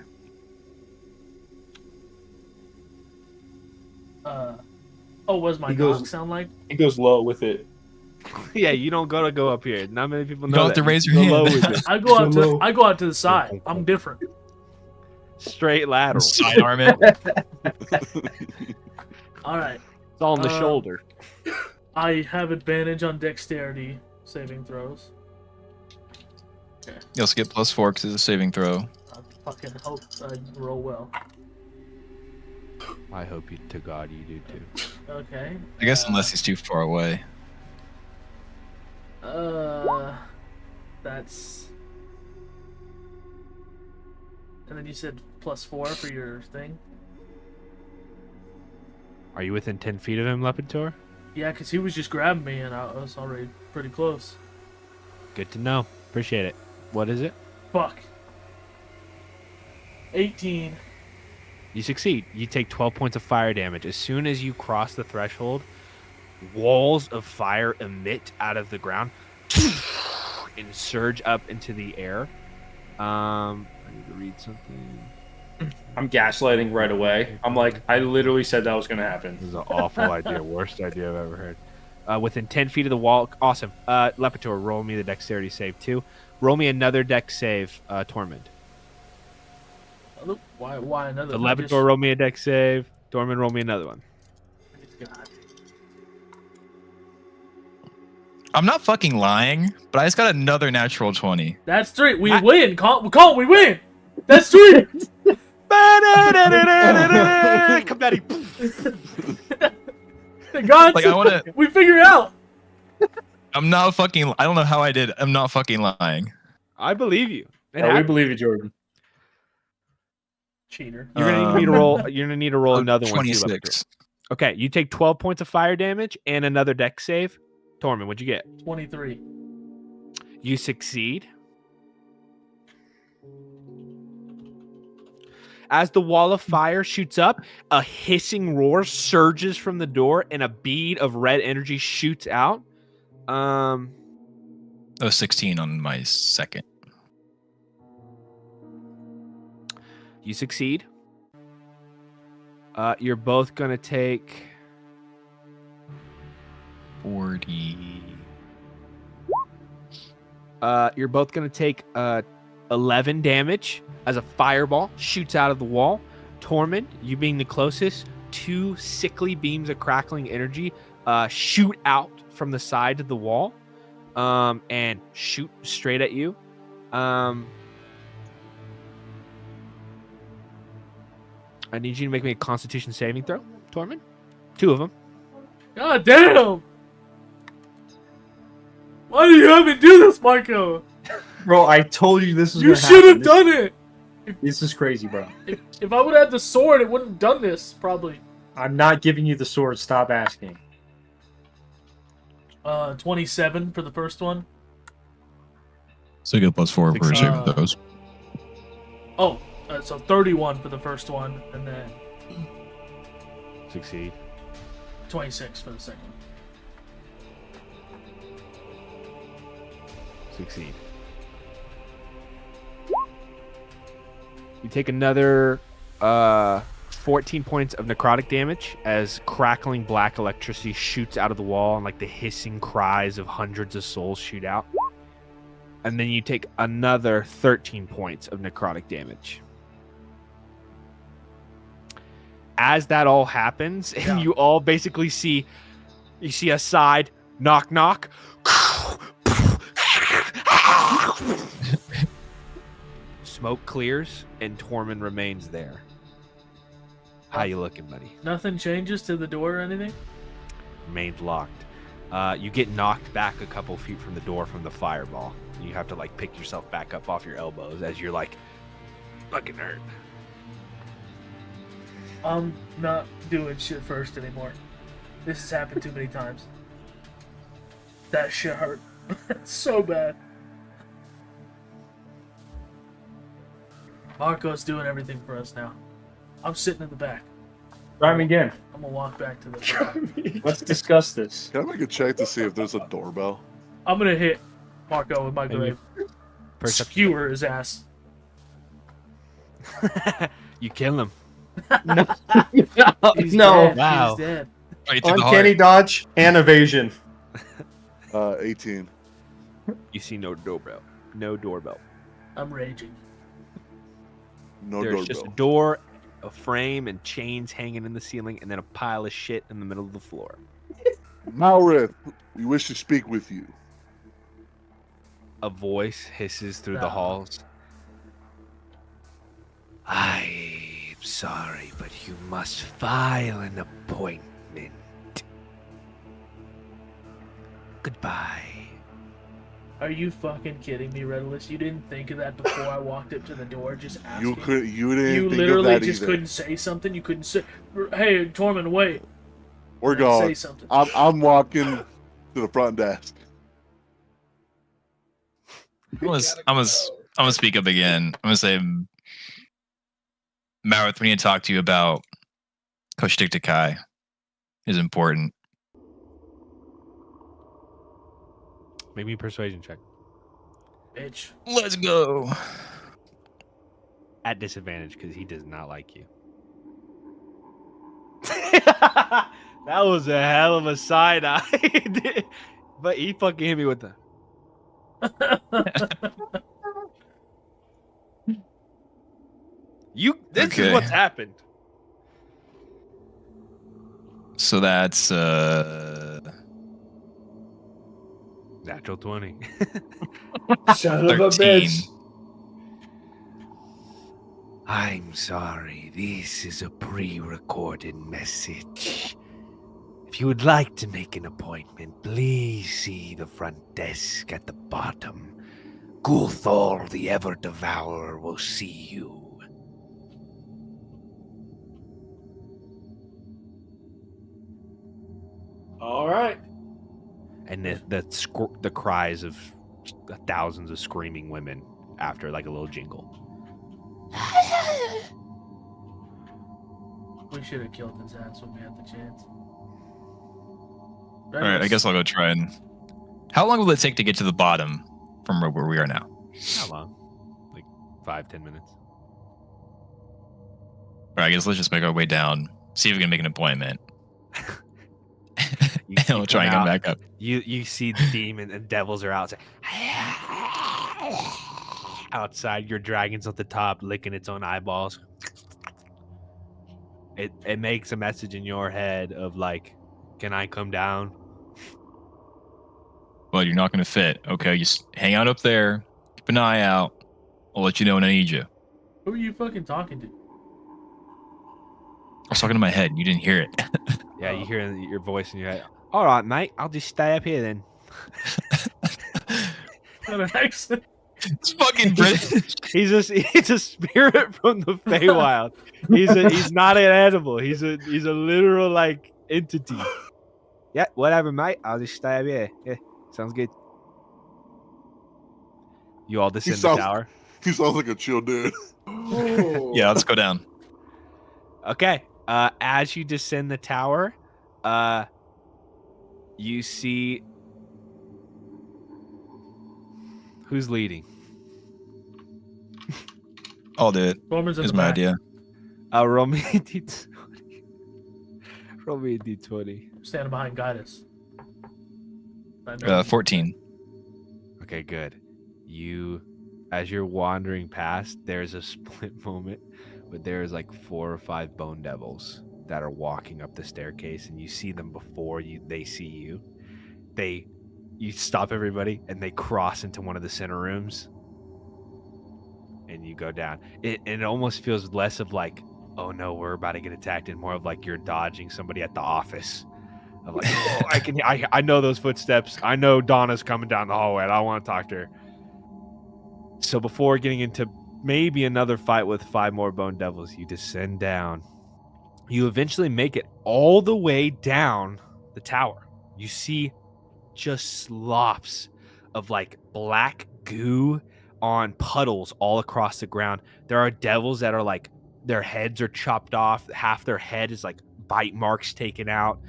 Speaker 1: Oh, what does my
Speaker 8: He goes-
Speaker 1: knock sound like?
Speaker 8: He goes low with it.
Speaker 3: Yeah, you don't gotta go up here. Not many people
Speaker 4: You
Speaker 3: know
Speaker 4: don't have
Speaker 3: that.
Speaker 4: to raise your
Speaker 3: Go
Speaker 4: hand.
Speaker 3: low with it.
Speaker 1: I go out
Speaker 8: So low.
Speaker 1: to I go out to the side. I'm different.
Speaker 3: Straight lateral. It's
Speaker 4: Sidearm it.
Speaker 1: All right.
Speaker 3: all on the
Speaker 1: Uh,
Speaker 3: shoulder.
Speaker 1: I have advantage on dexterity saving throws.
Speaker 4: You also get +4 because it's a saving throw.
Speaker 1: I fucking hope I roll well.
Speaker 3: I hope you, to God you do too.
Speaker 1: Okay.
Speaker 4: I guess unless he's too far away.
Speaker 1: That's. And then you said +4 for your thing.
Speaker 3: Are you within 10 feet of him, Lepitor?
Speaker 1: Yeah, because he was just grabbing me, and I was already pretty close.
Speaker 3: Good to know. Appreciate it. What is it?
Speaker 1: Fuck. 18.
Speaker 3: You succeed. You take 12 points of fire damage. As soon as you cross the threshold, walls of fire emit out of the ground and surge up into the air. I need to read something.
Speaker 8: I'm gaslighting right away. I'm like, I literally said that was going to happen.
Speaker 3: This is an awful idea. Worst idea I've ever heard. Within 10 feet of the wall. Awesome. Lepitor, roll me the dexterity save too. Roll me another dex save, Tormund.
Speaker 1: Why another?
Speaker 3: The
Speaker 1: one?
Speaker 3: Lepitor, roll me a dex save. Tormund, roll me another one.
Speaker 1: God.
Speaker 4: I'm not fucking lying, but I just got another natural 20.
Speaker 1: That's 3. We win. Call. We win. That's 3.
Speaker 3: Confetti.
Speaker 1: God,
Speaker 4: Like I want to.
Speaker 1: we figure it out.
Speaker 4: I'm not fucking. I don't know how I did. I'm not fucking lying.
Speaker 3: I believe you. It
Speaker 8: Yeah, we
Speaker 3: happened.
Speaker 8: believe you, Jordan.
Speaker 1: Cheater.
Speaker 3: You're gonna need to roll. You're gonna need to roll another one. Too,
Speaker 4: 26.
Speaker 3: Lepitor. Okay, you take 12 points of fire damage and another dex save. Tormund, what'd you get?
Speaker 1: 23.
Speaker 3: You succeed. As the wall of fire shoots up, a hissing roar surges from the door, and a bead of red energy shoots out.
Speaker 4: Oh, 16 on my second.
Speaker 3: You succeed. You're both gonna take
Speaker 4: 40.
Speaker 3: You're both gonna take 11 damage as a fireball shoots out of the wall. Tormund, you being the closest, 2 sickly beams of crackling energy shoot out from the side of the wall and shoot straight at you. I need you to make me a Constitution saving throw, Tormund. 2 of them.
Speaker 1: God damn. Why do you have me do this, Marco?
Speaker 8: Bro, I told you this was
Speaker 1: You
Speaker 8: going to
Speaker 1: should
Speaker 8: happen.
Speaker 1: have done it.
Speaker 8: This is crazy, bro.
Speaker 1: If I would have had the sword, it wouldn't have done this, probably.
Speaker 8: I'm not giving you the sword. Stop asking.
Speaker 1: 27 for the first one.
Speaker 4: So you get +4 for
Speaker 8: 16.
Speaker 4: saving those.
Speaker 1: Oh, so 31 for the first one, and then
Speaker 3: Succeed.
Speaker 1: 26 for the second.
Speaker 3: Succeed. You take another 14 points of necrotic damage as crackling black electricity shoots out of the wall and like the hissing cries of hundreds of souls shoot out. And then you take another 13 points of necrotic damage. As that all happens, and you all basically see a side knock knock. Smoke clears and Tormund remains there. How you looking, buddy?
Speaker 1: Nothing changes to the door or anything?
Speaker 3: Remains locked. You get knocked back a couple feet from the door from the fireball. You have to like pick yourself back up off your elbows as you're like fucking hurt.
Speaker 1: I'm not doing shit first anymore. This has happened too many times. That shit hurt. So bad. Marco's doing everything for us now. I'm sitting in the back.
Speaker 8: Try me again.
Speaker 1: I'm gonna walk back to the front.
Speaker 8: Let's discuss this.
Speaker 6: Can I make a check to see if there's a doorbell?
Speaker 1: I'm gonna hit Marco with my glaive. Skewer his ass.
Speaker 3: You kill him.
Speaker 8: No.
Speaker 1: He's
Speaker 8: No.
Speaker 1: dead.
Speaker 3: Wow.
Speaker 1: He's dead.
Speaker 4: Right to the
Speaker 8: Uncanny
Speaker 4: heart.
Speaker 8: dodge and evasion.
Speaker 6: 18.
Speaker 3: You see no doorbell. No doorbell.
Speaker 1: I'm raging.
Speaker 6: No
Speaker 3: There's
Speaker 6: doorbell.
Speaker 3: just a door, a frame, and chains hanging in the ceiling, and then a pile of shit in the middle of the floor.
Speaker 6: Malrith, we wish to speak with you.
Speaker 3: A voice hisses through the
Speaker 1: Ah.
Speaker 3: halls. I'm sorry, but you must file an appointment. Goodbye.
Speaker 1: Are you fucking kidding me, Redless? You didn't think of that before I walked up to the door, just asking?
Speaker 6: You didn't
Speaker 1: You
Speaker 6: think
Speaker 1: literally
Speaker 6: of that
Speaker 1: just
Speaker 6: either.
Speaker 1: couldn't say something? You couldn't say, hey, Tormund, wait.
Speaker 6: We're
Speaker 1: Say
Speaker 6: going.
Speaker 1: something.
Speaker 6: I'm walking to the front desk.
Speaker 4: I'm gonna speak up again. I'm gonna say, Marith, we need to talk to you about Koshtik Takai. Is important.
Speaker 3: Make me a persuasion check.
Speaker 1: Bitch.
Speaker 4: Let's go.
Speaker 3: At disadvantage, because he does not like you. That was a hell of a side eye. But he fucking hit me with the... This is
Speaker 4: Okay.
Speaker 3: what's happened.
Speaker 4: So that's
Speaker 3: Natural 20.
Speaker 7: Son of a
Speaker 4: 13.
Speaker 7: bitch.
Speaker 3: I'm sorry. This is a pre-recorded message. If you would like to make an appointment, please see the front desk at the bottom. Gulthor, the Ever-Devourer, will see you.
Speaker 7: All right.
Speaker 3: And the cries of thousands of screaming women after like a little jingle.
Speaker 1: We should have killed his ass when we had the chance.
Speaker 4: all right. I guess I'll go try and. How long will it take to get to the bottom from where we are now?
Speaker 3: How long? Like 5-10 minutes.
Speaker 4: All right, I guess let's just make our way down. See if we can make an appointment.
Speaker 3: You
Speaker 4: And we'll try and come back up.
Speaker 3: You see the demon and devils are outside. Outside, your dragon's at the top, licking its own eyeballs. It makes a message in your head of like, can I come down?
Speaker 4: Well, you're not going to fit. Okay, just hang out up there. Keep an eye out. I'll let you know when I need you.
Speaker 1: Who are you fucking talking to?
Speaker 4: I was talking to my head. You didn't hear it.
Speaker 3: Yeah, you hear your voice in your head. All right, mate. I'll just stay up here then.
Speaker 1: Got an accent.
Speaker 4: It's fucking British.
Speaker 3: He's a spirit from the Feywild. He's not an animal. He's a literal like entity. Yeah, whatever, mate. I'll just stay up here. Yeah, sounds good. You all descend the
Speaker 6: sounds-
Speaker 3: tower.
Speaker 6: He sounds like a chill dude.
Speaker 7: Oh.
Speaker 4: Yeah, let's go down.
Speaker 3: Okay. As you descend the tower, you see who's leading.
Speaker 4: I'll do it.
Speaker 1: Roman's in
Speaker 4: Is
Speaker 1: the
Speaker 4: my
Speaker 1: back.
Speaker 4: idea.
Speaker 3: Roll me a d20. Roll me a d20.
Speaker 1: I'm standing behind Guidus. I know.
Speaker 4: 14.
Speaker 3: Okay, good. As you're wandering past, there's a split moment, but there's like 4 or 5 bone devils that are walking up the staircase, and you see them before they see you. You stop everybody, and they cross into one of the center rooms, and you go down. It almost feels less of like, oh no, we're about to get attacked, and more of like you're dodging somebody at the office. I'm like, oh, I know those footsteps. I know Donna's coming down the hallway, and I want to talk to her. So before getting into maybe another fight with 5 more bone devils, you descend down. You eventually make it all the way down the tower. You see just slops of like black goo on puddles all across the ground. There are devils that are like, their heads are chopped off. Half their head is like bite marks taken out.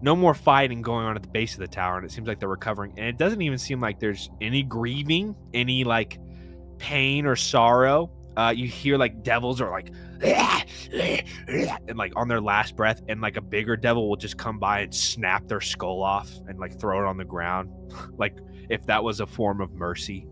Speaker 3: No more fighting going on at the base of the tower, and it seems like they're recovering. And it doesn't even seem like there's any grieving, any like pain or sorrow. You hear like devils are like, and like on their last breath, and like a bigger devil will just come by and snap their skull off and like throw it on the ground, like if that was a form of mercy.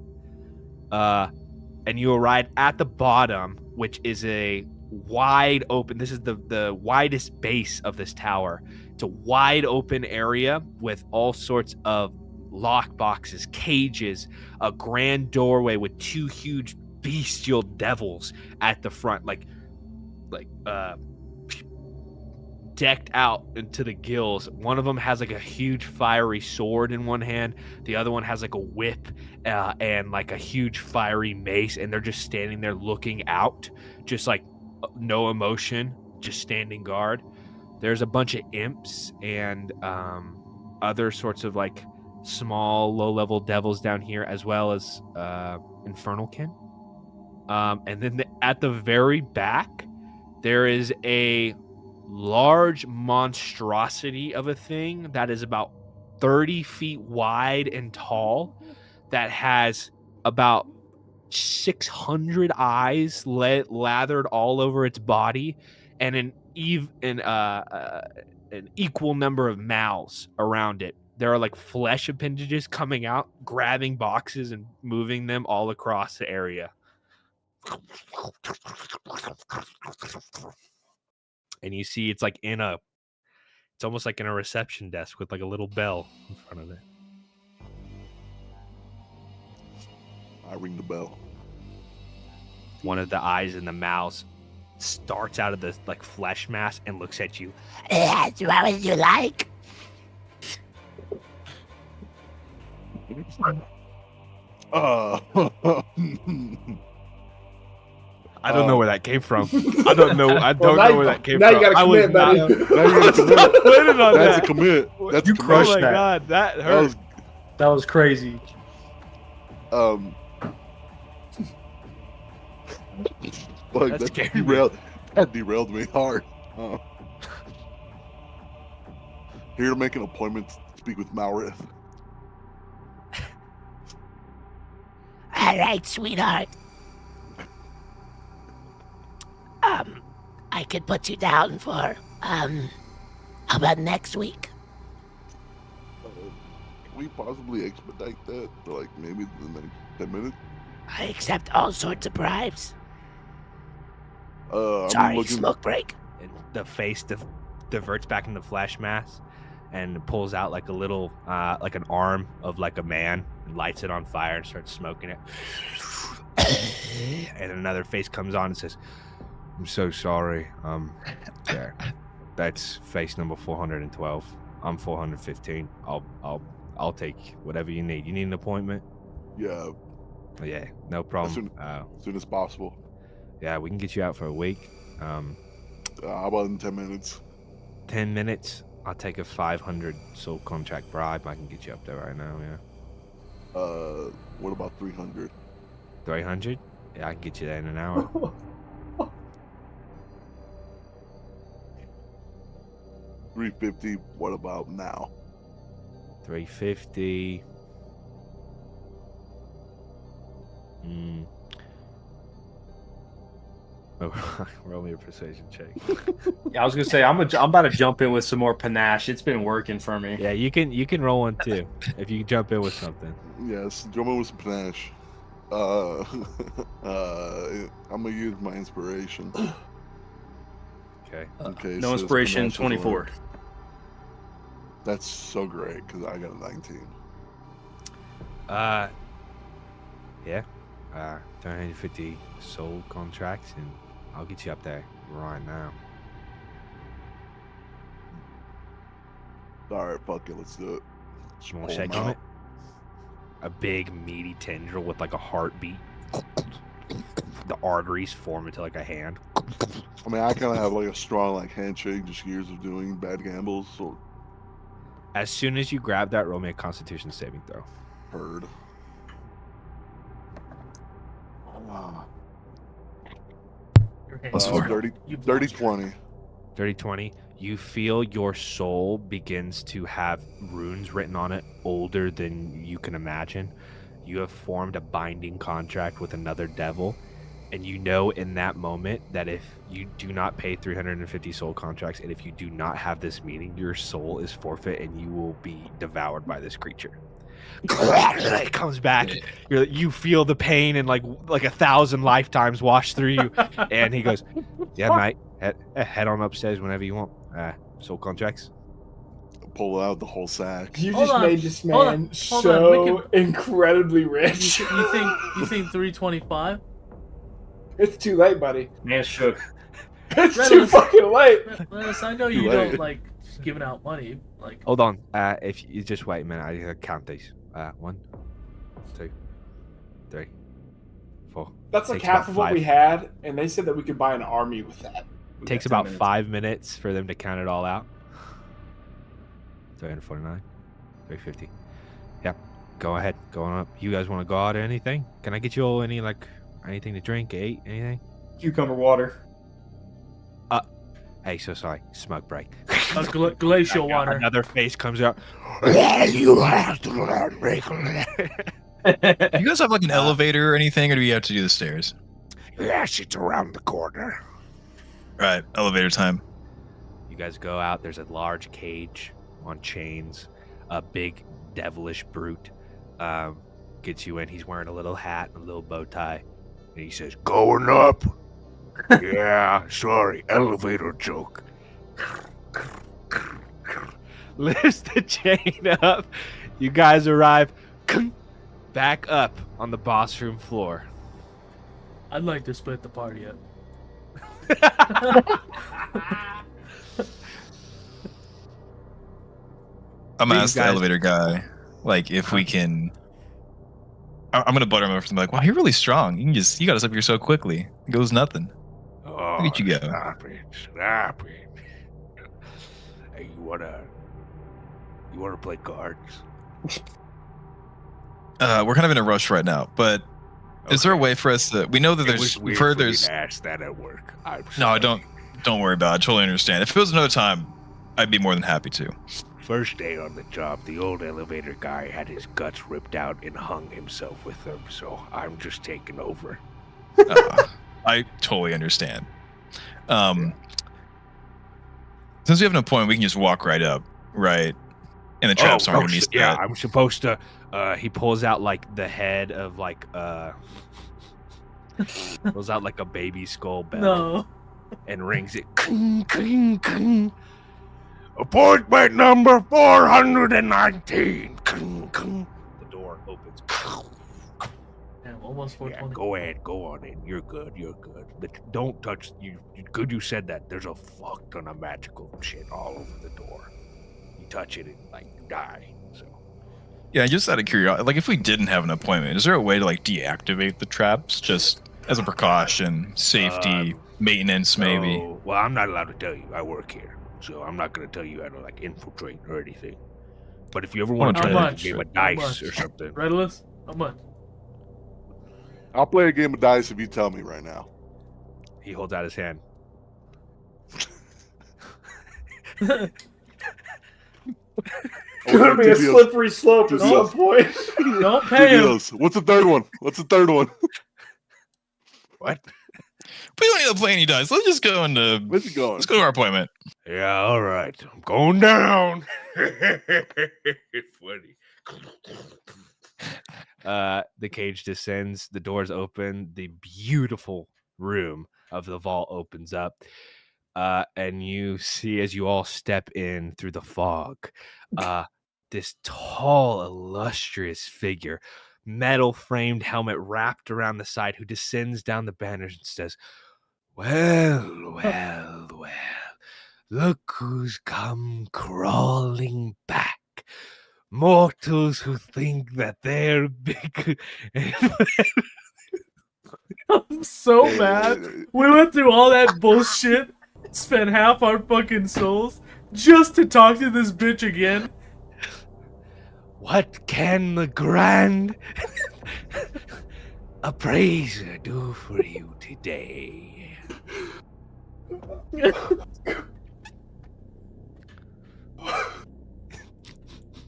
Speaker 3: And you arrive at the bottom, which is a wide open. This is the widest base of this tower. It's a wide open area with all sorts of lock boxes, cages, a grand doorway with 2 huge bestial devils at the front, like decked out into the gills. One of them has like a huge fiery sword in one hand. The other one has like a whip and like a huge fiery mace, and they're just standing there looking out, just like no emotion, just standing guard. There's a bunch of imps and other sorts of like small, low-level devils down here, as well as Infernalkin. And then at the very back, there is a large monstrosity of a thing that is about 30 feet wide and tall, that has about 600 eyes lathered all over its body, and an equal number of mouths around it. There are like flesh appendages coming out, grabbing boxes and moving them all across the area. And you see it's like it's almost like in a reception desk with like a little bell in front of it.
Speaker 6: I ring the bell.
Speaker 3: One of the eyes in the mouths starts out of the like flesh mass and looks at you.
Speaker 9: What would you like?
Speaker 3: I don't know where that came from. I don't know. I don't
Speaker 7: Well,
Speaker 3: know where that came
Speaker 7: now
Speaker 3: from.
Speaker 7: you gotta
Speaker 3: I was
Speaker 7: commit, buddy.
Speaker 3: not
Speaker 6: Now you're gonna commit.
Speaker 3: planning on
Speaker 6: That's
Speaker 3: that.
Speaker 6: a commit. That's
Speaker 8: You
Speaker 6: a commit.
Speaker 8: crushed
Speaker 3: Oh my
Speaker 8: that.
Speaker 3: god, that
Speaker 6: That
Speaker 3: hurt.
Speaker 6: was
Speaker 8: That was crazy.
Speaker 6: Fuck,
Speaker 3: That
Speaker 6: that
Speaker 3: scared me.
Speaker 6: derailed me hard. Here to make an appointment to speak with Malrith.
Speaker 9: All right, sweetheart. I could put you down for, how about next week?
Speaker 6: Can we possibly expedite that to like maybe the next 10 minutes?
Speaker 9: I accept all sorts of bribes.
Speaker 6: I'm
Speaker 9: Sorry,
Speaker 6: looking.
Speaker 9: smoke break.
Speaker 3: And the face diverts back into flesh mass and pulls out like a little like an arm of like a man and lights it on fire and starts smoking it. And another face comes on and says, I'm so sorry. Yeah, that's face number 412. I'm 415. I'll take whatever you need. You need an appointment?
Speaker 6: Yeah,
Speaker 3: Yeah, no problem.
Speaker 6: as soon as possible.
Speaker 3: Yeah, we can get you out for a week.
Speaker 6: How about in 10 minutes?
Speaker 3: 10 minutes. I'll take a 500 soul contract bribe. I can get you up there right now. Yeah,
Speaker 6: What about 300?
Speaker 3: 300. Yeah, I can get you there in an hour.
Speaker 6: 350. What about now?
Speaker 3: 350. Oh, roll me a persuasion check.
Speaker 8: Yeah, I was gonna say I'm about to jump in with some more panache. It's been working for me.
Speaker 3: Yeah, you can roll one too if you jump in with something.
Speaker 6: Yes, drumming with some panache. I'm gonna use my inspiration.
Speaker 3: Okay.
Speaker 6: Okay,
Speaker 2: No
Speaker 6: so
Speaker 2: inspiration,
Speaker 6: panache doesn't
Speaker 2: 24.
Speaker 6: work. That's so great because I got a 19.
Speaker 3: Yeah. 350 soul contracts, and I'll get you up there right now.
Speaker 6: All right, fuck it, let's do it. Just
Speaker 3: You want to
Speaker 6: pull 'em
Speaker 3: shake on
Speaker 6: out.
Speaker 3: it? A big meaty tendril with like a heartbeat. The arteries form into like a hand.
Speaker 6: I mean, I kind of have like a strong like handshake, just years of doing bad gambles. So
Speaker 3: As soon as you grab that, roll me a Constitution saving throw.
Speaker 6: heard.
Speaker 1: Your hand-
Speaker 4: Plus 4.
Speaker 6: Dirty,
Speaker 1: You've
Speaker 6: dirty
Speaker 1: lost your-
Speaker 6: 20.
Speaker 3: 30-20. You feel your soul begins to have runes written on it older than you can imagine. You have formed a binding contract with another devil, and you know in that moment that if you do not pay 350 soul contracts, and if you do not have this meeting, your soul is forfeit and you will be devoured by this creature. It comes back. You feel the pain and like 1,000 lifetimes wash through you. And he goes, "Yeah, mate, head on upstairs whenever you want. Soul contracts."
Speaker 6: Pull out the whole sack.
Speaker 7: You
Speaker 1: Hold
Speaker 7: just
Speaker 1: on,
Speaker 7: made this
Speaker 1: hold
Speaker 7: man
Speaker 1: on,
Speaker 7: so
Speaker 1: we
Speaker 7: incredibly rich.
Speaker 1: You think 325?
Speaker 7: It's too late, buddy.
Speaker 8: Man shook.
Speaker 7: It's
Speaker 1: Red
Speaker 7: too
Speaker 1: list.
Speaker 7: fucking late.
Speaker 1: Well, I know you
Speaker 6: Too
Speaker 1: don't
Speaker 6: late.
Speaker 1: like giving out money. Like,
Speaker 3: Hold on. If you just wait a minute, I gotta count these. 1, 2, 3, 4.
Speaker 7: That's like
Speaker 3: Takes
Speaker 7: half
Speaker 3: about
Speaker 7: of what
Speaker 3: 5.
Speaker 7: we had, and they said that we could buy an army with that.
Speaker 2: We
Speaker 3: Takes
Speaker 2: got 10
Speaker 3: about
Speaker 2: minutes.
Speaker 3: 5 minutes for them to count it all out. 349, 350. Yep. Go ahead. Go on up. You guys want to go out or anything? Can I get you all anything to drink, eat, anything?
Speaker 8: Cucumber water.
Speaker 3: Hey, so sorry. Smoke break.
Speaker 1: glacial water.
Speaker 3: Another face comes out.
Speaker 9: You have to learn regularly.
Speaker 4: Do you guys have like an elevator or anything, or do you have to do the stairs?
Speaker 9: Yes, it's around the corner.
Speaker 4: All right, elevator time.
Speaker 3: You guys go out. There's a large cage on chains. A big devilish brute gets you in. He's wearing a little hat and a little bow tie. And he says,
Speaker 9: Going up. Yeah, sorry, elevator joke.
Speaker 3: lifts the chain up. You guys arrive back up on the boss room floor.
Speaker 1: I'd like to split the party up.
Speaker 4: I'm gonna
Speaker 3: These
Speaker 4: ask the
Speaker 3: guys-
Speaker 4: elevator guy, like, if we can. I'm gonna butter him up and be like, "Wow, you're really strong. You got us up here so quickly. It goes nothing."
Speaker 9: Oh,
Speaker 4: Look at you go.
Speaker 9: Stop it. Hey, you wanna play cards?
Speaker 4: We're kind of in a rush right now, but is there a way for us to? We know that
Speaker 9: It
Speaker 4: there's.
Speaker 9: was
Speaker 4: We've
Speaker 9: weird
Speaker 4: heard
Speaker 9: for you
Speaker 4: there's.
Speaker 9: to ask that at work. I'm
Speaker 4: No, I
Speaker 9: sorry.
Speaker 4: don't worry about it. I totally understand. If it was another time, I'd be more than happy to.
Speaker 9: First day on the job, the old elevator guy had his guts ripped out and hung himself with them, so I'm just taking over.
Speaker 4: I totally understand. Since we have an appointment, we can just walk right up, right? And the traps aren't going to be set.
Speaker 9: yeah, I'm supposed to.
Speaker 3: He pulls out like the head of pulls out like a baby skull bell
Speaker 1: No.
Speaker 3: and rings it.
Speaker 9: Kling, kling, kling. Appointment number 419. Kling, kling.
Speaker 3: The door opens.
Speaker 1: Damn, almost
Speaker 9: Yeah,
Speaker 1: 420.
Speaker 9: go ahead, go on in. You're good, you're good. But don't touch you. Good, you said that. There's a fuck ton of magical shit all over the door. You touch it and like die. So
Speaker 4: Yeah, just out of curiosity, like if we didn't have an appointment, is there a way to like deactivate the traps just as a precaution, safety, maintenance, maybe?
Speaker 9: So, well, I'm not allowed to tell you. I work here, so I'm not gonna tell you how to like infiltrate or anything. But if you ever want to
Speaker 1: How
Speaker 9: try like, a
Speaker 1: much?
Speaker 9: game of
Speaker 1: How
Speaker 9: dice
Speaker 1: much?
Speaker 9: or something,
Speaker 1: Redless? How much?
Speaker 6: I'll play a game of dice if you tell me right now.
Speaker 3: He holds out his hand.
Speaker 7: It's gonna be a slippery slope at some point.
Speaker 1: Don't pay him.
Speaker 6: What's the third one?
Speaker 4: What? We don't need a plan, he does. Let's just go into.
Speaker 6: Where's he going?
Speaker 4: Let's go to our appointment.
Speaker 9: Yeah, all right. I'm going down. Funny.
Speaker 3: The cage descends, the doors open, the beautiful room of the vault opens up, and you see as you all step in through the fog, this tall, illustrious figure, metal framed helmet wrapped around the side, who descends down the banners and says, well, look who's come crawling back. Mortals who think that they're big.
Speaker 1: I'm so mad. We went through all that bullshit, spent half our fucking souls just to talk to this bitch again.
Speaker 3: What can the grand appraiser do for you today?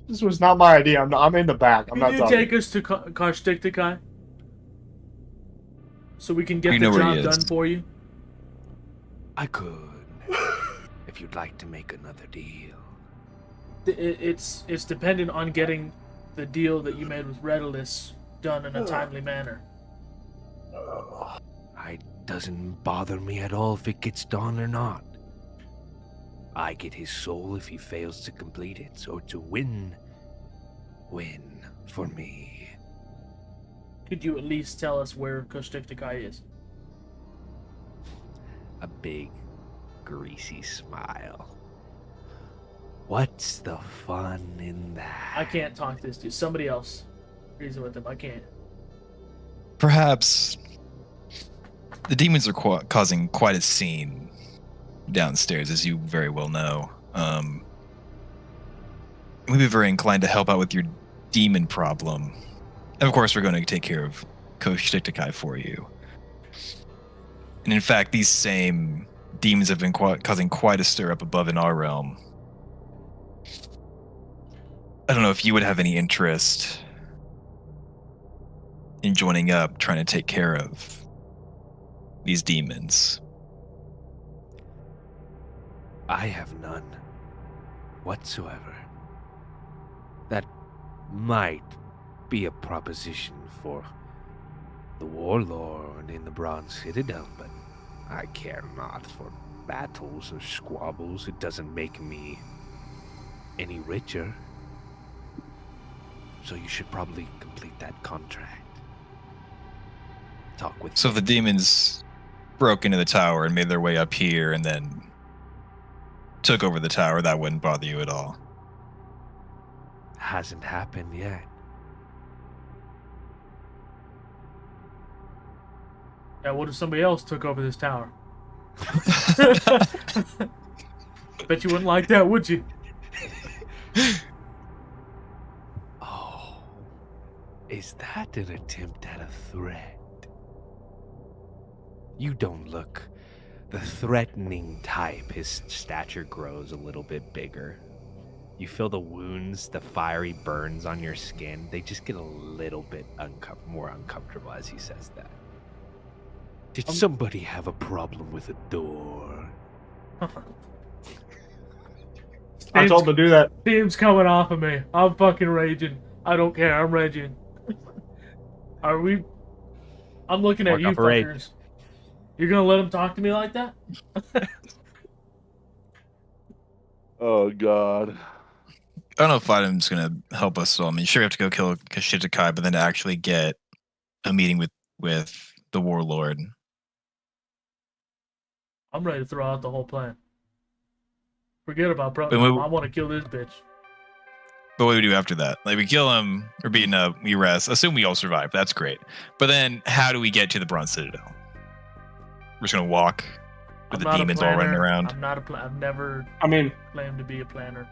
Speaker 8: This was not my idea. I'm in the back. I'm
Speaker 1: Can
Speaker 8: not
Speaker 1: you
Speaker 8: talking.
Speaker 1: take us to Kashyyyk so we can get
Speaker 4: You
Speaker 1: the
Speaker 4: know where he
Speaker 1: job
Speaker 4: is.
Speaker 1: done for you?
Speaker 3: I could, if you'd like to make another deal.
Speaker 1: It's dependent on getting the deal that you made with Redolus done in a timely manner.
Speaker 3: It doesn't bother me at all if it gets done or not. I get his soul if he fails to complete it, so it's a win for me.
Speaker 1: Could you at least tell us where Kashyyyk is?
Speaker 3: A big, greasy smile. What's the fun in that?
Speaker 1: I can't talk to this dude. Somebody else reason with him. I can't.
Speaker 4: Perhaps the demons are causing quite a scene downstairs, as you very well know. We'd be very inclined to help out with your demon problem. And of course, we're going to take care of Kashyyyk for you. And in fact, these same demons have been causing quite a stir up above in our realm. I don't know if you would have any interest in joining up, trying to take care of these demons.
Speaker 3: I have none whatsoever. That might be a proposition for the Warlord in the Bronze Citadel, but I care not for battles or squabbles. It doesn't make me any richer. So you should probably complete that contract. Talk with
Speaker 4: So if the demons broke into the tower and made their way up here and then took over the tower, that wouldn't bother you at all.
Speaker 3: hasn't happened yet.
Speaker 1: Yeah, what if somebody else took over this tower? Bet you wouldn't like that, would you?
Speaker 3: Oh, is that an attempt at a threat? You don't look the threatening type. His stature grows a little bit bigger. You feel the wounds, the fiery burns on your skin. They just get a little bit more uncomfortable as he says that. Did somebody have a problem with a door?
Speaker 8: I told him to do that.
Speaker 1: Steam's coming off of me. I'm fucking raging. I don't care. I'm raging. Are we? I'm looking at
Speaker 3: Mark
Speaker 1: you
Speaker 3: off a rage.
Speaker 1: fuckers. You're gonna let him talk to me like that?
Speaker 6: Oh God.
Speaker 4: I don't know if Vitam's going to help us at all. I mean, sure, you have to go kill Kashyyyk, but then to actually get a meeting with the Warlord.
Speaker 1: I'm ready to throw out the whole plan. Forget about
Speaker 4: But
Speaker 1: I want to kill this bitch.
Speaker 4: But what do we do after that? Like, we kill him, we're beaten up, we rest. Assume we all survive. That's great. But then, how do we get to the Bronze Citadel? We're just going to walk with
Speaker 1: I'm
Speaker 4: the
Speaker 1: not a
Speaker 4: demons all running
Speaker 1: planner.
Speaker 4: around.
Speaker 1: I'm not a I've never
Speaker 8: I mean,
Speaker 1: claimed to be a planner.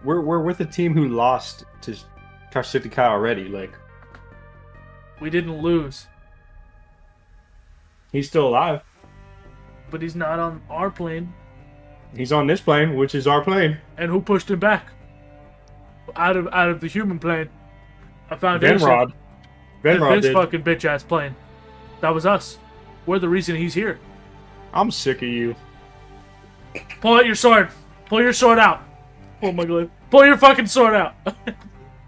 Speaker 8: we're with a team who lost to Kashyyyk already. Like,
Speaker 1: We didn't lose,
Speaker 8: he's still alive.
Speaker 1: but he's not on our plane.
Speaker 8: He's on this plane, which is our plane.
Speaker 1: And who pushed him back? out of the human plane, a foundation.
Speaker 8: Venrod. Venrod
Speaker 1: This
Speaker 8: did.
Speaker 1: fucking bitch ass plane. That was us. We're the reason he's here.
Speaker 8: I'm sick of you.
Speaker 1: Pull out your sword. Pull your sword out. Oh my god. Pull your fucking sword out.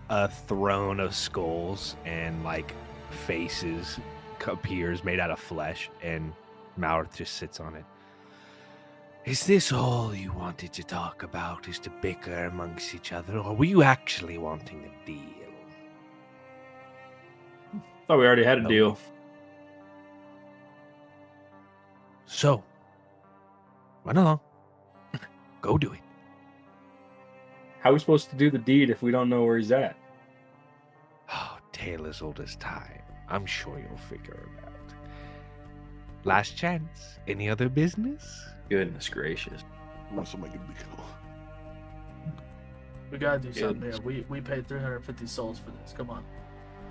Speaker 9: A throne of skulls and like faces appears made out of flesh, and Mouth just sits on it. Is this all you wanted to talk about? Is to bicker amongst each other, or were you actually wanting a deal?
Speaker 8: Thought we already had a deal.
Speaker 9: So, run along. Go do it.
Speaker 8: How are we supposed to do the deed if we don't know where he's at?
Speaker 9: Oh, tale as old as time. I'm sure you'll figure it out. Last chance. Any other business?
Speaker 2: Goodness gracious.
Speaker 6: Wants to make a deal.
Speaker 1: We gotta do something here. We paid 350 souls for this. Come on.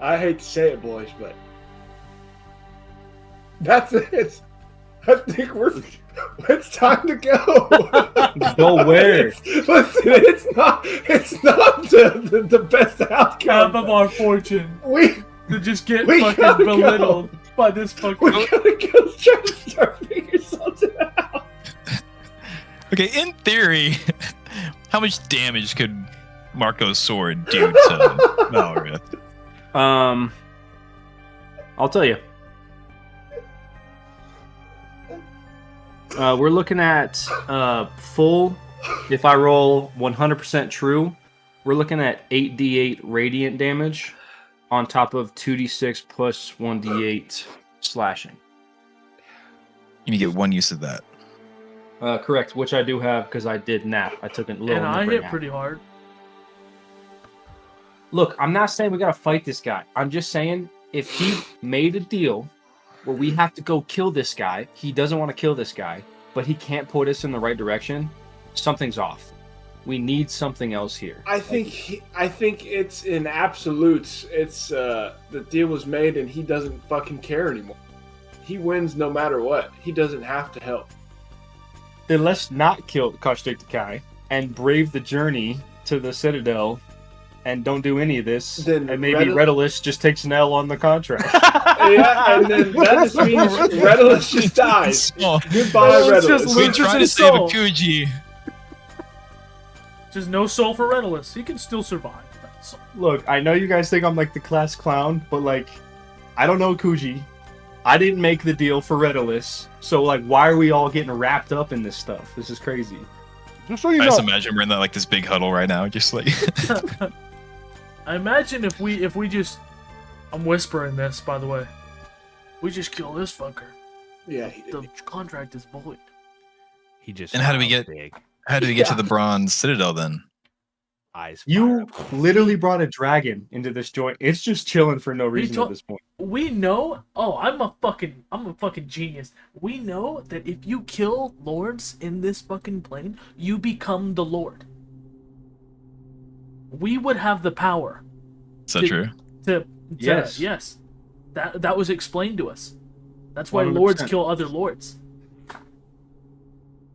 Speaker 7: I hate to say it, boys, but that's it. I think it's time to go.
Speaker 8: Go where?
Speaker 7: Listen, it's not the best outcome.
Speaker 1: Half of our fortune
Speaker 7: We
Speaker 1: to just get
Speaker 7: We
Speaker 1: fucking
Speaker 7: gotta
Speaker 1: belittled by this fucking.
Speaker 7: we gotta go try to start figuring something out.
Speaker 4: Okay, in theory, how much damage could Marco's sword do to Malrith?
Speaker 8: I'll tell you. We're looking at full. If I roll 100% true, we're looking at 8d8 radiant damage on top of 2d6 plus 1d8 slashing.
Speaker 4: You get one use of that.
Speaker 8: Correct, which I do have because I did nap. I took a little
Speaker 1: And I
Speaker 8: nipper
Speaker 1: hit
Speaker 8: nap.
Speaker 1: pretty hard.
Speaker 8: Look, I'm not saying we gotta fight this guy. I'm just saying if he made a deal where we have to go kill this guy, he doesn't want to kill this guy, but he can't put us in the right direction, something's off. We need something else here.
Speaker 7: I think it's in absolutes. It's the deal was made and he doesn't fucking care anymore. He wins no matter what. He doesn't have to help.
Speaker 8: Then let's not kill Kashtag Takai and brave the journey to the Citadel and don't do any of this.
Speaker 7: Then
Speaker 8: And maybe Redolus just takes an L on the contract.
Speaker 7: Yeah, and then that just means Redolus just dies.
Speaker 4: Oh,
Speaker 7: Goodbye,
Speaker 1: Redolus
Speaker 7: Redolus.
Speaker 1: just
Speaker 4: we
Speaker 1: loses
Speaker 4: try to
Speaker 1: his
Speaker 4: save
Speaker 1: soul.
Speaker 4: Akuji.
Speaker 1: Just no soul for Redolus. He can still survive. That's all.
Speaker 8: Look, I know you guys think I'm like the class clown, but like, I don't know Kuji. I didn't make the deal for Redolus, so like, why are we all getting wrapped up in this stuff? This is crazy.
Speaker 6: Just so you
Speaker 4: I
Speaker 6: know,
Speaker 4: just imagine we're in that, like this big huddle right now, just like
Speaker 1: I imagine if we just, I'm whispering this by the way, we just kill this fucker.
Speaker 7: Yeah, he
Speaker 1: The
Speaker 7: did.
Speaker 1: contract is void.
Speaker 9: He just.
Speaker 4: And how do we
Speaker 9: smiles
Speaker 4: get-
Speaker 9: big,
Speaker 4: how do we get to the Bronze Citadel then?
Speaker 9: eyes?
Speaker 8: You
Speaker 9: fire up.
Speaker 8: literally brought a dragon into this joint. It's just chilling for no reason
Speaker 1: told-
Speaker 8: at this point.
Speaker 1: We know. Oh, I'm a fucking genius. We know that if you kill lords in this fucking plane, you become the lord. We would have the power
Speaker 4: Is that
Speaker 1: Did-
Speaker 4: true?
Speaker 1: to
Speaker 8: Yes.
Speaker 1: yes. That was explained to us. That's why
Speaker 8: 100%.
Speaker 1: lords kill other lords.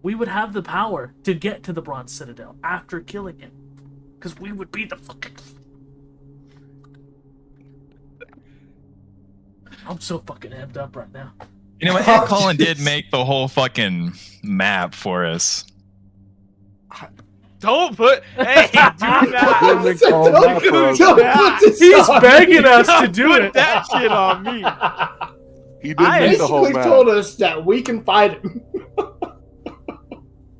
Speaker 1: We would have the power to get to the Bronze Citadel after killing him. Because we would be the fucking... I'm so fucking amped up right now.
Speaker 4: You know what? Ed Colin did make the whole fucking map for us.
Speaker 3: Don't put. Hey, do not.
Speaker 6: Didn't make the whole map for us.
Speaker 7: Don't put this
Speaker 1: He's
Speaker 7: on
Speaker 1: begging
Speaker 7: me.
Speaker 1: us to do
Speaker 3: Put
Speaker 1: it.
Speaker 3: that shit on me.
Speaker 6: he did
Speaker 7: I
Speaker 6: make the whole
Speaker 7: basically
Speaker 6: map.
Speaker 7: told us that we can fight him.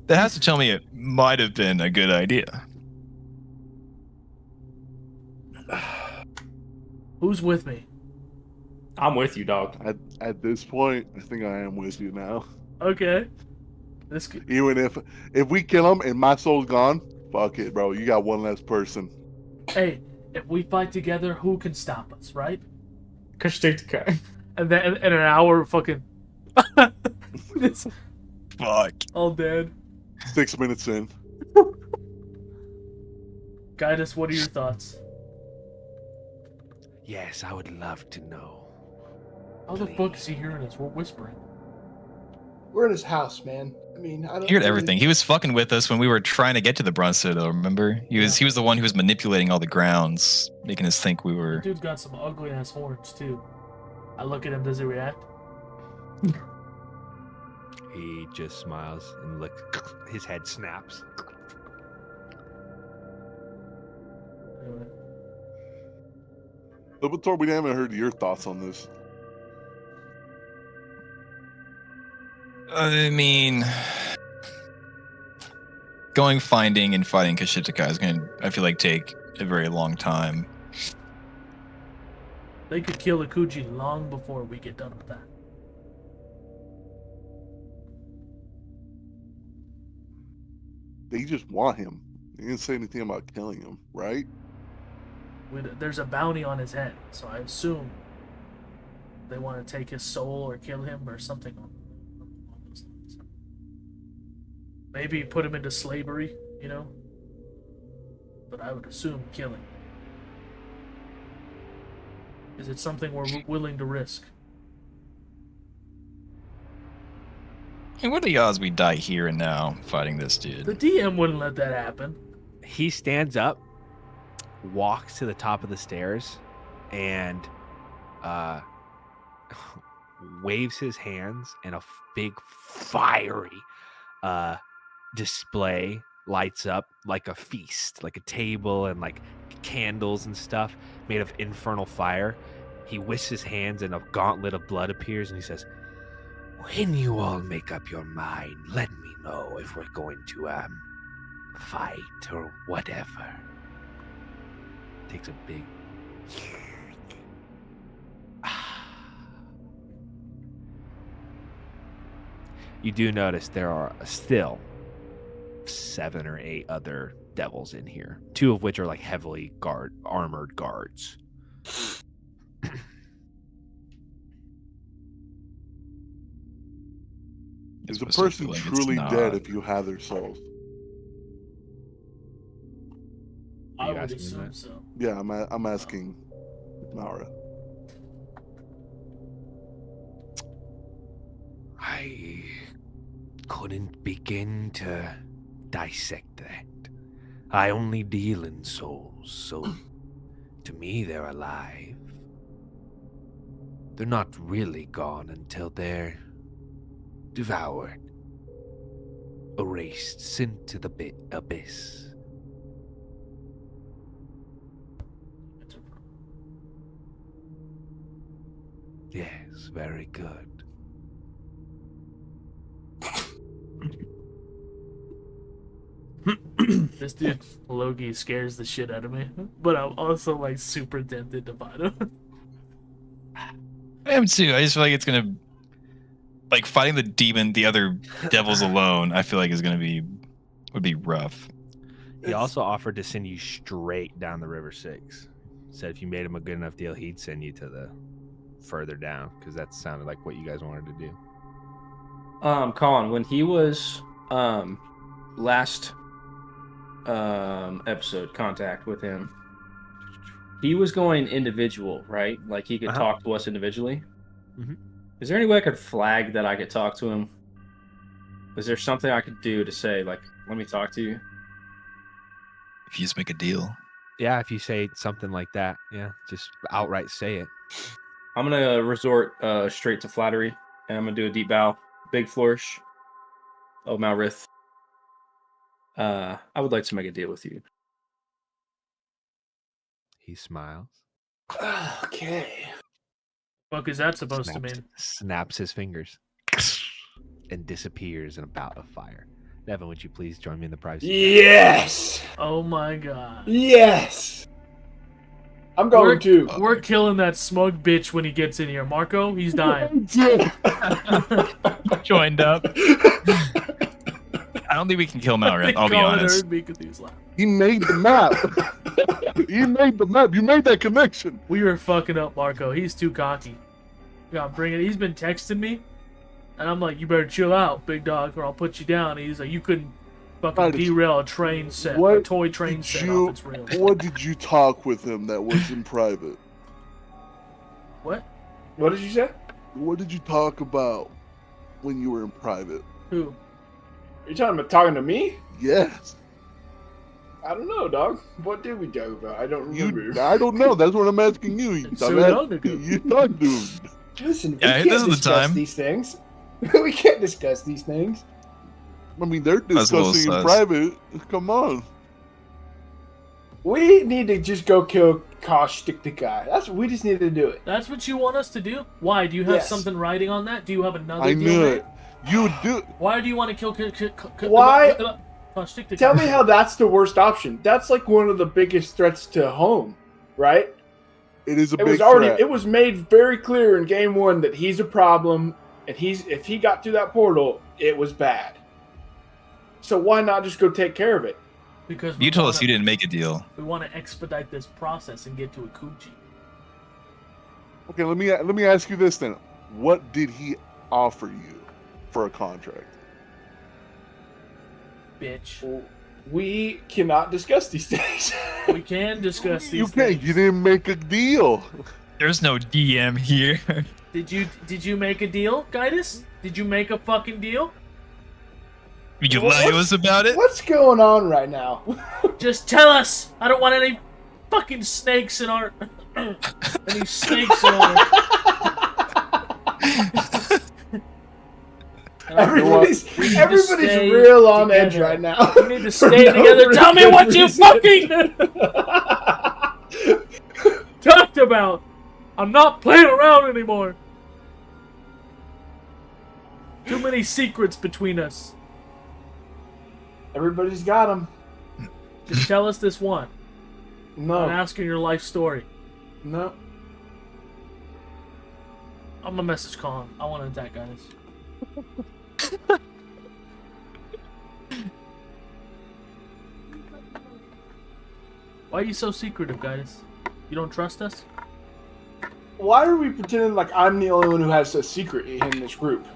Speaker 4: That has to tell me it might have been a good idea.
Speaker 1: Who's with me?
Speaker 8: I'm with you, dog.
Speaker 6: At this point, I think I am with you now.
Speaker 1: Okay. This could...
Speaker 6: Even if we kill him and my soul's gone, fuck it, bro. You got one less person.
Speaker 1: Hey, if we fight together, who can stop us, right?
Speaker 8: Kashtag Takai.
Speaker 1: And then in an hour, fucking... it's
Speaker 4: Fuck.
Speaker 1: all dead.
Speaker 6: 6 minutes in.
Speaker 1: Guide us, what are your thoughts?
Speaker 9: Yes, I would love to know.
Speaker 1: How the fuck is he hearing us? We're whispering.
Speaker 7: We're in his house, man. I mean, I don't.
Speaker 4: He heard
Speaker 7: really-
Speaker 4: everything. He was fucking with us when we were trying to get to the Bronze Citadel, remember? He was the one who was manipulating all the grounds, making us think we were...
Speaker 1: Dude's got some ugly ass horns too. I look at him. Does he react?
Speaker 9: He just smiles and looks. His head snaps.
Speaker 1: Anyway.
Speaker 6: Lipitor, we haven't heard your thoughts on this.
Speaker 4: I mean... Going finding and fighting Kashyyytka is going to, I feel like, take a very long time.
Speaker 1: They could kill Akuji long before we get done with that.
Speaker 6: They just want him. They didn't say anything about killing him, right?
Speaker 1: There's a bounty on his head, so I assume they want to take his soul or kill him or something along those lines. Maybe put him into slavery, you know? But I would assume killing. Is it something we're willing to risk?
Speaker 4: Hey, what are the odds we die here and now fighting this dude?
Speaker 1: The DM wouldn't let that happen.
Speaker 9: He stands up, walks to the top of the stairs, and waves his hands, and a big fiery display lights up like a feast, like a table and like candles and stuff made of infernal fire. He whisks his hands and a gauntlet of blood appears, and he says, "When you all make up your mind, let me know if we're going to fight or whatever." Takes a big You do notice there are still 7 or 8 other devils in here, 2 of which are like heavily armored guards.
Speaker 6: Is a
Speaker 4: It's supposed to
Speaker 6: person
Speaker 4: feel like it's
Speaker 6: truly
Speaker 4: not.
Speaker 6: dead if you have their souls?
Speaker 1: I
Speaker 9: you
Speaker 1: would
Speaker 9: asking
Speaker 1: assume
Speaker 9: that?
Speaker 1: so.
Speaker 6: Yeah, I'm asking Maura.
Speaker 9: I couldn't begin to dissect that. I only deal in souls, so to me they're alive. They're not really gone until they're devoured, erased, sent to the abyss. Yes, very good.
Speaker 1: This dude Loki scares the shit out of me, but I'm also like super tempted to fight him.
Speaker 4: I am too. I just feel like it's gonna, like, fighting the other devils alone. I feel like would be rough.
Speaker 9: He also offered to send you straight down the River Styx. Said if you made him a good enough deal, he'd send you to the further down, because that sounded like what you guys wanted to do.
Speaker 8: Colin, when he was last episode contact with him, he was going individual, right? Like he could talk to us individually.
Speaker 9: Mhm.
Speaker 8: Is there any way I could flag that I could talk to him? Is there something I could do to say, like, let me talk to you?
Speaker 4: If you just make a deal.
Speaker 9: Yeah, if you say something like that, yeah, just outright say it.
Speaker 8: I'm gonna resort straight to flattery, and I'm gonna do a deep bow, big flourish. Oh, Malrith, I would like to make a deal with you.
Speaker 9: He smiles,
Speaker 7: Okay.
Speaker 1: Fuck is that supposed to mean?
Speaker 9: snaps his fingers, and disappears in a bout of fire. Devin, would you please join me in the privacy?
Speaker 7: Yes.
Speaker 1: Oh my god.
Speaker 7: Yes. I'm going to.
Speaker 1: We're killing that smug bitch when he gets in here. Marco, he's dying.
Speaker 4: Joined up. I don't think we can kill Malrith, I'll be honest.
Speaker 6: He made the map. He made the map. You made that connection.
Speaker 1: We were fucking up Marco. He's too cocky. We gotta bring it. He's been texting me, and I'm like, "You better chill out, big dog, or I'll put you down." And he's like, "You couldn't fucking derail a train set, a toy train set off its rails."
Speaker 6: What did you talk with him that was in private?
Speaker 1: What?
Speaker 7: What did you say?
Speaker 6: What did you talk about when you were in private?
Speaker 1: Who?
Speaker 7: Are you talking to me?
Speaker 6: Yes.
Speaker 7: I don't know, dog. What did we talk about? I don't remember.
Speaker 6: I don't know. That's what I'm asking you.
Speaker 1: It's so
Speaker 6: dumbass.
Speaker 1: long ago.
Speaker 6: You thought, dude.
Speaker 7: Listen,
Speaker 4: Yeah,
Speaker 7: we
Speaker 4: this
Speaker 7: can't
Speaker 4: is the
Speaker 7: discuss
Speaker 4: time.
Speaker 7: these things. We can't discuss these things.
Speaker 6: I mean, they're
Speaker 4: That's a little
Speaker 6: discussing in
Speaker 4: sus.
Speaker 6: private. Come on.
Speaker 7: We need to just go kill Kosh, stick the guy. We just need to do it.
Speaker 1: That's what you want us to do? Why? Do you have
Speaker 7: Yes.
Speaker 1: something writing on that? Do you have another
Speaker 6: I
Speaker 1: deal
Speaker 6: knew
Speaker 1: made?
Speaker 6: it. You do.
Speaker 1: Why do you want to kill?
Speaker 7: Why?
Speaker 1: Stick to
Speaker 7: Tell me how that's the worst option. That's like one of the biggest threats to home, right?
Speaker 6: It is a
Speaker 7: It
Speaker 6: big
Speaker 7: was already.
Speaker 6: threat.
Speaker 7: It was made very clear in game one that he's a problem, and if he got through that portal, it was bad. So why not just go take care of it?
Speaker 1: Because
Speaker 4: You told us you didn't make a deal.
Speaker 1: We want to expedite this process and get to a Kuji.
Speaker 6: Okay, let me ask you this then. What did he offer you for a contract?
Speaker 1: Bitch.
Speaker 7: We cannot discuss these things.
Speaker 1: We can discuss these
Speaker 6: You can't.
Speaker 1: things.
Speaker 6: You didn't make a deal.
Speaker 4: There's no DM here.
Speaker 1: Did you make a deal, Guidus? Did you make a fucking deal?
Speaker 4: You lie to us about it?
Speaker 7: What's going on right now?
Speaker 1: Just tell us. I don't want any fucking snakes in our any snakes in our.
Speaker 7: Everybody's
Speaker 1: We need to stay
Speaker 7: real on edge
Speaker 1: together.
Speaker 7: right now.
Speaker 1: We need to
Speaker 7: For
Speaker 1: stay
Speaker 7: no
Speaker 1: together. Tell me
Speaker 7: good
Speaker 1: what you
Speaker 7: reason.
Speaker 1: fucking talked about. I'm not playing around anymore. Too many secrets between us.
Speaker 7: Everybody's got them.
Speaker 1: Just tell us this one. I'm
Speaker 7: No,
Speaker 1: asking your life story.
Speaker 7: no.
Speaker 1: I'm gonna message Colin. I want to attack guys. Why are you so secretive, guys? You don't trust us?
Speaker 7: Why are we pretending like I'm the only one who has a secret in this group?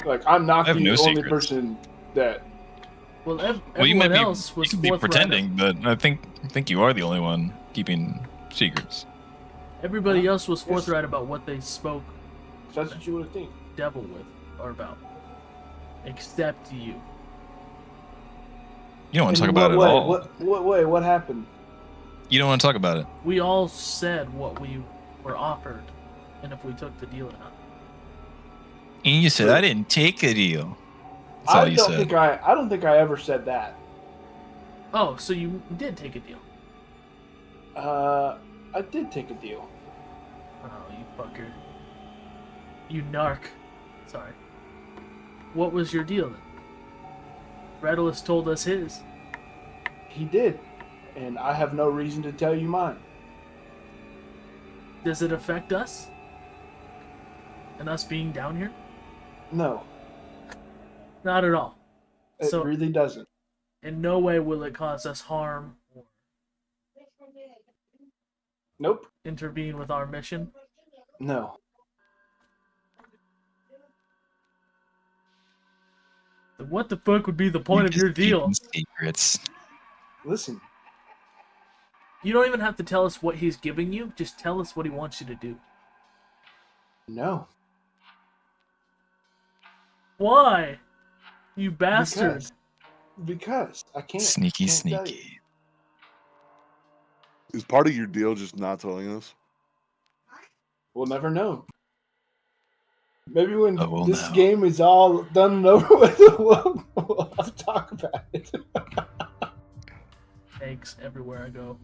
Speaker 7: Like I'm not
Speaker 4: I have
Speaker 7: the
Speaker 4: no
Speaker 7: only
Speaker 4: secrets.
Speaker 7: person that.
Speaker 1: Well,
Speaker 4: Well, you might
Speaker 1: everyone
Speaker 4: be,
Speaker 1: else was
Speaker 4: you could be
Speaker 1: forthright.
Speaker 4: pretending, but I think you are the only one keeping secrets.
Speaker 1: Everybody else was
Speaker 7: Yes.
Speaker 1: forthright about what they spoke
Speaker 7: That's what you would think.
Speaker 1: devil with or about. Except you.
Speaker 4: You don't want to talk
Speaker 7: In
Speaker 4: about it
Speaker 7: what
Speaker 4: at
Speaker 7: way?
Speaker 4: all.
Speaker 7: What way? What happened?
Speaker 4: You don't want to talk about it.
Speaker 1: We all said what we were offered and if we took the deal or not.
Speaker 4: And you said I didn't take a deal. That's all you said.
Speaker 7: I don't think I ever said that.
Speaker 1: Oh, so you did take a deal.
Speaker 7: I did take a deal.
Speaker 1: Oh, you fucker. You narc. Sorry. What was your deal then? Redulus told us his.
Speaker 7: He did, and I have no reason to tell you mine.
Speaker 1: Does it affect us? And us being down here?
Speaker 7: No,
Speaker 1: Not at all.
Speaker 7: it
Speaker 1: So,
Speaker 7: really doesn't.
Speaker 1: in no way will it cause us harm or
Speaker 7: Nope.
Speaker 1: intervene with our mission.
Speaker 7: No.
Speaker 1: Then what the fuck would be the point of
Speaker 4: You're
Speaker 1: your
Speaker 4: just
Speaker 1: deal?
Speaker 4: keeping secrets.
Speaker 7: Listen,
Speaker 1: You don't even have to tell us what he's giving you. Just tell us what he wants you to do.
Speaker 7: no.
Speaker 1: Why? You bastard.
Speaker 7: Because I can't.
Speaker 4: Sneaky,
Speaker 7: can't tell you.
Speaker 4: sneaky.
Speaker 6: Is part of your deal just not telling us?
Speaker 7: We'll never know. Maybe when
Speaker 4: Oh, we'll
Speaker 7: this
Speaker 4: know.
Speaker 7: game is all done and over with, we'll have to talk about it.
Speaker 1: Snakes everywhere I go.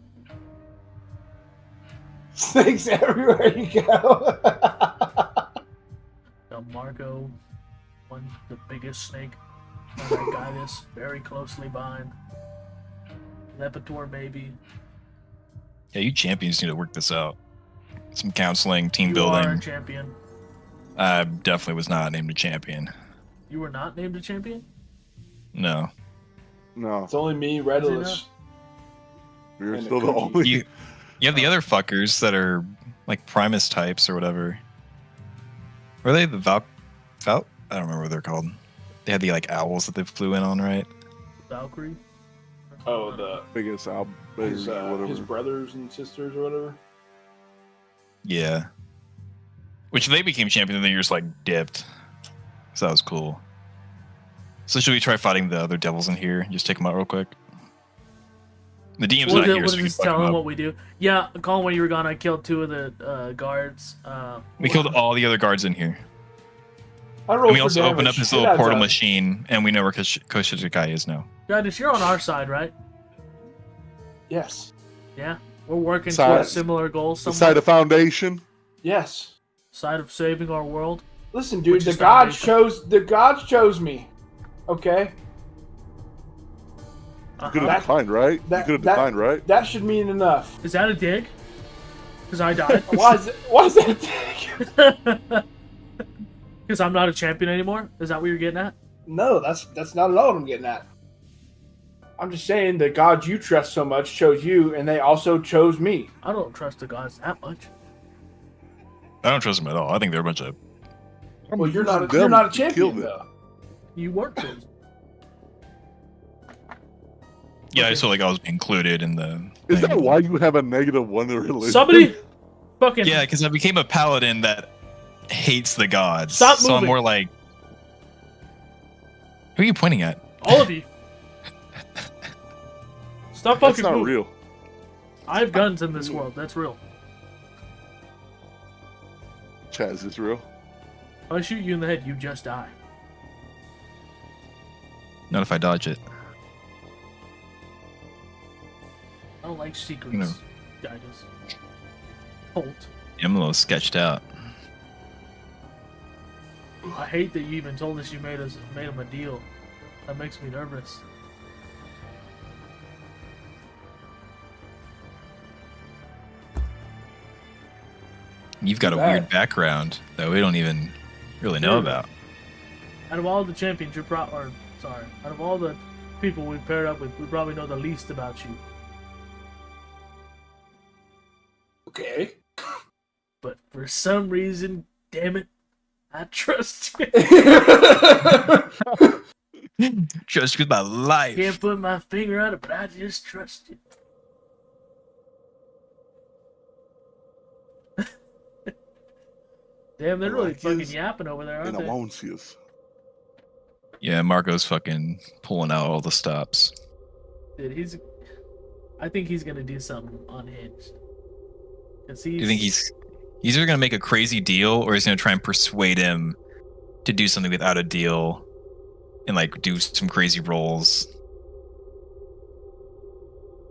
Speaker 7: Snakes everywhere you go.
Speaker 1: Now Marco, the biggest snake. And that guy is very closely behind. Lepitor, maybe.
Speaker 4: Yeah, you champions need to work this out. Some counseling, team
Speaker 1: You are a
Speaker 4: building.
Speaker 1: champion.
Speaker 4: I definitely was not named a champion.
Speaker 1: You were not named a champion?
Speaker 4: No.
Speaker 6: No,
Speaker 7: It's only me,
Speaker 1: Is
Speaker 7: Redulus.
Speaker 6: you're
Speaker 7: And
Speaker 6: still
Speaker 7: it
Speaker 6: the
Speaker 7: could
Speaker 6: only.
Speaker 4: You have the other fuckers that are like Primus types or whatever. Were they the Val? I don't remember what they're called. They had the like owls that they flew in on, right?
Speaker 1: Valkyrie?
Speaker 7: Oh, the
Speaker 6: biggest
Speaker 7: his,
Speaker 6: or whatever.
Speaker 7: his brothers and sisters or whatever.
Speaker 4: Yeah. Which they became champion and then you're just like dipped. So that was cool. So should we try fighting the other devils in here? Just take them out real quick. The DM's not here,
Speaker 1: We'll
Speaker 4: so we can
Speaker 1: just
Speaker 4: fuck
Speaker 1: tell
Speaker 4: him
Speaker 1: him
Speaker 4: up.
Speaker 1: what we do. Yeah, Colin, when you were gone, I killed 2 of the guards.
Speaker 4: We killed all the other guards in here.
Speaker 7: I
Speaker 4: And
Speaker 7: rolled
Speaker 4: we
Speaker 7: for
Speaker 4: also opened
Speaker 7: damage.
Speaker 4: up his
Speaker 7: It
Speaker 4: little
Speaker 7: adds
Speaker 4: portal
Speaker 7: up.
Speaker 4: machine, and we know where Koshizukai is now.
Speaker 1: Guys, you're on our side, right?
Speaker 7: Yes.
Speaker 1: Yeah, we're working
Speaker 6: Side-
Speaker 1: towards similar goals.
Speaker 6: The
Speaker 1: Somewhere.
Speaker 6: side of Foundation.
Speaker 7: Yes.
Speaker 1: Side of saving our world.
Speaker 7: Listen, dude,
Speaker 1: Which
Speaker 7: the
Speaker 1: is
Speaker 7: gods
Speaker 1: Foundation.
Speaker 7: chose me. Okay?
Speaker 6: You could
Speaker 1: Uh-huh.
Speaker 6: have declined, right? You
Speaker 7: that-
Speaker 6: could have
Speaker 7: that-
Speaker 6: declined, right?
Speaker 7: That should mean enough.
Speaker 1: Is that a dig? Because I died.
Speaker 7: Why is that a take?
Speaker 1: Because I'm not a champion anymore? Is that what you're getting at?
Speaker 7: No, that's not at all what I'm getting at. I'm just saying the gods you trust so much chose you, and they also chose me.
Speaker 1: I don't trust the gods that much.
Speaker 4: I don't trust them at all. I think they're a bunch of.
Speaker 7: Well, you're not
Speaker 6: Them
Speaker 7: a
Speaker 6: to
Speaker 7: champion
Speaker 6: kill them.
Speaker 7: though.
Speaker 1: You weren't chosen.
Speaker 4: Yeah, I
Speaker 1: Okay.
Speaker 4: just felt like I was included in the.
Speaker 6: Is
Speaker 4: thing.
Speaker 6: that why you have a -1 religion?
Speaker 1: Somebody fucking
Speaker 4: Yeah, because I became a paladin that hates the gods.
Speaker 1: Stop
Speaker 4: So I'm
Speaker 1: moving.
Speaker 4: more like. Who are you pointing at?
Speaker 1: all of you. Stop
Speaker 6: That's
Speaker 1: fucking
Speaker 6: not
Speaker 1: moving.
Speaker 6: real.
Speaker 1: I have guns in this world. That's real.
Speaker 6: Chaz, is this real?
Speaker 1: If I shoot you in the head, you just die.
Speaker 4: Not if I dodge it.
Speaker 1: I don't like secrets,
Speaker 4: No.
Speaker 1: guidance. Holt.
Speaker 4: Yeah, I'm a little sketched out.
Speaker 1: I hate that you even told us you made him a deal. That makes me nervous.
Speaker 4: You've got a
Speaker 7: Bad.
Speaker 4: weird background that we don't even really know
Speaker 1: Sure.
Speaker 4: about.
Speaker 1: Out of all the champions out of all the people we paired up with, we probably know the least about you.
Speaker 7: Okay.
Speaker 1: But for some reason, damn it, I trust you.
Speaker 4: Just with my life.
Speaker 1: Can't put my finger on it, but I just trust you. Damn, they're
Speaker 6: I
Speaker 1: really
Speaker 6: like
Speaker 1: fucking
Speaker 6: his-
Speaker 1: yapping over there, aren't
Speaker 6: And I
Speaker 1: they?
Speaker 6: won't see us.
Speaker 4: Yeah, Marco's fucking pulling out all the stops.
Speaker 1: Dude, I think he's gonna do something unhinged. Cause
Speaker 4: Do you think he's either gonna make a crazy deal or he's gonna try and persuade him to do something without a deal and like do some crazy rolls?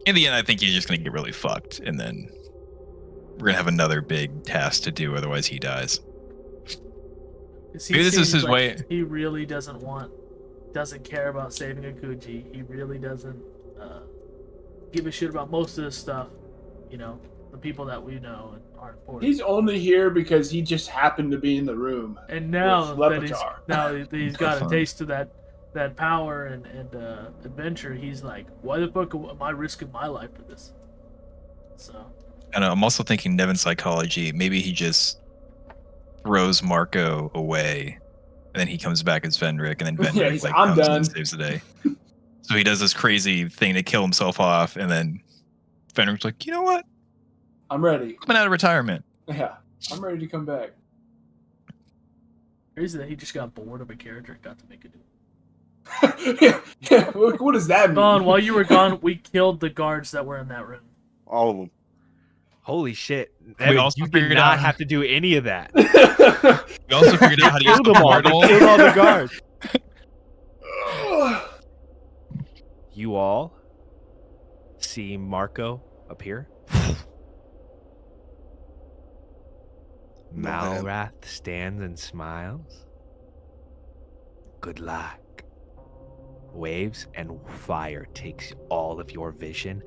Speaker 4: In the end, I think he's just gonna get really fucked, and then we're gonna have another big task to do. Otherwise, he dies.
Speaker 1: 'cause he
Speaker 4: Maybe this is
Speaker 1: seems
Speaker 4: his
Speaker 1: like
Speaker 4: way-
Speaker 1: He really doesn't care about saving Akuji. He really doesn't give a shit about most of this stuff. You know, the people that we know and are important.
Speaker 7: He's only here because he just happened to be in the room.
Speaker 1: And now
Speaker 7: with
Speaker 1: that he's got a
Speaker 4: Fun.
Speaker 1: taste of that power and adventure, he's like, why the fuck am I risking my life for this? So
Speaker 4: And I'm also thinking Nevin psychology. Maybe he just throws Marco away, and then he comes back as Venric, and then Venric
Speaker 7: Yeah, he's
Speaker 4: like
Speaker 7: like, "I'm
Speaker 4: comes
Speaker 7: done."
Speaker 4: and saves the day. So he does this crazy thing to kill himself off, and then Venric's like, you know what?
Speaker 7: I'm ready.
Speaker 4: Coming out of retirement.
Speaker 7: Yeah, I'm ready to come back.
Speaker 1: crazy that he just got bored of a character and got to make a new.
Speaker 7: Yeah, what does that mean?
Speaker 1: Don, while you were gone, we killed the guards that were in that room.
Speaker 6: All of them.
Speaker 9: Holy shit.
Speaker 4: We
Speaker 9: Evan,
Speaker 4: also
Speaker 9: you did
Speaker 4: figured
Speaker 9: not
Speaker 4: out-
Speaker 9: have to do any of that.
Speaker 4: We also figured out how to use
Speaker 9: Killed
Speaker 4: the
Speaker 9: them all.
Speaker 4: portal.
Speaker 9: We killed all the guards. You all see Marco appear.
Speaker 6: No, man.
Speaker 9: Malrath stands and smiles. Good luck. Waves and fire takes all of your vision.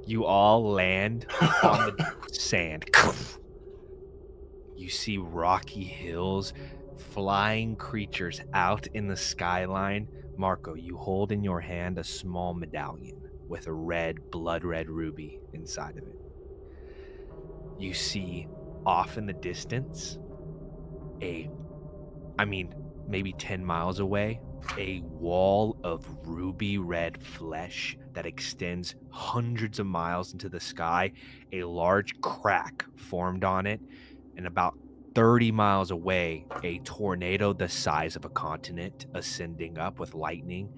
Speaker 9: You all land on the sand. You see rocky hills, flying creatures out in the skyline. Marco, you hold in your hand a small medallion with a blood red ruby inside of it. You see off in the distance maybe 10 miles away, a wall of ruby red flesh that extends hundreds of miles into the sky. A large crack formed on it, and about 30 miles away, a tornado the size of a continent ascending up with lightning.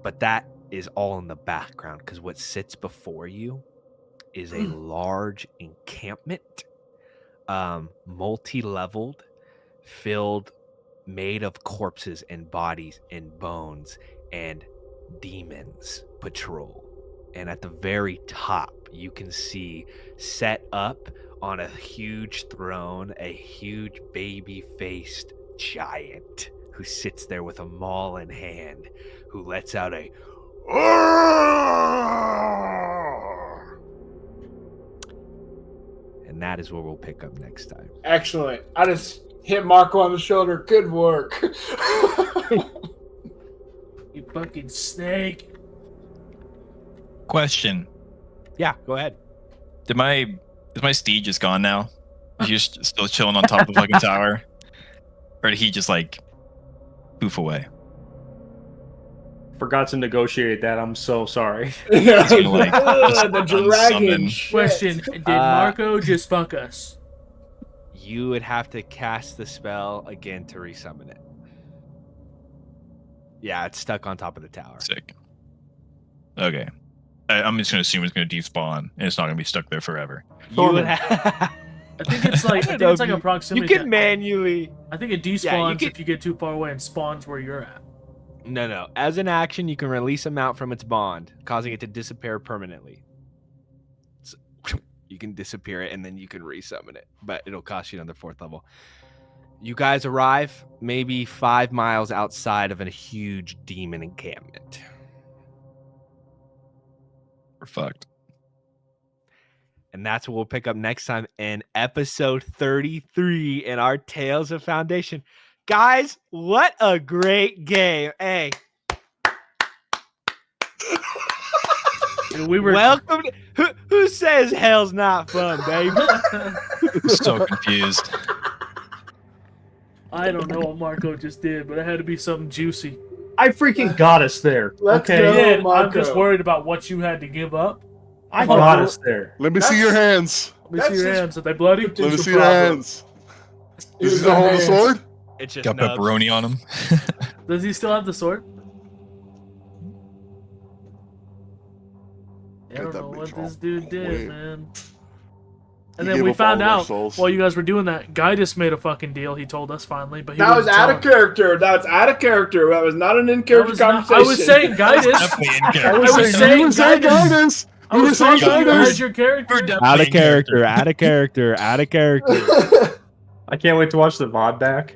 Speaker 9: But that is all in the background because what sits before you is a large encampment, multi-leveled, filled, made of corpses and bodies and bones, and demons patrol. And at the very top, you can see set up on a huge throne, a huge baby-faced giant who sits there with a maul in hand, who lets out a and that is where we'll pick up next time.
Speaker 7: Excellent. I just hit Marco on the shoulder. Good work.
Speaker 1: You fucking snake.
Speaker 4: Question:
Speaker 9: Yeah, go ahead.
Speaker 4: Is my steed just gone now? Is he just still chilling on top of the fucking tower, or did he just like poof away?
Speaker 8: Forgot to negotiate that. I'm so sorry.
Speaker 7: Yeah,
Speaker 4: gonna, like, just
Speaker 7: the dragon.
Speaker 4: unsummon.
Speaker 7: Shit.
Speaker 1: Question: Did Marco just fuck us?
Speaker 9: You would have to cast the spell again to resummon it. Yeah, it's stuck on top of the tower.
Speaker 4: Sick. Okay. I'm just gonna assume it's gonna despawn and it's not gonna be stuck there forever.
Speaker 9: You would have...
Speaker 1: I think it's like a
Speaker 9: you
Speaker 1: proximity.
Speaker 9: can manually.
Speaker 1: I think it despawns
Speaker 9: Yeah, you can-
Speaker 1: if you get too far away and spawns where you're at.
Speaker 9: No. As an action, you can release a mount from its bond, causing it to disappear permanently. So, you can disappear it and then you can resummon it, but it'll cost you another 4th level. You guys arrive maybe 5 miles outside of a huge demon encampment.
Speaker 4: We're fucked.
Speaker 9: And that's what we'll pick up next time in episode 33 in our Tales of Foundation. Guys, what a great game. Hey.
Speaker 1: We were
Speaker 9: Welcome to, who says hell's not fun, baby?
Speaker 4: I'm so confused.
Speaker 1: I don't know what Marco just did, but it had to be something juicy.
Speaker 8: I freaking got us there.
Speaker 7: Let's
Speaker 8: okay,
Speaker 7: go.
Speaker 1: Yeah, I'm
Speaker 7: Marco.
Speaker 1: just worried about what you had to give up.
Speaker 8: I got us there.
Speaker 6: Let me see your hands.
Speaker 1: Let me
Speaker 7: That's
Speaker 1: see your
Speaker 7: his
Speaker 1: hands. Are they bloody?
Speaker 6: Let me
Speaker 7: potential
Speaker 6: see your
Speaker 7: problem.
Speaker 6: hands. Does
Speaker 7: Use
Speaker 6: he still
Speaker 7: the
Speaker 6: hold the
Speaker 7: hands.
Speaker 6: sword?
Speaker 9: It's just
Speaker 4: Got
Speaker 9: nubs.
Speaker 4: pepperoni on him.
Speaker 1: Does he still have the sword? I
Speaker 6: Get
Speaker 1: don't
Speaker 6: that
Speaker 1: know what
Speaker 6: bitch all
Speaker 1: this dude did,
Speaker 6: quick.
Speaker 1: man.
Speaker 6: He
Speaker 1: And then
Speaker 6: gave
Speaker 1: we
Speaker 6: up
Speaker 1: found
Speaker 6: all of our
Speaker 1: out
Speaker 6: souls.
Speaker 1: while you guys were doing that, Guy just made a fucking deal. He told us finally, but he
Speaker 7: That was
Speaker 1: wouldn't
Speaker 7: out
Speaker 1: tell
Speaker 7: of
Speaker 1: him.
Speaker 7: character. That was out of character. That was not an
Speaker 1: That
Speaker 7: in-character
Speaker 1: was not-
Speaker 7: conversation.
Speaker 1: I was saying Guidance.
Speaker 4: Definitely in
Speaker 6: I
Speaker 4: character.
Speaker 6: was
Speaker 1: was
Speaker 6: saying,
Speaker 1: saying
Speaker 6: you were saying
Speaker 1: guidance.
Speaker 6: guidance.
Speaker 1: I
Speaker 6: You were
Speaker 1: was
Speaker 6: saying
Speaker 1: talking to you
Speaker 6: guidance.
Speaker 1: as your character.
Speaker 4: We're definitely
Speaker 9: Out of
Speaker 4: in character.
Speaker 9: character, out of character, out of character.
Speaker 8: I can't wait to watch the VOD back.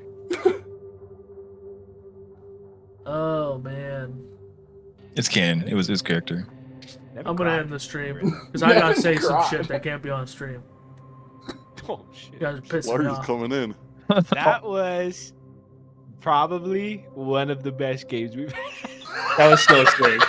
Speaker 1: Oh man,
Speaker 4: It's canon. It was his character.
Speaker 9: Never
Speaker 1: I'm gonna
Speaker 9: cried.
Speaker 1: end the stream because I gotta say some
Speaker 7: Cry.
Speaker 1: shit that can't be on stream.
Speaker 9: Oh,
Speaker 1: You
Speaker 9: shit.
Speaker 1: guys are pissing
Speaker 6: Water
Speaker 1: me
Speaker 6: is
Speaker 1: off.
Speaker 6: coming in.
Speaker 9: That was probably one of the best games we've had.
Speaker 8: That was so sick.